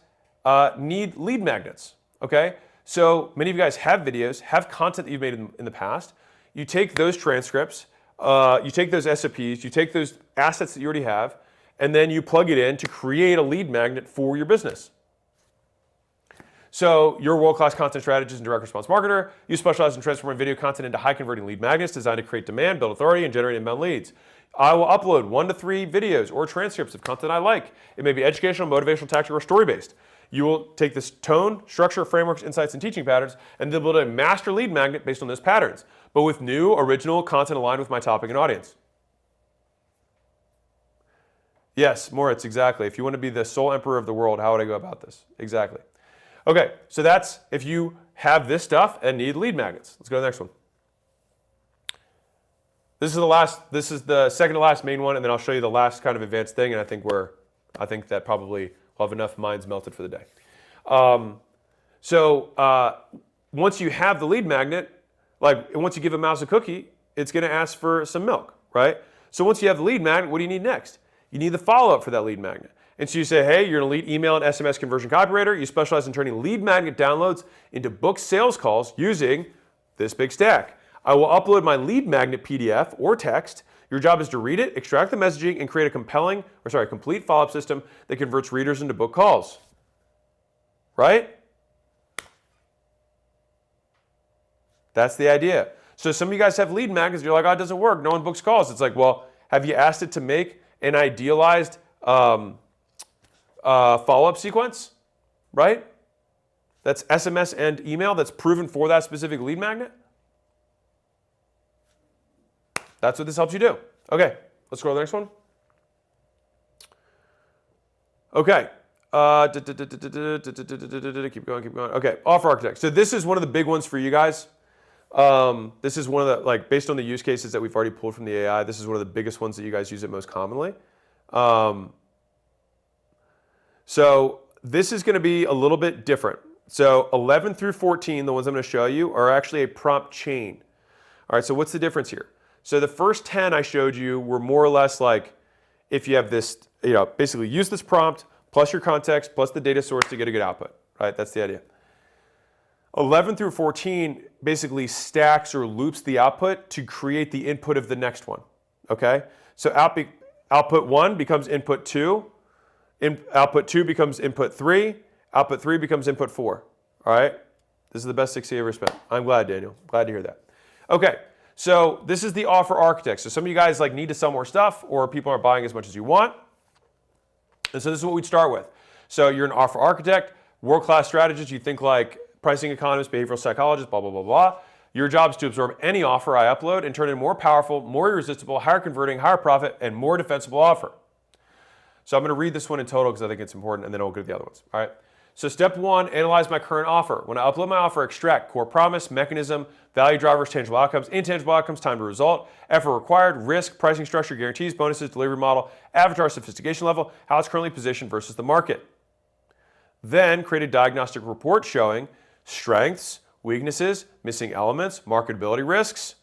need lead magnets, okay? So many of you guys have videos, have content that you've made in the past. You take those transcripts, you take those SOPs, you take those assets that you already have, and then you plug it in to create a lead magnet for your business. So you're a world-class content strategist and direct response marketer. You specialize in transforming video content into high-converting lead magnets designed to create demand, build authority, and generate inbound leads. I will upload 1 to 3 videos or transcripts of content I like. It may be educational, motivational, tactical, or story-based. You will take this tone, structure, frameworks, insights, and teaching patterns, and then build a master lead magnet based on those patterns, but with new, original content aligned with my topic and audience. Yes, Moritz, exactly. If you want to be the sole emperor of the world, how would I go about this? Exactly. Okay, so that's if you have this stuff and need lead magnets. Let's go to the next one. This is the second to last main one, and then I'll show you the last kind of advanced thing, and I think that probably will have enough minds melted for the day. Once you have the lead magnet, like once you give a mouse a cookie, it's going to ask for some milk, right? So once you have the lead magnet, what do you need next? You need the follow-up for that lead magnet. And so you say, hey, you're an elite email and SMS conversion copywriter. You specialize in turning lead magnet downloads into booked sales calls using this big stack. I will upload my lead magnet PDF or text. Your job is to read it, extract the messaging, and create a complete follow-up system that converts readers into booked calls. Right? That's the idea. So some of you guys have lead magnets. You're like, oh, it doesn't work. No one books calls. It's like, well, have you asked it to make an idealized follow-up sequence? Right? That's SMS and email that's proven for that specific lead magnet. That's what this helps you do. Okay, let's go to the next one. Okay. Keep going. Okay, offer architect. So this is one of the big ones for you guys. This is one of the, based on the use cases that we've already pulled from the AI, this is one of the biggest ones that you guys use it most commonly. So this is going to be a little bit different. So 11 through 14, the ones I'm going to show you, are actually a prompt chain. All right, so what's the difference here? So the first 10 I showed you were more or less like if you have this, basically use this prompt plus your context plus the data source to get a good output, right? That's the idea. 11 through 14 basically stacks or loops the output to create the input of the next one, okay? So output 1 becomes input 2, output 2 becomes input 3, output 3 becomes input 4, all right? This is the best 60 I ever spent. I'm glad, Daniel. Glad to hear that. Okay. So this is the offer architect. So some of you guys need to sell more stuff or people aren't buying as much as you want. And so this is what we'd start with. So you're an offer architect, world-class strategist. You think like pricing economist, behavioral psychologist, blah, blah, blah, blah. Your job is to absorb any offer I upload and turn it into a more powerful, more irresistible, higher converting, higher profit, and more defensible offer. So I'm going to read this one in total because I think it's important, and then we'll go to the other ones. All right. So step 1, analyze my current offer. When I upload my offer, extract core promise, mechanism, value drivers, tangible outcomes, intangible outcomes, time to result, effort required, risk, pricing structure, guarantees, bonuses, delivery model, avatar sophistication level, how it's currently positioned versus the market. Then create a diagnostic report showing strengths, weaknesses, missing elements, marketability risks.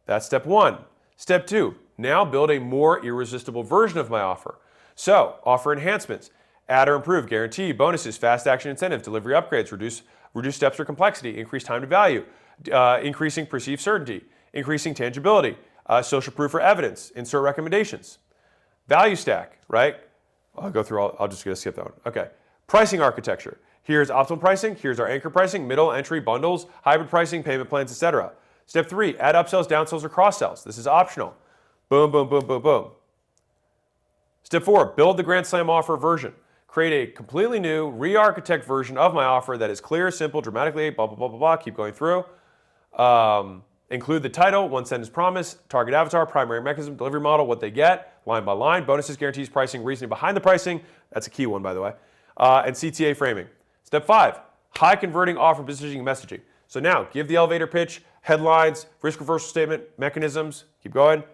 That's step 1. Step 2, now build a more irresistible version of my offer. So, offer enhancements, add or improve, guarantee, bonuses, fast action incentives, delivery upgrades, reduce steps or complexity, increase time to value, increasing perceived certainty, increasing tangibility, social proof or evidence, insert recommendations. Value stack, right? I'll just gonna skip that one. Okay. Pricing architecture. Here's optimal pricing, here's our anchor pricing, middle, entry, bundles, hybrid pricing, payment plans, etc. Step 3, add upsells, downsells, or cross-sells. This is optional. Boom, boom, boom, boom, boom. Step 4, build the Grand Slam offer version. Create a completely new, re-architect version of my offer that is clear, simple, dramatically, blah, blah, blah, blah, blah. Keep going through. Include the title, one sentence promise, target avatar, primary mechanism, delivery model, what they get, line by line, bonuses, guarantees, pricing, reasoning behind the pricing. That's a key one, by the way. And CTA framing. Step 5, high converting offer positioning and messaging. So now, give the elevator pitch, headlines, risk reversal statement, mechanisms. Keep going.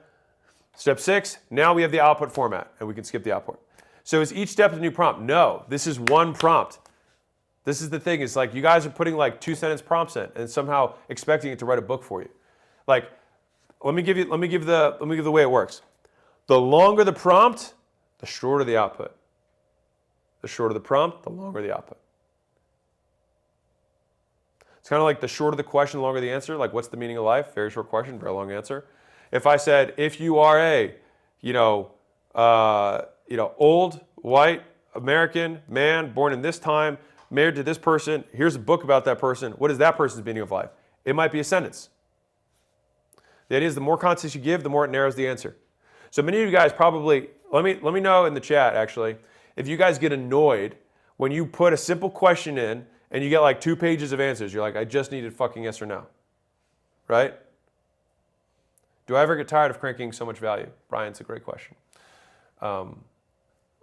Step 6, now we have the output format, and we can skip the output. So is each step a new prompt? No, this is one prompt. This is the thing, is you guys are putting 2-sentence prompts in and somehow expecting it to write a book for you. Let me give the way it works. The longer the prompt, the shorter the output. The shorter the prompt, the longer the output. It's kind of like the shorter the question, the longer the answer. What's the meaning of life? Very short question, very long answer. If I said, if you are a, old, white, American, man, born in this time, married to this person. Here's a book about that person. What is that person's meaning of life? It might be a sentence. The idea is the more context you give, the more it narrows the answer. So many of you guys probably, let me know in the chat actually, if you guys get annoyed when you put a simple question in and you get like 2 pages of answers. You're like, I just needed fucking yes or no. Right? Do I ever get tired of cranking so much value? Brian, it's a great question. I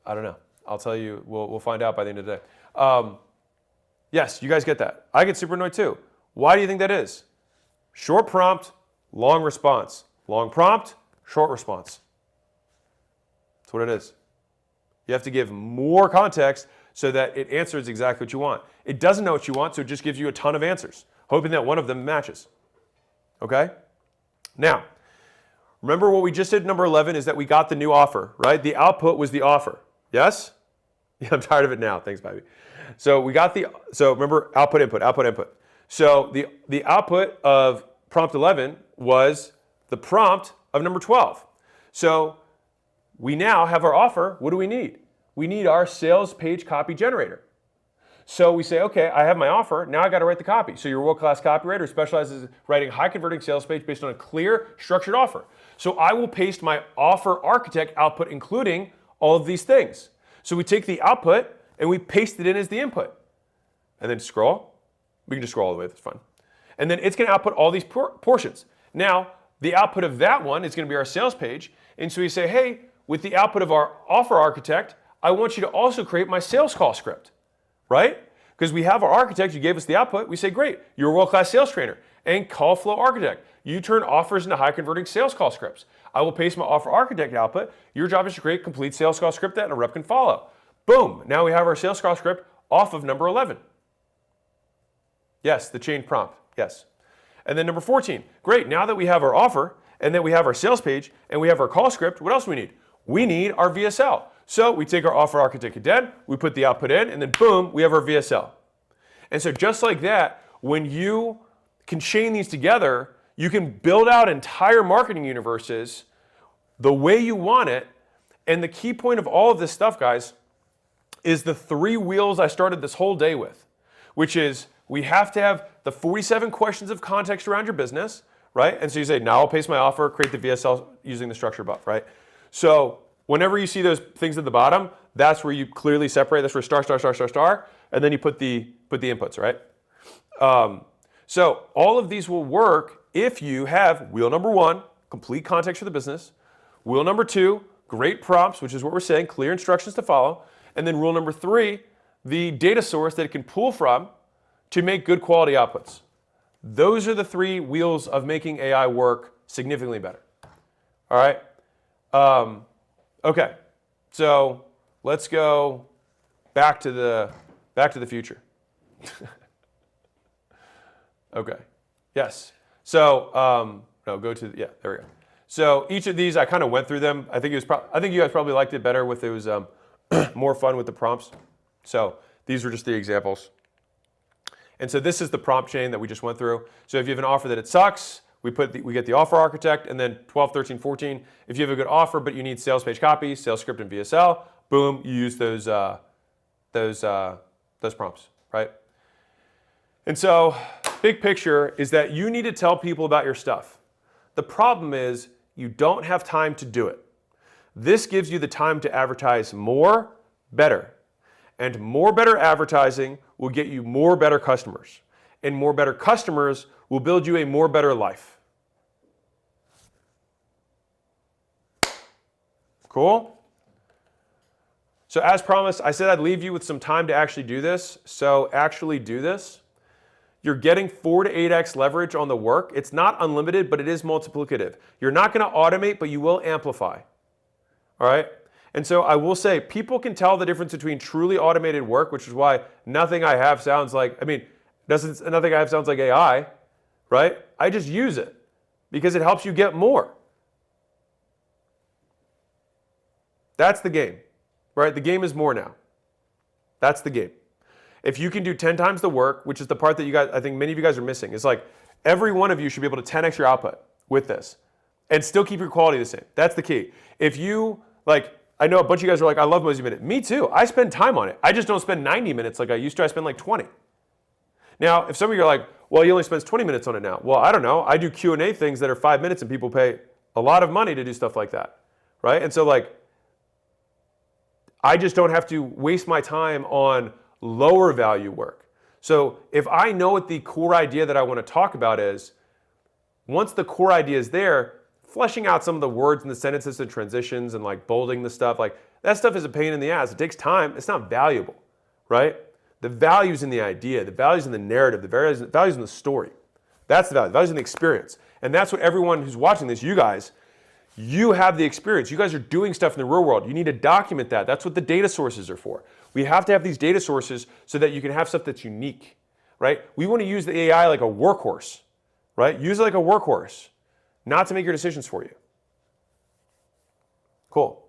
don't know. I'll tell you, we'll find out by the end of the day. Yes, you guys get that. I get super annoyed too. Why do you think that is? Short prompt, long response. Long prompt, short response. That's what it is. You have to give more context so that it answers exactly what you want. It doesn't know what you want, so it just gives you a ton of answers, hoping that one of them matches. Okay? Now, remember what we just did, number 11, is that we got the new offer, right? The output was the offer. Yes? Yeah, I'm tired of it now. Thanks, baby. So we got so remember, output, input, output, input. So the output of prompt 11 was the prompt of number 12. So we now have our offer. What do we need? We need our sales page copy generator. So we say, okay, I have my offer. Now I got to write the copy. So you're a world-class copywriter who specializes in writing high-converting sales page based on a clear, structured offer. So I will paste my offer architect output, including all of these things. So we take the output and we paste it in as the input. And then scroll. We can just scroll all the way. That's fine. And then it's going to output all these portions. Now, the output of that one is going to be our sales page. And so we say, hey, with the output of our offer architect, I want you to also create my sales call script. Right? Because we have our architect, you gave us the output, we say, great, you're a world-class sales trainer and call flow architect. You turn offers into high-converting sales call scripts. I will paste my offer architect output. Your job is to create a complete sales call script that a rep can follow. Boom, now we have our sales call script off of number 11. Yes, the chain prompt, yes. And then number 14, great, now that we have our offer and then we have our sales page and we have our call script, what else do we need? We need our VSL. So we take our offer architect again, we put the output in, and then boom, we have our VSL. And so just like that, when you can chain these together, you can build out entire marketing universes the way you want it. And the key point of all of this stuff, guys, is the 3 wheels I started this whole day with, which is we have to have the 47 questions of context around your business, right? And so you say, now I'll paste my offer, create the VSL using the structure buff, right? So whenever you see those things at the bottom, that's where you clearly separate. That's where star, star, star, star, star, and then you put the inputs, right? So all of these will work if you have wheel number 1, complete context for the business. Wheel number 2, great prompts, which is what we're saying, clear instructions to follow. And then rule number 3, the data source that it can pull from to make good quality outputs. Those are the 3 wheels of making AI work significantly better. All right? Okay, so let's go back to the future. Okay, yes. So no, go to yeah, there we go. So each of these I kind of went through them. I think you guys probably liked it better with it was more fun with the prompts. So these were just the examples. And so this is the prompt chain that we just went through. So if you have an offer that it sucks, we get the offer architect, and then 12, 13, 14. If you have a good offer, but you need sales page copy, sales script, and VSL, boom, you use those prompts, right? And so, big picture is that you need to tell people about your stuff. The problem is you don't have time to do it. This gives you the time to advertise more, better. And more better advertising will get you more better customers. And more better customers will build you a more better life. Cool? So as promised, I said I'd leave you with some time to actually do this. So actually do this. You're getting 4 to 8x leverage on the work. It's not unlimited, but it is multiplicative. You're not going to automate, but you will amplify. All right? And so I will say, people can tell the difference between truly automated work, which is why nothing I have sounds like, nothing I have sounds like AI, right? I just use it because it helps you get more. That's the game, right? The game is more now. That's the game. If you can do 10 times the work, which is the part that you guys, I think many of you guys are missing, it's like every one of you should be able to 10x your output with this and still keep your quality the same. That's the key. If you, I know a bunch of you guys are like, I love Mozi Minute. Me too. I spend time on it. I just don't spend 90 minutes like I used to. I spend like 20. Now, if some of you are like, well, he only spends 20 minutes on it now. Well, I don't know. I do Q&A things that are 5 minutes and people pay a lot of money to do stuff like that, right? And so like, I just don't have to waste my time on lower value work. So if I know what the core idea that I want to talk about is, once the core idea is there, fleshing out some of the words and the sentences and transitions and like bolding the stuff, like that stuff is a pain in the ass. It takes time. It's not valuable, right? The value's in the idea, the value's in the narrative, the value's in the story. That's the value. The value's in the experience. And that's what everyone who's watching this, you guys, you have the experience. You guys are doing stuff in the real world. You need to document that. That's what the data sources are for. We have to have these data sources so that you can have stuff that's unique, right? We want to use the AI like a workhorse, right? Use it like a workhorse, not to make your decisions for you. Cool.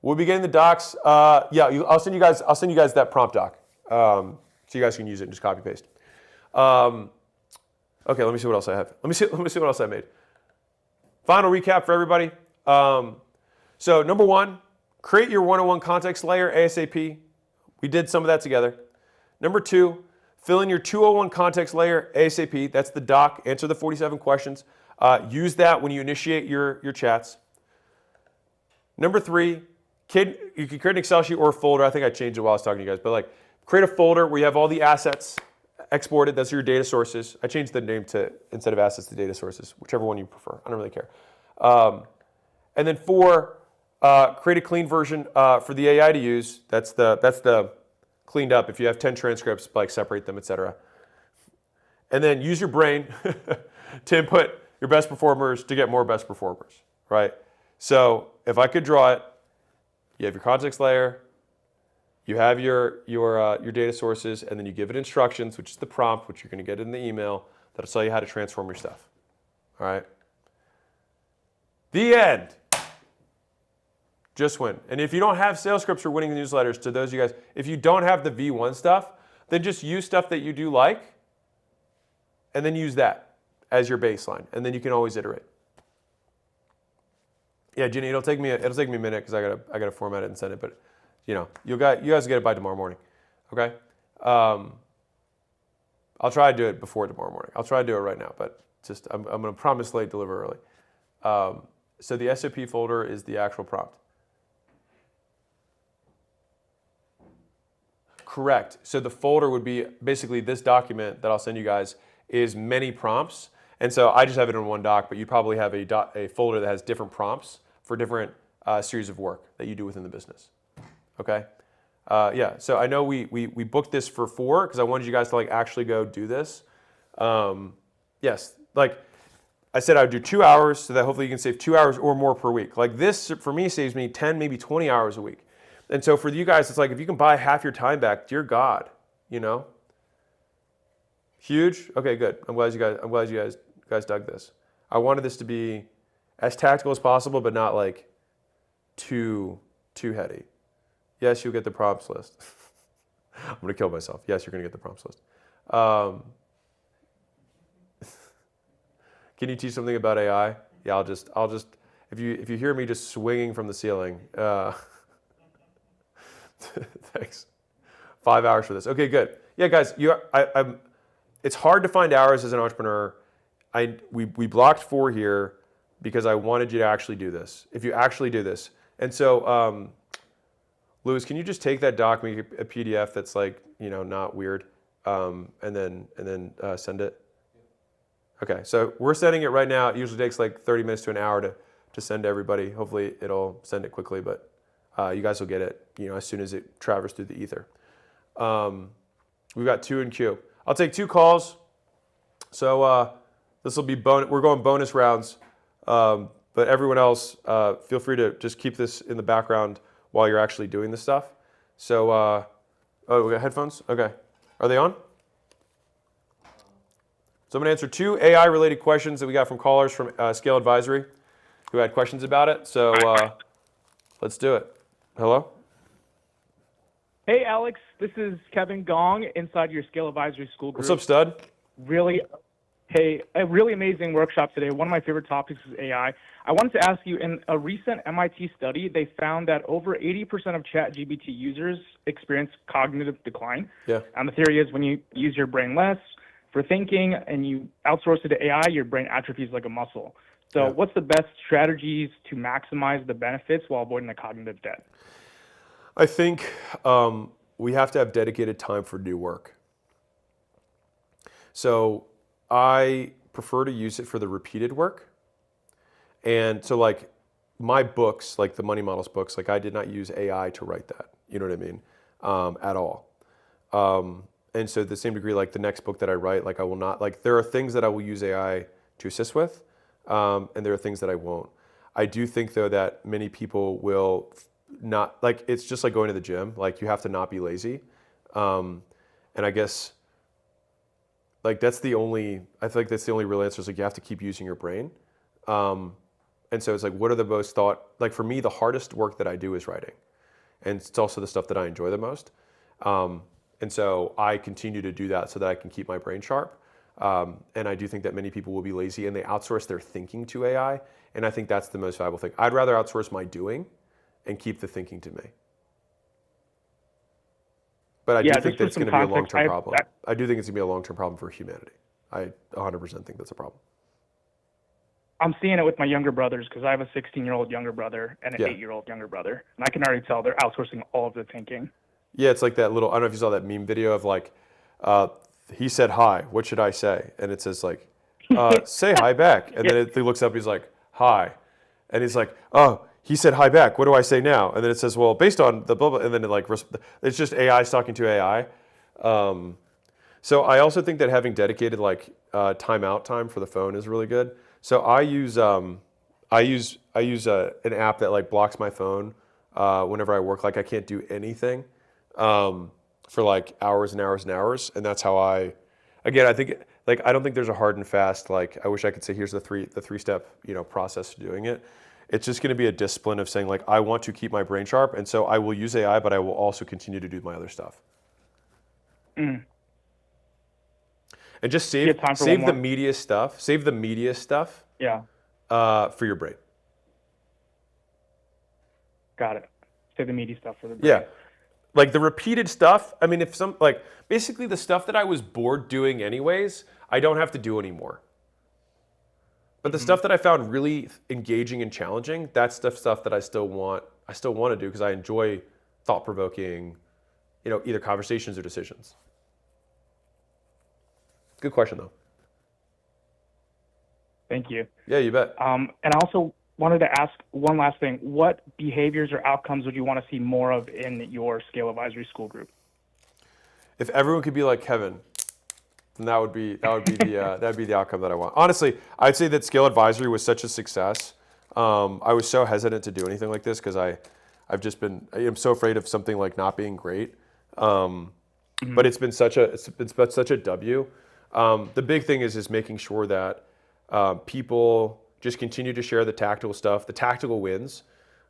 We'll be getting the docs. Yeah, I'll send you guys that prompt doc, so you guys can use it and just copy paste. Okay, let me see what else I have. Let me see what else I made. Final recap for everybody. So number one, create your one-on-one context layer ASAP. We did some of that together. Number two, fill in your 201 context layer ASAP. That's the doc. Answer the 47 questions. Use that when you initiate your chats. Number three, you can create an Excel sheet or a folder. I think I changed it while I was talking to you guys, but like create a folder where you have all the assets exported. That's your data sources. I changed the name to, instead of assets, to data sources, whichever one you prefer. I don't really care. And then four, create a clean version for the AI to use. That's the cleaned up. If you have 10 transcripts, like separate them, etc. And then use your brain to input your best performers to get more best performers, right? So if I could draw it, you have your context layer, you have your data sources, and then you give it instructions, which is the prompt, which you're going to get in the email, that'll tell you how to transform your stuff. All right? The end. Just win. And if you don't have sales scripts or winning newsletters, to those of you guys, if you don't have the V1 stuff, then just use stuff that you do like, and then use that as your baseline, and then you can always iterate. Yeah, Ginny, it'll take me a minute because I gotta format it and send it, but you guys will get it by tomorrow morning, okay? I'll try to do it before tomorrow morning. I'll try to do it right now, but just I'm gonna promise late, deliver early. So the SOP folder is the actual prompt. Correct. So the folder would be basically this document that I'll send you guys is many prompts, and so I just have it in one doc, but you probably have a folder that has different prompts for different series of work that you do within the business. Okay? Yeah, so I know we booked this for 4 because I wanted you guys to like actually go do this. Yes, like I said, I would do 2 hours so that hopefully you can save 2 hours or more per week. Like this, for me, saves me 10, maybe 20 hours a week. And so for you guys, it's like if you can buy half your time back, dear God, Huge? Okay, good. I'm glad you guys dug this. I wanted this to be as tactical as possible, but not like too heady. Yes, you'll get the prompts list. I'm gonna kill myself. Yes, you're gonna get the prompts list. Can you teach something about AI? Yeah, I'll just if you hear me just swinging from the ceiling, thanks. 5 hours for this. Okay, good. Yeah, guys, it's hard to find hours as an entrepreneur. We blocked 4 here because I wanted you to actually do this. If you actually do this, and so Louis, can you just take that doc, make a PDF that's like not weird, and then send it? Okay, so we're sending it right now. It usually takes like 30 minutes to an hour to send to everybody. Hopefully it'll send it quickly, but you guys will get it as soon as it travels through the ether. We've got 2 in queue. I'll take 2 calls. So this will be we're going bonus rounds, but everyone else, feel free to just keep this in the background while you're actually doing this stuff. So, oh, we got headphones? Okay. Are they on? So I'm going to answer 2 AI-related questions that we got from callers from Scale Advisory who had questions about it. So let's do it. Hello? Hey, Alex. This is Kevin Gong inside your Scale Advisory School group. What's up, stud? Really Hey, a really amazing workshop today. One of my favorite topics is AI. I wanted to ask you, in a recent MIT study, they found that over 80% of ChatGPT users experience cognitive decline. Yeah. And the theory is when you use your brain less for thinking and you outsource it to AI, your brain atrophies like a muscle. So Yeah. what's the best strategies to maximize the benefits while avoiding the cognitive debt? I think we have to have dedicated time for new work. So I prefer to use it for the repeated work. And so like my books, like the Money Models books, like I did not use AI to write that. You know what I mean? At all. And so to the same degree, like the next book that I write, like I will not, like there are things that I will use AI to assist with, and there are things that I won't. I do think though that many people will not, like it's just like going to the gym, like you have to not be lazy. And I guess like I feel like that's the only real answer is like you have to keep using your brain. And so it's like, what are the most like for me, the hardest work that I do is writing. And it's also the stuff that I enjoy the most. And so I continue to do that so that I can keep my brain sharp. And I do think that many people will be lazy and they outsource their thinking to AI. And I think that's the most valuable thing. I'd rather outsource my doing and keep the thinking to me. But I do think that it's going to be a long-term problem. I do think it's going to be a long-term problem for humanity. I 100% think that's a problem. I'm seeing it with my younger brothers because I have a 16-year-old younger brother and an 8-year-old younger brother. And I can already tell they're outsourcing all of the thinking. Yeah, it's like that little, I don't know if you saw that meme video of like, he said hi, what should I say? And it says like, say hi back. And then he looks up, he's like, hi. And he's like, oh, he said hi back, what do I say now? And then it says, well, based on the blah, blah, and then it like, it's just AI's talking to AI. So I also think that having dedicated like timeout time for the phone is really good. So I use an app that like blocks my phone whenever I work. Like I can't do anything for like hours and hours and hours, and that's how I think like I don't think there's a hard and fast like I wish I could say here's the three step process to doing it. It's just going to be a discipline of saying like I want to keep my brain sharp, and so I will use AI, but I will also continue to do my other stuff. And just save the media stuff. Save the media stuff. Yeah. For your brain. Got it. Save the media stuff for the brain. Yeah. Like the repeated stuff. I mean, basically the stuff that I was bored doing anyways, I don't have to do anymore. But the stuff that I found really engaging and challenging, that's the stuff that I still want to do because I enjoy thought-provoking, either conversations or decisions. Good question, though. Thank you. Yeah, you bet. And I also wanted to ask one last thing. What behaviors or outcomes would you want to see more of in your Scale Advisory School group? If everyone could be like Kevin, then that would be the outcome that I want. Honestly, I'd say that Scale Advisory was such a success. I was so hesitant to do anything like this because I'm so afraid of something like not being great. But it's been such a W. The big thing is making sure that people just continue to share the tactical stuff, the tactical wins.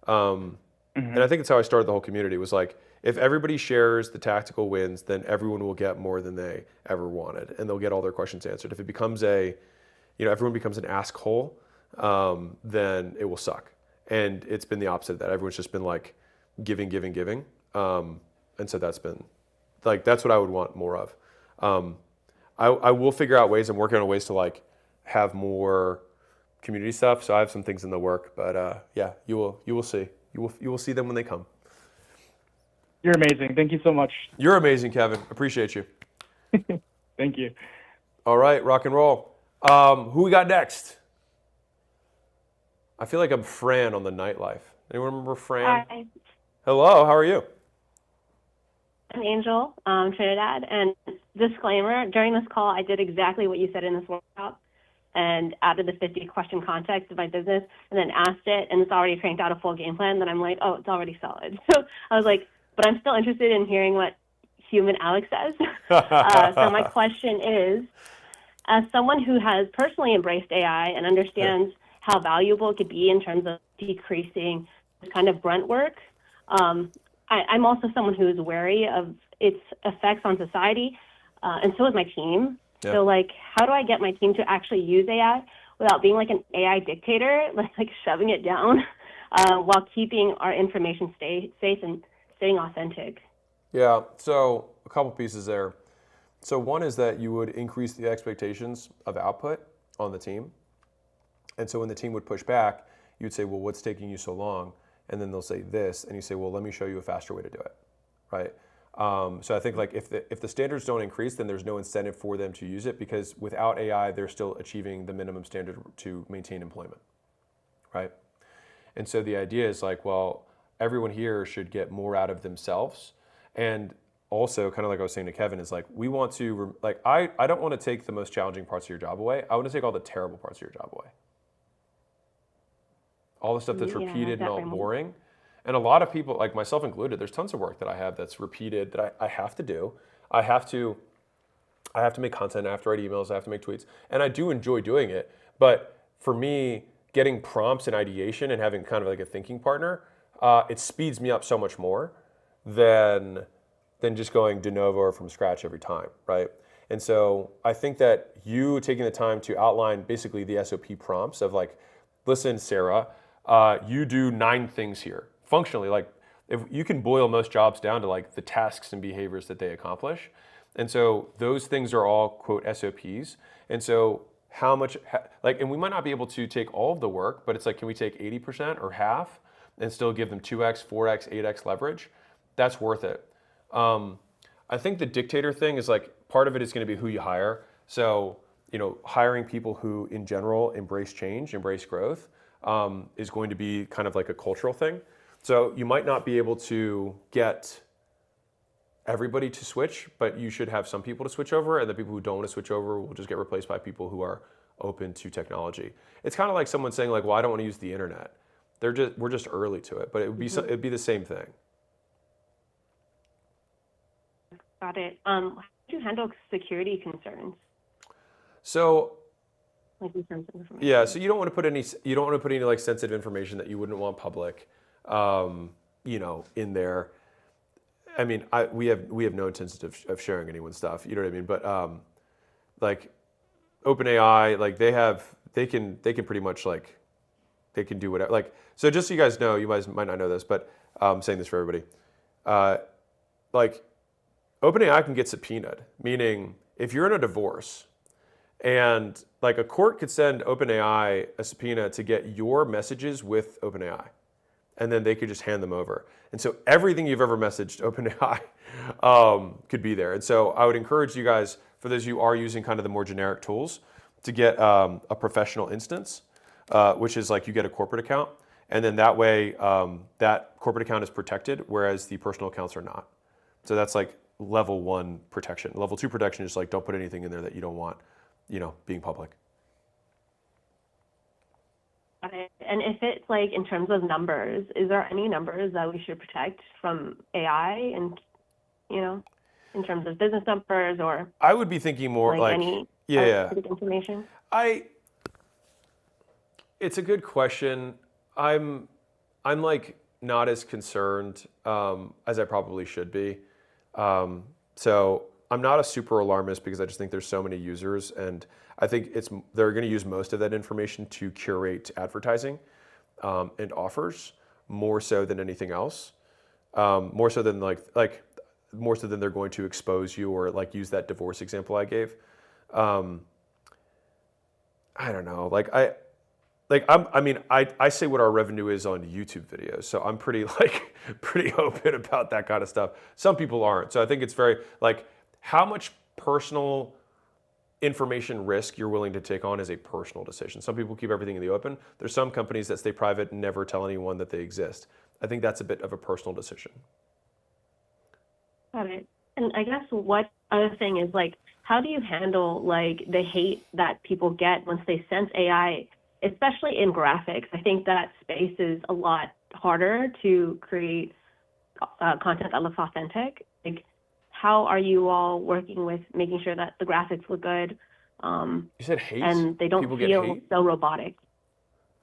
And I think that's how I started the whole community was like, if everybody shares the tactical wins, then everyone will get more than they ever wanted and they'll get all their questions answered. If it becomes everyone becomes an ask hole, then it will suck. And it's been the opposite of that. Everyone's just been like giving. And so that's been like, that's what I would want more of. I will figure out ways, I'm working on ways to like have more community stuff. So I have some things in the work, but yeah, you will see. You will see them when they come. You're amazing. Thank you so much. You're amazing, Kevin. Appreciate you. Thank you. All right, rock and roll. Who we got next? I feel like I'm Fran on the Nightlife. Anyone remember Fran? Hi, Hello, how are you? I'm Angel, Trinidad. And disclaimer, during this call, I did exactly what you said in this workshop and added the 50-question context of my business and then asked it, and it's already cranked out a full game plan. Then I'm like, oh, it's already solid. So I was like, but I'm still interested in hearing what human Alex says. So my question is, as someone who has personally embraced AI and understands how valuable it could be in terms of decreasing this kind of grunt work, I'm also someone who is wary of its effects on society, and so is my team. Yeah. So like, how do I get my team to actually use AI without being like an AI dictator, like shoving it down, while keeping our information safe and staying authentic? Yeah, so a couple pieces there. So one is that you would increase the expectations of output on the team. And so when the team would push back, you'd say, well, what's taking you so long? And then they'll say this, and you say, well, let me show you a faster way to do it, right? So I think like if the standards don't increase, then there's no incentive for them to use it, because without AI, they're still achieving the minimum standard to maintain employment, right? And so the idea is like, well, everyone here should get more out of themselves. And also, kind of like I was saying to Kevin, is like, we want to, like, I don't want to take the most challenging parts of your job away. I want to take all the terrible parts of your job away. All the stuff that's Yeah, repeated and all definitely. boring. And a lot of people, like myself included, there's tons of work that I have that's repeated that I have to do. I have to make content, I have to write emails, I have to make tweets. And I do enjoy doing it. But for me, getting prompts and ideation and having kind of like a thinking partner, it speeds me up so much more than just going de novo or from scratch every time, right? And so I think that you taking the time to outline basically the SOP prompts of like, listen, Sarah, you do 9 things here. Functionally, like if you can boil most jobs down to like the tasks and behaviors that they accomplish. And so those things are all quote SOPs. And so how much, like, and we might not be able to take all of the work, but it's like, can we take 80% or half and still give them 2x, 4x, 8x leverage? That's worth it. I think the dictator thing is like, part of it is going to be who you hire. So, you know, hiring people who in general embrace change, embrace growth, is going to be kind of like a cultural thing. So you might not be able to get everybody to switch, but you should have some people to switch over, and the people who don't want to switch over will just get replaced by people who are open to technology. It's kind of like someone saying like, well, I don't want to use the internet. We're just early to it, but it would be it'd be the same thing. Got it. How do you handle security concerns? So Like in terms of information? yeah, so you don't want to put any like sensitive information that you wouldn't want public, you know, in there. I mean, we have no intention of sharing anyone's stuff. You know what I mean? But like OpenAI, like they can pretty much like they can do whatever. Like, so just so you guys know, you guys might not know this, but I'm saying this for everybody. Like OpenAI can get subpoenaed, meaning if you're in a divorce and like a court could send OpenAI a subpoena to get your messages with OpenAI, and then they could just hand them over. And so everything you've ever messaged OpenAI could be there. And so I would encourage you guys, for those of you who are using kind of the more generic tools, to get a professional instance, which is like you get a corporate account. And then that way, that corporate account is protected, whereas the personal accounts are not. So that's like level 1 protection. Level 2 protection is like, don't put anything in there that you don't want, you know, being public. Got it. And if it's like in terms of numbers, is there any numbers that we should protect from AI, and you know, in terms of business numbers or I would be thinking more like any yeah. information? It's a good question. I'm like not as concerned as I probably should be. So I'm not a super alarmist, because I just think there's so many users, and I think they're going to use most of that information to curate advertising and offers more so than anything else. More so than more so than they're going to expose you or like use that divorce example I gave. I don't know. I say what our revenue is on YouTube videos, so I'm pretty open about that kind of stuff. Some people aren't. So I think it's very like how much personal information risk you're willing to take on is a personal decision. Some people keep everything in the open. There's some companies that stay private and never tell anyone that they exist. I think that's a bit of a personal decision. Got it. And I guess what other thing is like, how do you handle like the hate that people get once they sense AI, especially in graphics? I think that space is a lot harder to create content that looks authentic. Like, how are you all working with making sure that the graphics look good? You said hate? And they don't People get feel hate? so robotic.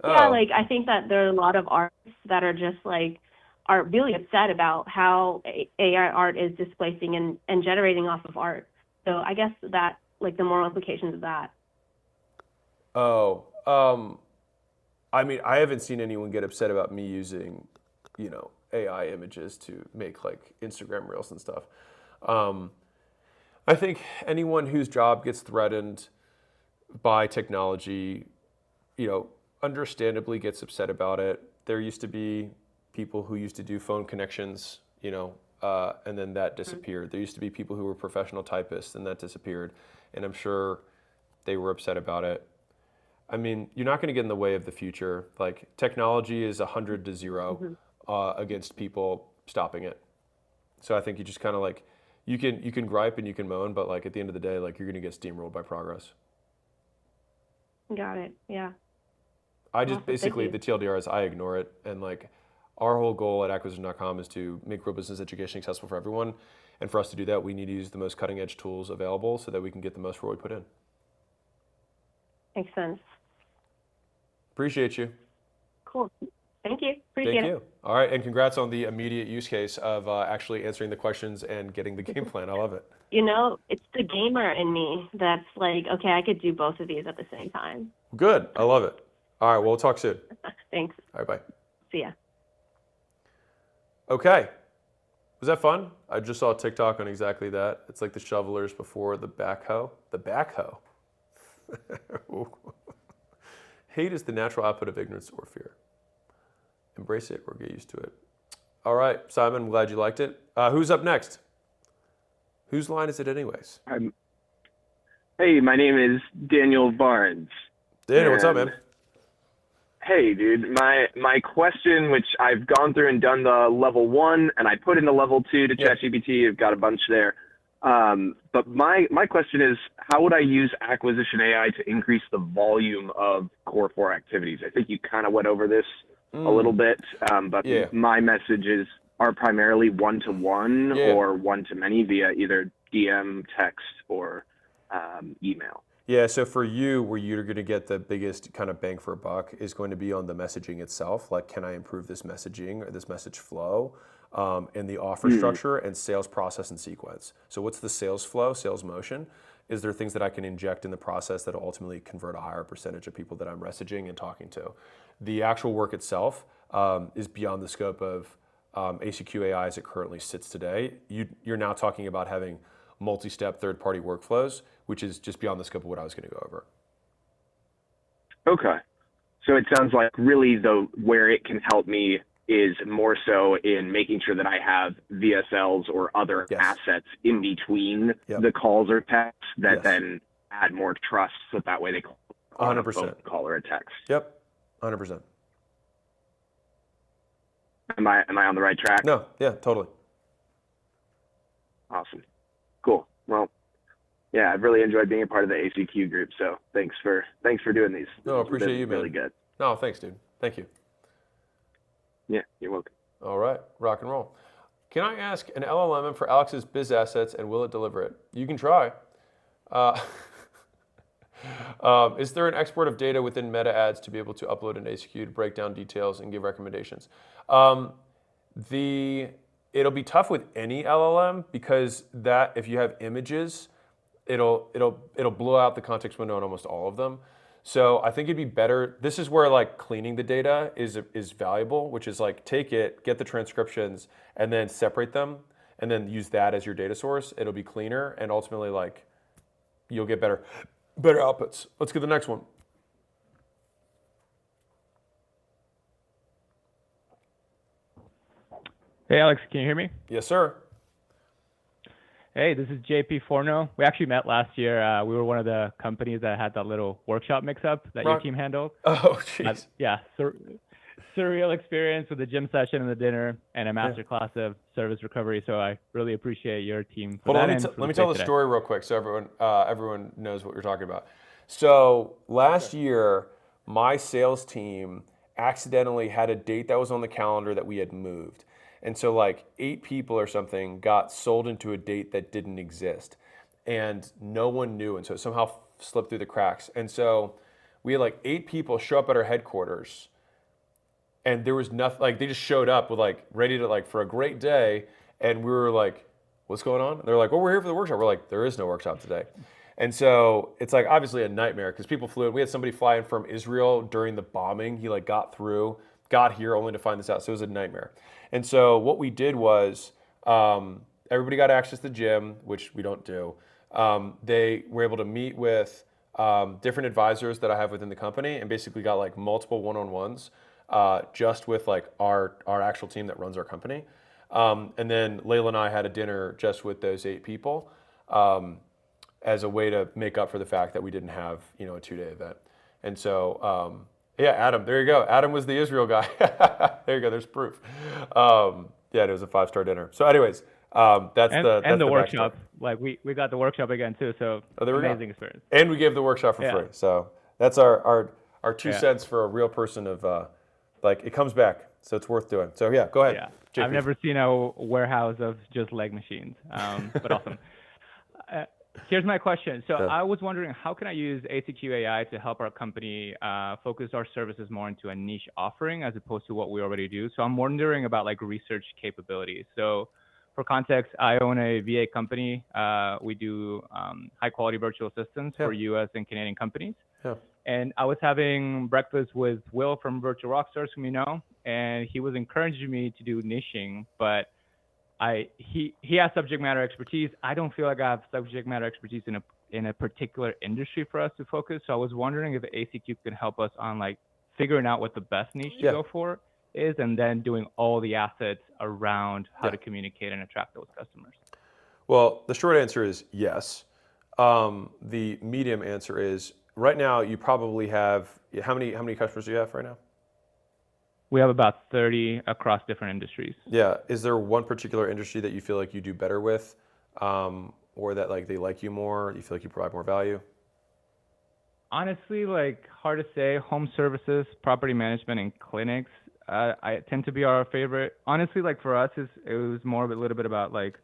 Oh. Yeah, like I think that there are a lot of artists that are just like, are really upset about how AI art is displacing and generating off of art. So I guess that like the moral implications of that? Oh, I mean, I haven't seen anyone get upset about me using, AI images to make like Instagram reels and stuff. I think anyone whose job gets threatened by technology, understandably gets upset about it. There used to be people who used to do phone connections, and then that disappeared. There used to be people who were professional typists, and that disappeared. And I'm sure they were upset about it. I mean, you're not going to get in the way of the future. Like, technology is 100 to 0 against people stopping it. So I think you just kind of like, you can gripe and you can moan, but like at the end of the day, like you're going to get steamrolled by progress. Got it. Yeah. I just Awesome. basically, Thank the TLDR is I ignore it. And like our whole goal at acquisition.com is to make real business education accessible for everyone. And for us to do that, we need to use the most cutting edge tools available so that we can get the most for what we put in. Makes sense. Appreciate you. Cool. Thank you. Appreciate Thank it. you. All right. And congrats on the immediate use case of actually answering the questions and getting the game plan. I love it. It's the gamer in me that's like, okay, I could do both of these at the same time. Good. I love it. All right. Well, we'll talk soon. Thanks. All right. Bye. See ya. Okay. Was that fun? I just saw a TikTok on exactly that. It's like the shovelers before the backhoe. The backhoe. Hate is the natural output of ignorance or fear. Embrace it or get used to it. All right, Simon, I'm glad you liked it. Who's up next? Whose line is it anyways? Hey, my name is Daniel Barnes. Daniel, what's up, man? Hey, dude. My question, which I've gone through and done the level 1, and I put in the level 2 to ChatGPT. I've got a bunch there. But my question is, how would I use acquisition AI to increase the volume of core 4 activities? I think you kind of went over this a little bit, but my messages are primarily one-to-one or one-to-many via either DM, text, or email. Yeah, so for you, where you're going to get the biggest kind of bang for a buck is going to be on the messaging itself. Like, can I improve this messaging or this message flow? And the offer structure and sales process and sequence. So what's the sales flow, sales motion? Is there things that I can inject in the process that will ultimately convert a higher percentage of people that I'm messaging and talking to? The actual work itself is beyond the scope of ACQ AI as it currently sits today. You're now talking about having multi-step third-party workflows, which is just beyond the scope of what I was going to go over. Okay. So it sounds like really where it can help me is more so in making sure that I have VSLs or other assets in between the calls or texts that then add more trust, so that way they call on a phone call or a text. Yep, 100%. Am I on the right track? No, yeah, totally. Awesome. Cool. Well, yeah, I've really enjoyed being a part of the ACQ group, so thanks for doing these. No, appreciate you, man. Really good. No, thanks, dude. Thank you. Yeah, you're welcome. All right, rock and roll. Can I ask an LLM for Alex's biz assets, and will it deliver it? You can try. Is there an export of data within meta ads to be able to upload an ACQ to break down details and give recommendations? It'll be tough with any LLM because that if you have images, it'll blow out the context window on almost all of them. So I think it'd be better. This is where like cleaning the data is valuable, which is like take it, get the transcriptions, and then separate them, and then use that as your data source. It'll be cleaner, and ultimately like you'll get better outputs. Let's get the next one. Hey, Alex, can you hear me? Yes, sir. Hey, this is JP Forno. We actually met last year. We were one of the companies that had that little workshop mix-up that your team handled. Oh, jeez. Surreal experience with the gym session and the dinner and a masterclass of service recovery. So I really appreciate your team for that. Let me tell the story real quick so everyone knows what you're talking about. So last year, my sales team accidentally had a date that was on the calendar that we had moved. And so like 8 people or something got sold into a date that didn't exist and no one knew. And so it somehow slipped through the cracks. And so we had like 8 people show up at our headquarters and there was nothing, like they just showed up with like ready to like for a great day. And we were like, what's going on? And they're like, well, we're here for the workshop. We're like, there is no workshop today. And so it's like obviously a nightmare because people flew in. We had somebody fly in from Israel during the bombing. He like got here only to find this out. So it was a nightmare. And so what we did was everybody got access to the gym, which we don't do. They were able to meet with different advisors that I have within the company and basically got like multiple one-on-ones just with like our actual team that runs our company. And then Layla and I had a dinner just with those 8 people as a way to make up for the fact that we didn't have, a 2-day event. And so, yeah, Adam, there you go. Adam was the Israel guy. There you go. There's proof. Yeah, it was a 5-star dinner. So anyways, that's the workshop. backstory. Like we got the workshop again too. So amazing experience. And we gave the workshop for free. So that's our 2 cents for a real person of like it comes back. So it's worth doing. So yeah, go ahead. Yeah. JP. I've never seen a warehouse of just leg machines, but awesome. Here's my question. So I was wondering, how can I use ACQ AI to help our company focus our services more into a niche offering as opposed to what we already do? So I'm wondering about like research capabilities. So for context, I own a VA company. We do high quality virtual assistants for US and Canadian companies. Yeah. And I was having breakfast with Will from Virtual Rockstars, whom you know, and he was encouraging me to do niching, but he has subject matter expertise. I don't feel like I have subject matter expertise in a particular industry for us to focus. So I was wondering if ACQ can help us on like figuring out what the best niche to go for is, and then doing all the assets around how to communicate and attract those customers. Well, the short answer is yes. The medium answer is right now you probably have how many customers do you have right now? We have about 30 across different industries. Yeah. Is there one particular industry that you feel like you do better with, or that like they like you more? You feel like you provide more value? Honestly, like hard to say. Home services, property management, and clinics, I tend to be our favorite. Honestly, like for us, it was more of a little bit about like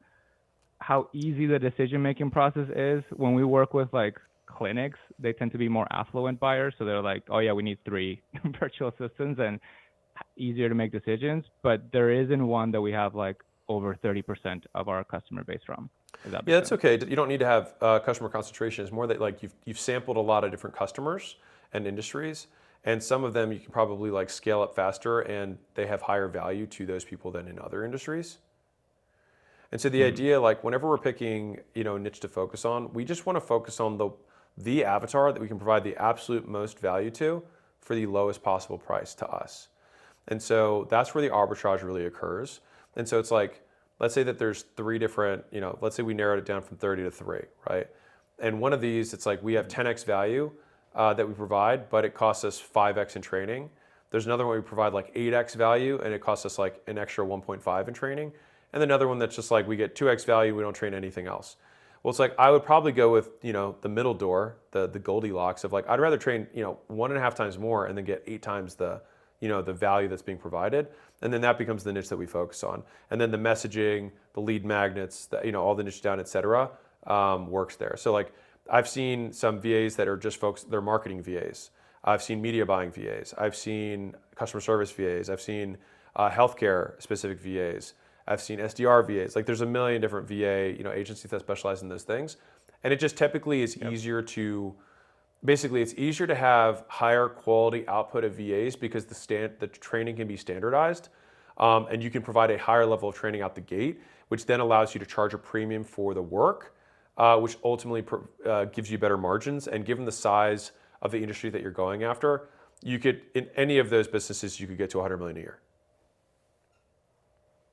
how easy the decision-making process is. When we work with like clinics, they tend to be more affluent buyers, so they're like, oh yeah, we need 3 virtual assistants and easier to make decisions. But there isn't one that we have like over 30% of our customer base from. Yeah, that's okay. You don't need to have customer concentration. It's more that like you've sampled a lot of different customers and industries, and some of them you can probably like scale up faster, and they have higher value to those people than in other industries. And so the idea, like whenever we're picking, niche to focus on, we just want to focus on the avatar that we can provide the absolute most value to for the lowest possible price to us. And so that's where the arbitrage really occurs. And so it's like, let's say that there's 3 different, let's say we narrowed it down from 30 to 3, right? And one of these, it's like we have 10x value that we provide, but it costs us 5x in training. There's another one we provide like 8x value, and it costs us like an extra 1.5 in training. And another one that's just like we get 2x value, we don't train anything else. Well, it's like I would probably go with the middle door, the Goldilocks of like I'd rather train 1.5 times more and then get 8 times the value that's being provided, and then that becomes the niche that we focus on. And then the messaging, the lead magnets, all the niche down, et cetera, works there. So like I've seen some VAs that are just focused, they're marketing VAs. I've seen media buying VAs. I've seen customer service VAs. I've seen healthcare specific VAs. I've seen SDR VAs. Like there's a million different VA agencies that specialize in those things, and it just typically is easier to. Basically, it's easier to have higher quality output of VAs because the training can be standardized, and you can provide a higher level of training out the gate, which then allows you to charge a premium for the work, which ultimately gives you better margins. And given the size of the industry that you're going after, you could, in any of those businesses, you could get to 100 million a year.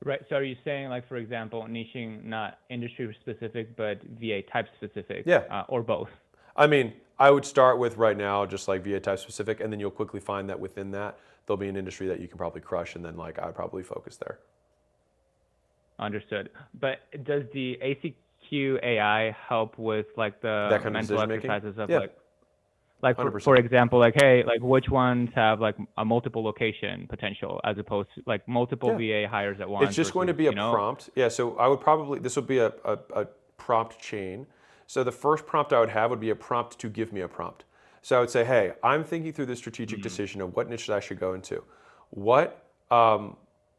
Right. So are you saying, like, for example, niching not industry specific, but VA type specific? Or both? I mean, I would start with right now just like VA type specific, and then you'll quickly find that within that there'll be an industry that you can probably crush, and then like I would probably focus there. Understood. But does the ACQ AI help with like the that kind mental of exercises of like for 100%. example, like hey, like which ones have like a multiple location potential as opposed to like multiple VA hires at once? It's just going to be a prompt. Yeah. So I would probably this would be a prompt chain. So the first prompt I would have would be a prompt to give me a prompt. So I would say, hey, I'm thinking through this strategic decision of what niche I should go into. What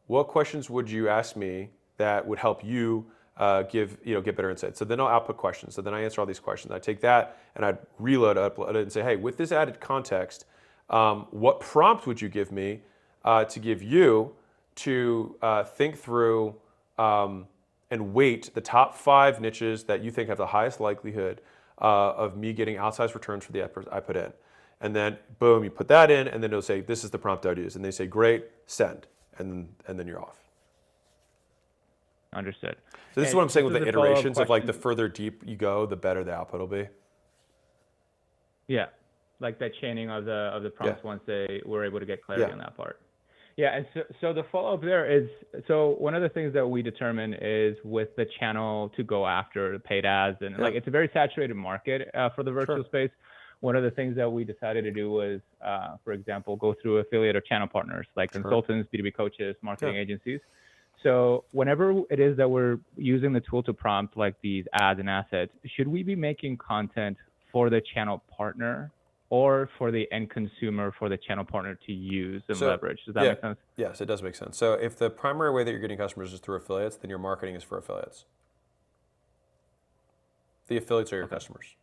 questions would you ask me that would help you get better insight. So then I'll output questions. So then I answer all these questions. I take that and I'd reload, upload it, and say, hey, with this added context, what prompt would you give me to give you to think through and weight the top 5 niches that you think have the highest likelihood of me getting outsized returns for the effort I put in. And then boom, you put that in, and then it'll say, this is the prompt I'd use. And they say, great, send. And then you're off. Understood. So this is what I'm saying with the iterations of like question. the further deep you go, the better the output will be. Yeah, like that chaining of the prompts once they were able to get clarity on that part. Yeah, and so the follow-up there is, so one of the things that we determine is with the channel to go after paid ads, and like it's a very saturated market for the virtual space. One of the things that we decided to do was, for example, go through affiliate or channel partners like consultants, B2B coaches, marketing agencies. So whenever it is that we're using the tool to prompt like these ads and assets, should we be making content for the channel partner or for the end consumer for the channel partner to use and leverage? Does that make sense? Yes, it does make sense. So if the primary way that you're getting customers is through affiliates, then your marketing is for affiliates. The affiliates are your customers.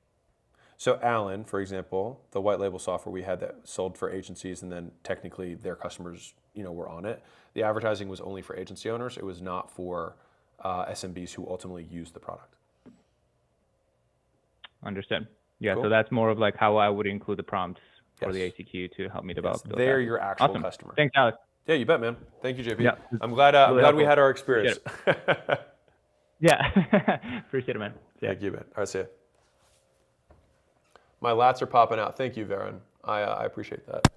So Alan, for example, the white label software we had that sold for agencies and then technically their customers, were on it. The advertising was only for agency owners. It was not for SMBs who ultimately use the product. Understood. Yeah, so that's more of like how I would include the prompts for the ACQ to help me develop those. They're your actual customer. Thanks, Alex. Yeah, you bet, man. Thank you, JP. Yeah, I'm glad we had our experience. Yeah, appreciate it, man. Thank you, man. All right, see ya. My lats are popping out. Thank you, Varen. I appreciate that.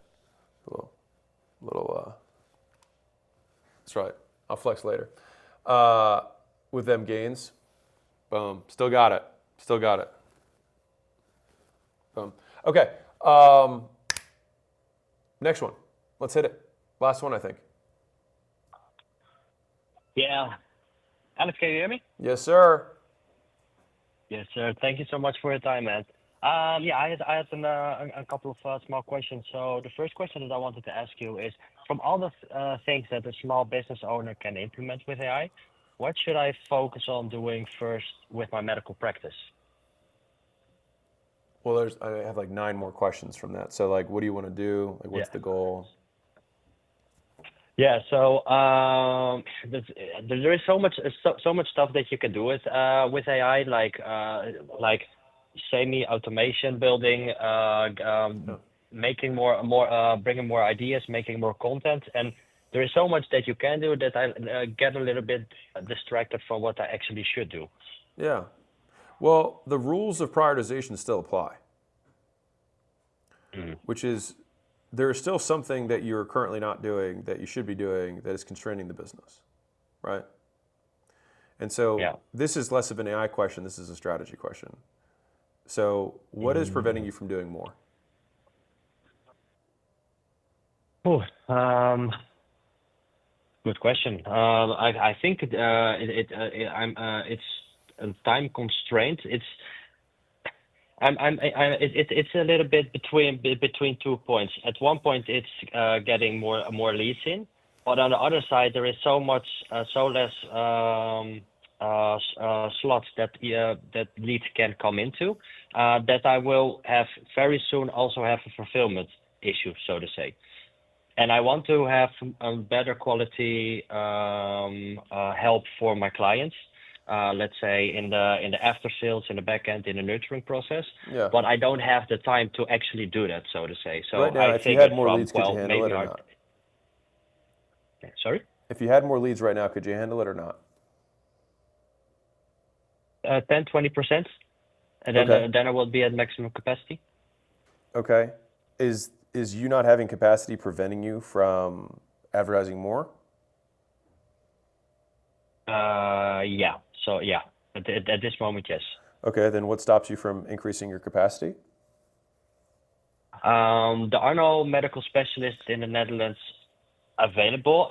That's right. I'll flex later. With them gains, boom. Still got it. Boom. Okay. Next one. Let's hit it. Last one, I think. Yeah. Alex, can you hear me? Yes, sir. Yes, sir. Thank you so much for your time, man. I had a couple of small questions. So the first question that I wanted to ask you is, from all the things that a small business owner can implement with AI, what should I focus on doing first with my medical practice? Well, I have like 9 more questions from that. So like, what do you want to do? Like, what's the goal? Yeah, so there is so much stuff that you can do with AI, like semi-automation building, making more, bringing more ideas, making more content, and there is so much that you can do that I get a little bit distracted from what I actually should do. Yeah. Well, the rules of prioritization still apply, which is there is still something that you're currently not doing that you should be doing that is constraining the business, right? And so this is less of an AI question. This is a strategy question. So what is preventing you from doing more? Good question. I think it's a time constraint. It's a little bit between 2 points. At one point, it's getting more leads in, but on the other side, there is so less slots that leads can come into that I will have very soon also have a fulfillment issue, so to say. And I want to have a better quality help for my clients. Let's say in the after sales, in the back end, in the nurturing process. Yeah. But I don't have the time to actually do that, so to say. So right now, if you had more leads, could you handle it or not? Sorry? If you had more leads right now, could you handle it or not? 10-20%, and then I will be at maximum capacity. Okay. Is you not having capacity preventing you from advertising more? Yeah. So yeah, at this moment, yes. Okay. Then what stops you from increasing your capacity? There are no medical specialists in the Netherlands available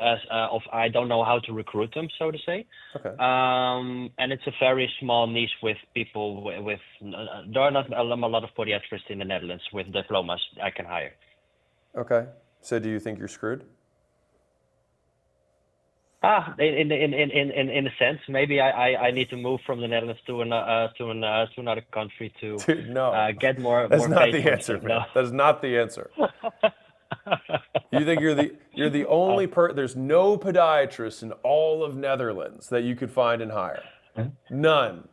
I don't know how to recruit them, so to say. Okay. And it's a very small niche with people with there are not a lot of podiatrists in the Netherlands with diplomas I can hire. Okay. So do you think you're screwed? In a sense, maybe I need to move from the Netherlands to another country to Dude, no. get more That's not paid the for answer, things. man. That is not the answer. You think you're the only there's no podiatrist in all of Netherlands that you could find and hire. None.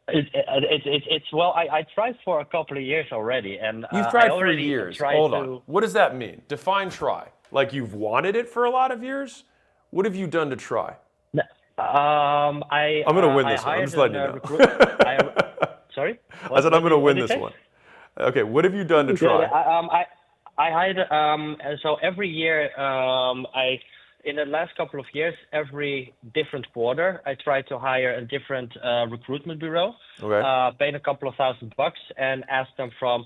It's well, I tried for a couple of years already, and You've tried I for already years. tried Hold to. on. What does that mean? Define try. Like you've wanted it for a lot of years? What have you done to try? I'm gonna win this one. I'm just letting you know. Sorry? I said I'm going to win what did this you say? one. Okay, what have you done to try? I hired so every year in the last couple of years, every different quarter, I try to hire a different recruitment bureau, Okay. paid a couple of $1,000 and ask them from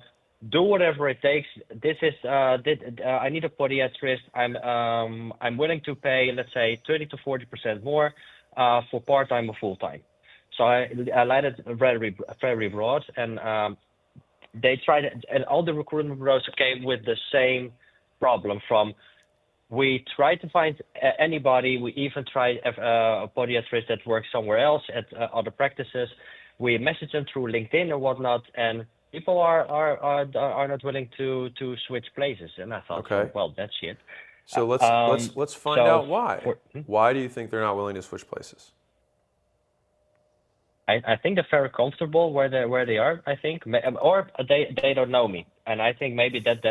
do whatever it takes. This is I need a podiatrist. I'm willing to pay, let's say, 30 to 40% more for part-time or full-time. So I let it very broad, and they tried it, and all the recruitment bureaus came with the same problem. From we tried to find anybody. We even tried a podiatrist that works somewhere else at other practices. We messaged them through LinkedIn or whatnot, and people are not willing to switch places. And I thought, Okay. well, that's shit. So let's find out why. Why do you think they're not willing to switch places? I think they're very comfortable where they are. I think, or they don't know me, and I think maybe that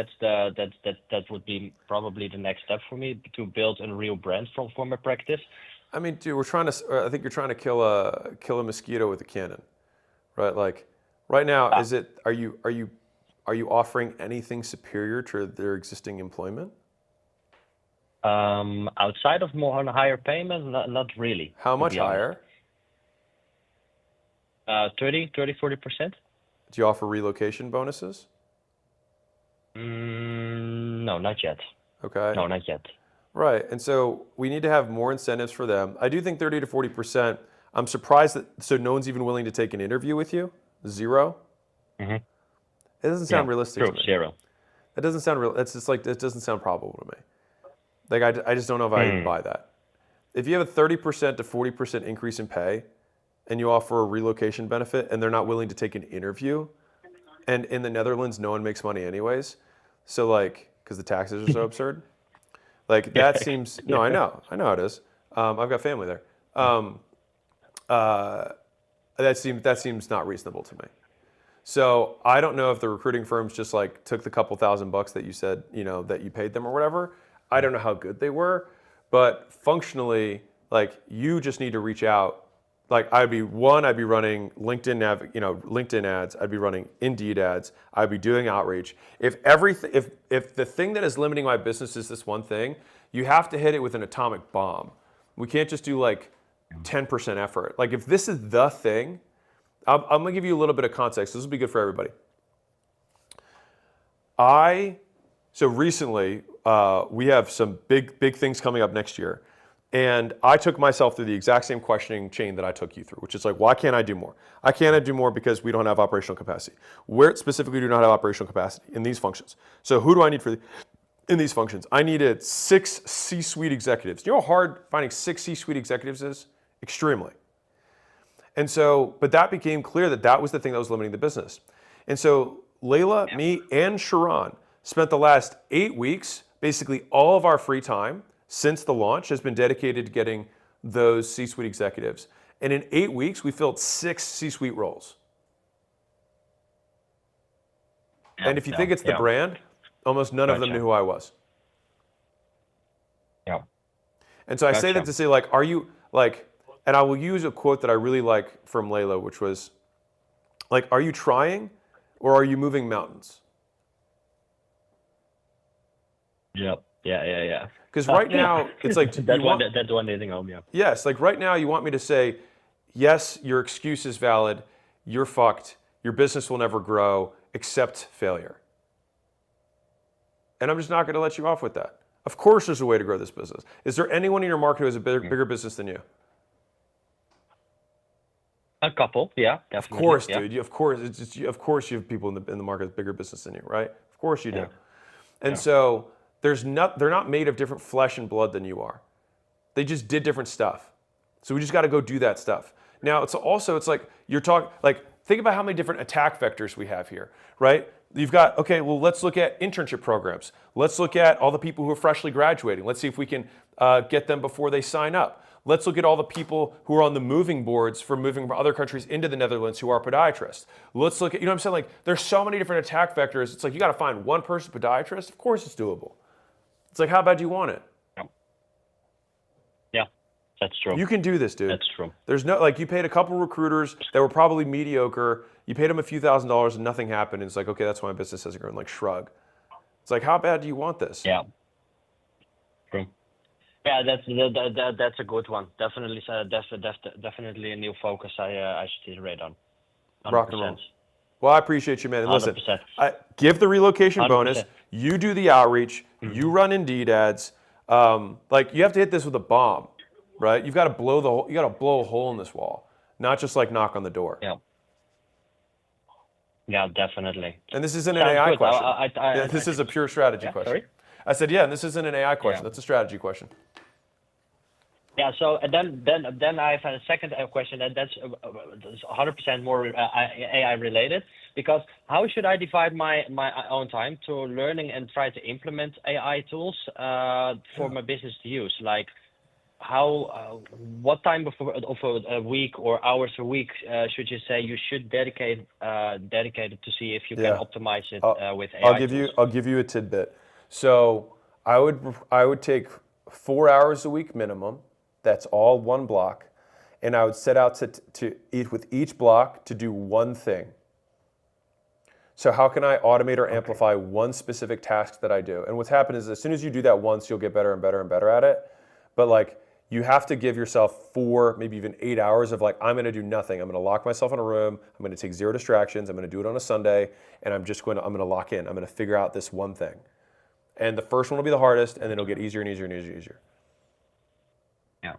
would be probably the next step for me to build a real brand for my practice. I mean, dude, I think you're trying to kill a mosquito with a cannon, right? Like, right now, are you offering anything superior to their existing employment? Outside of more on a higher payment, not really. How much higher? 30, 40%. Do you offer relocation bonuses? No, not yet. Okay. No, not yet. Right, and so we need to have more incentives for them. I do think 30 to 40%. I'm surprised so no one's even willing to take an interview with you. Zero. Mm-hmm. It doesn't sound realistic to me. Zero. That doesn't sound real. It's just like it doesn't sound probable to me. Like I just don't know if I even buy that. If you have a 30% to 40% increase in pay, and you offer a relocation benefit, and they're not willing to take an interview, and in the Netherlands, no one makes money anyways, so like, because the taxes are so absurd, like that seems, no, I know how it is. I've got family there. That seems not reasonable to me. So I don't know if the recruiting firms just like took the couple $1,000 that you said, that you paid them or whatever. I don't know how good they were, but functionally, like you just need to reach out. Like I'd be running LinkedIn ads. I'd be running Indeed ads. I'd be doing outreach. If the thing that is limiting my business is this one thing, you have to hit it with an atomic bomb. We can't just do like 10% effort. Like if this is the thing, I'm gonna give you a little bit of context. This will be good for everybody. So recently we have some big things coming up next year. And I took myself through the exact same questioning chain that I took you through, which is like, why can't I do more? I can't do more because we don't have operational capacity. Where specifically do we not have operational capacity? In these functions. So who do I need in these functions? I needed 6 C-suite executives. Do you know how hard finding 6 C-suite executives is? Extremely. And so, but that became clear that was the thing that was limiting the business. And so Layla, me, and Sharon spent the last 8 weeks, basically all of our free time, since the launch has been dedicated to getting those C-suite executives. And in 8 weeks, we filled 6 C-suite roles. And if you think it's the brand, almost none of them knew who I was. Yeah. And so I say that to say, like, are you, like, and I will use a quote that I really like from Layla, which was, like, are you trying or are you moving mountains? Yep. Yeah. Because right now, it's like... That's one thing home, yeah. Yes, like right now you want me to say, yes, your excuse is valid, you're fucked, your business will never grow, accept failure. And I'm just not going to let you off with that. Of course there's a way to grow this business. Is there anyone in your market who has a bigger business than you? A couple, yeah, definitely. Of course, dude. Of course you have people in the market with bigger business than you, right? Of course you do. And so... they're not made of different flesh and blood than you are. They just did different stuff. So we just got to go do that stuff. Now, it's like you're talking, like, think about how many different attack vectors we have here, right? You've got, okay, well, let's look at internship programs. Let's look at all the people who are freshly graduating. Let's see if we can get them before they sign up. Let's look at all the people who are on the moving boards for moving from other countries into the Netherlands who are podiatrists. Let's look at, you know what I'm saying? Like, there's so many different attack vectors. It's like, you got to find one person podiatrist. Of course it's doable. It's like, how bad do you want it? Yeah, that's true. You can do this, dude. That's true. There's no, like, you paid a couple recruiters that were probably mediocre. You paid them a few $1,000s and nothing happened. And it's like, okay, that's why my business hasn't grown. Like, shrug. It's like, how bad do you want this? Yeah. True. Yeah, that's a good one. Definitely, definitely a new focus I should iterate on. 100%. Rock and roll. Well, I appreciate you, man. And listen, 100%. give the relocation 100%. bonus. You do the outreach. You run Indeed ads. Like, you have to hit this with a bomb, right? You've got to blow the hole. You got to blow a hole in this wall, not just like knock on the door. Yeah. Yeah, definitely. And this isn't an Sounds AI good. question. This is a pure strategy question. Sorry? I said, yeah, and this isn't an AI question. Yeah. That's a strategy question. Yeah. So then I have a second question, and that's 100% more AI related. Because how should I divide my own time to learning and try to implement AI tools for my business to use? Like, what time of a week or hours a week should you say you should dedicate it to see if you can optimize it with AI? I'll give you a tidbit. So I would take 4 hours a week minimum. That's all one block, and I would set out to eat with each block to do one thing. So how can I automate or amplify one specific task that I do? And what's happened is, as soon as you do that once, you'll get better and better and better at it. But like, you have to give yourself 4, maybe even 8 hours of like, I'm going to do nothing. I'm going to lock myself in a room. I'm going to take 0 distractions. I'm going to do it on a Sunday, and I'm going to lock in. I'm going to figure out this one thing. And the first one will be the hardest, and then it'll get easier and easier and easier and easier. Yeah,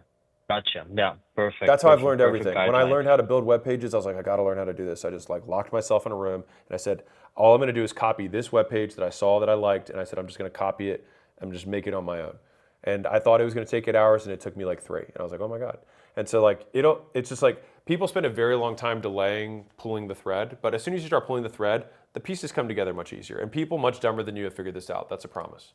gotcha. Yeah, perfect. That's how I've learned everything. Guideline. When I learned how to build web pages, I was like, I got to learn how to do this. I just like locked myself in a room, and I said, all I'm going to do is copy this web page that I saw that I liked, and I said, I'm just going to copy it and just make it on my own. And I thought it was going to take 8 hours, and it took me like 3. And I was like, oh my God. And so like, it's just like, people spend a very long time delaying pulling the thread, but as soon as you start pulling the thread, the pieces come together much easier. And people much dumber than you have figured this out. That's a promise.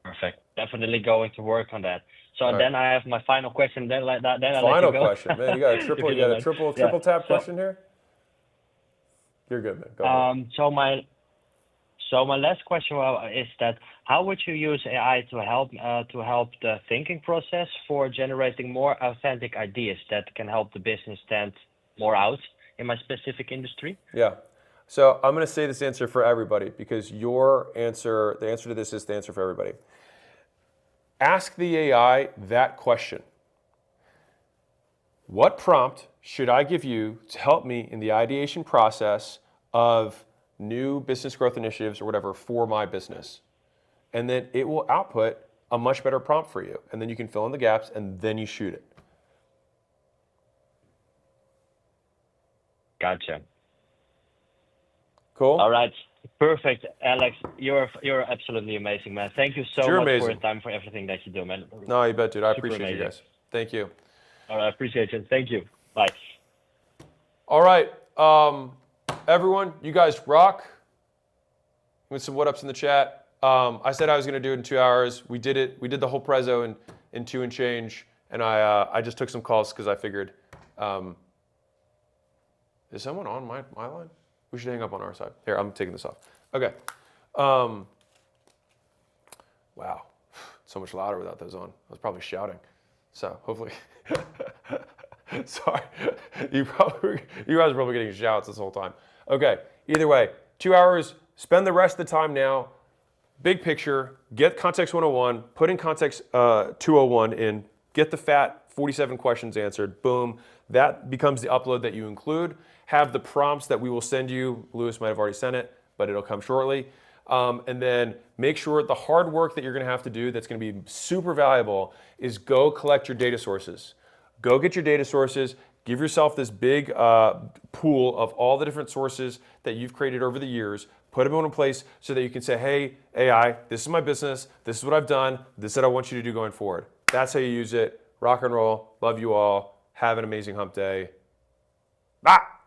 Perfect. Definitely going to work on that. So All right. then I have my final question. Then like that. Then I let Final you go. question, man. You got a triple. You got a triple tap question here. You're good, man. Go ahead. So my last question is that how would you use AI to help the thinking process for generating more authentic ideas that can help the business stand more out in my specific industry? Yeah. So I'm going to say this answer for everybody because the answer to this is the answer for everybody. Ask the AI that question. What prompt should I give you to help me in the ideation process of new business growth initiatives or whatever for my business? And then it will output a much better prompt for you. And then you can fill in the gaps and then you shoot it. Gotcha. Cool? All right. Perfect, Alex. You're absolutely amazing, man. Thank you so much amazing. for your time, for everything that you do, man. No, you bet, dude. I Super appreciate you amazing. guys. Thank you. All right, I appreciate you. Thank you. Bye. All right. Everyone, you guys rock. With some what ups in the chat. I said I was going to do it in 2 hours. We did it. We did the whole prezzo in 2 and change. And I just took some calls because I figured, is someone on my line? We should hang up on our side. Here, I'm taking this off. Okay. Wow. So much louder without those on. I was probably shouting. So hopefully, sorry. You guys are probably getting shouts this whole time. Okay. Either way, 2 hours. Spend the rest of the time now. Big picture. Get context 101. Put in context 201 in. Get the fat 47 questions answered. Boom. That becomes the upload that you include. Have the prompts that we will send you. Lewis might have already sent it, but it'll come shortly. And then make sure the hard work that you're going to have to do that's going to be super valuable is go collect your data sources. Go get your data sources. Give yourself this big pool of all the different sources that you've created over the years. Put them in a place so that you can say, hey, AI, this is my business. This is what I've done. This is what I want you to do going forward. That's how you use it. Rock and roll. Love you all. Have an amazing hump day. Bye.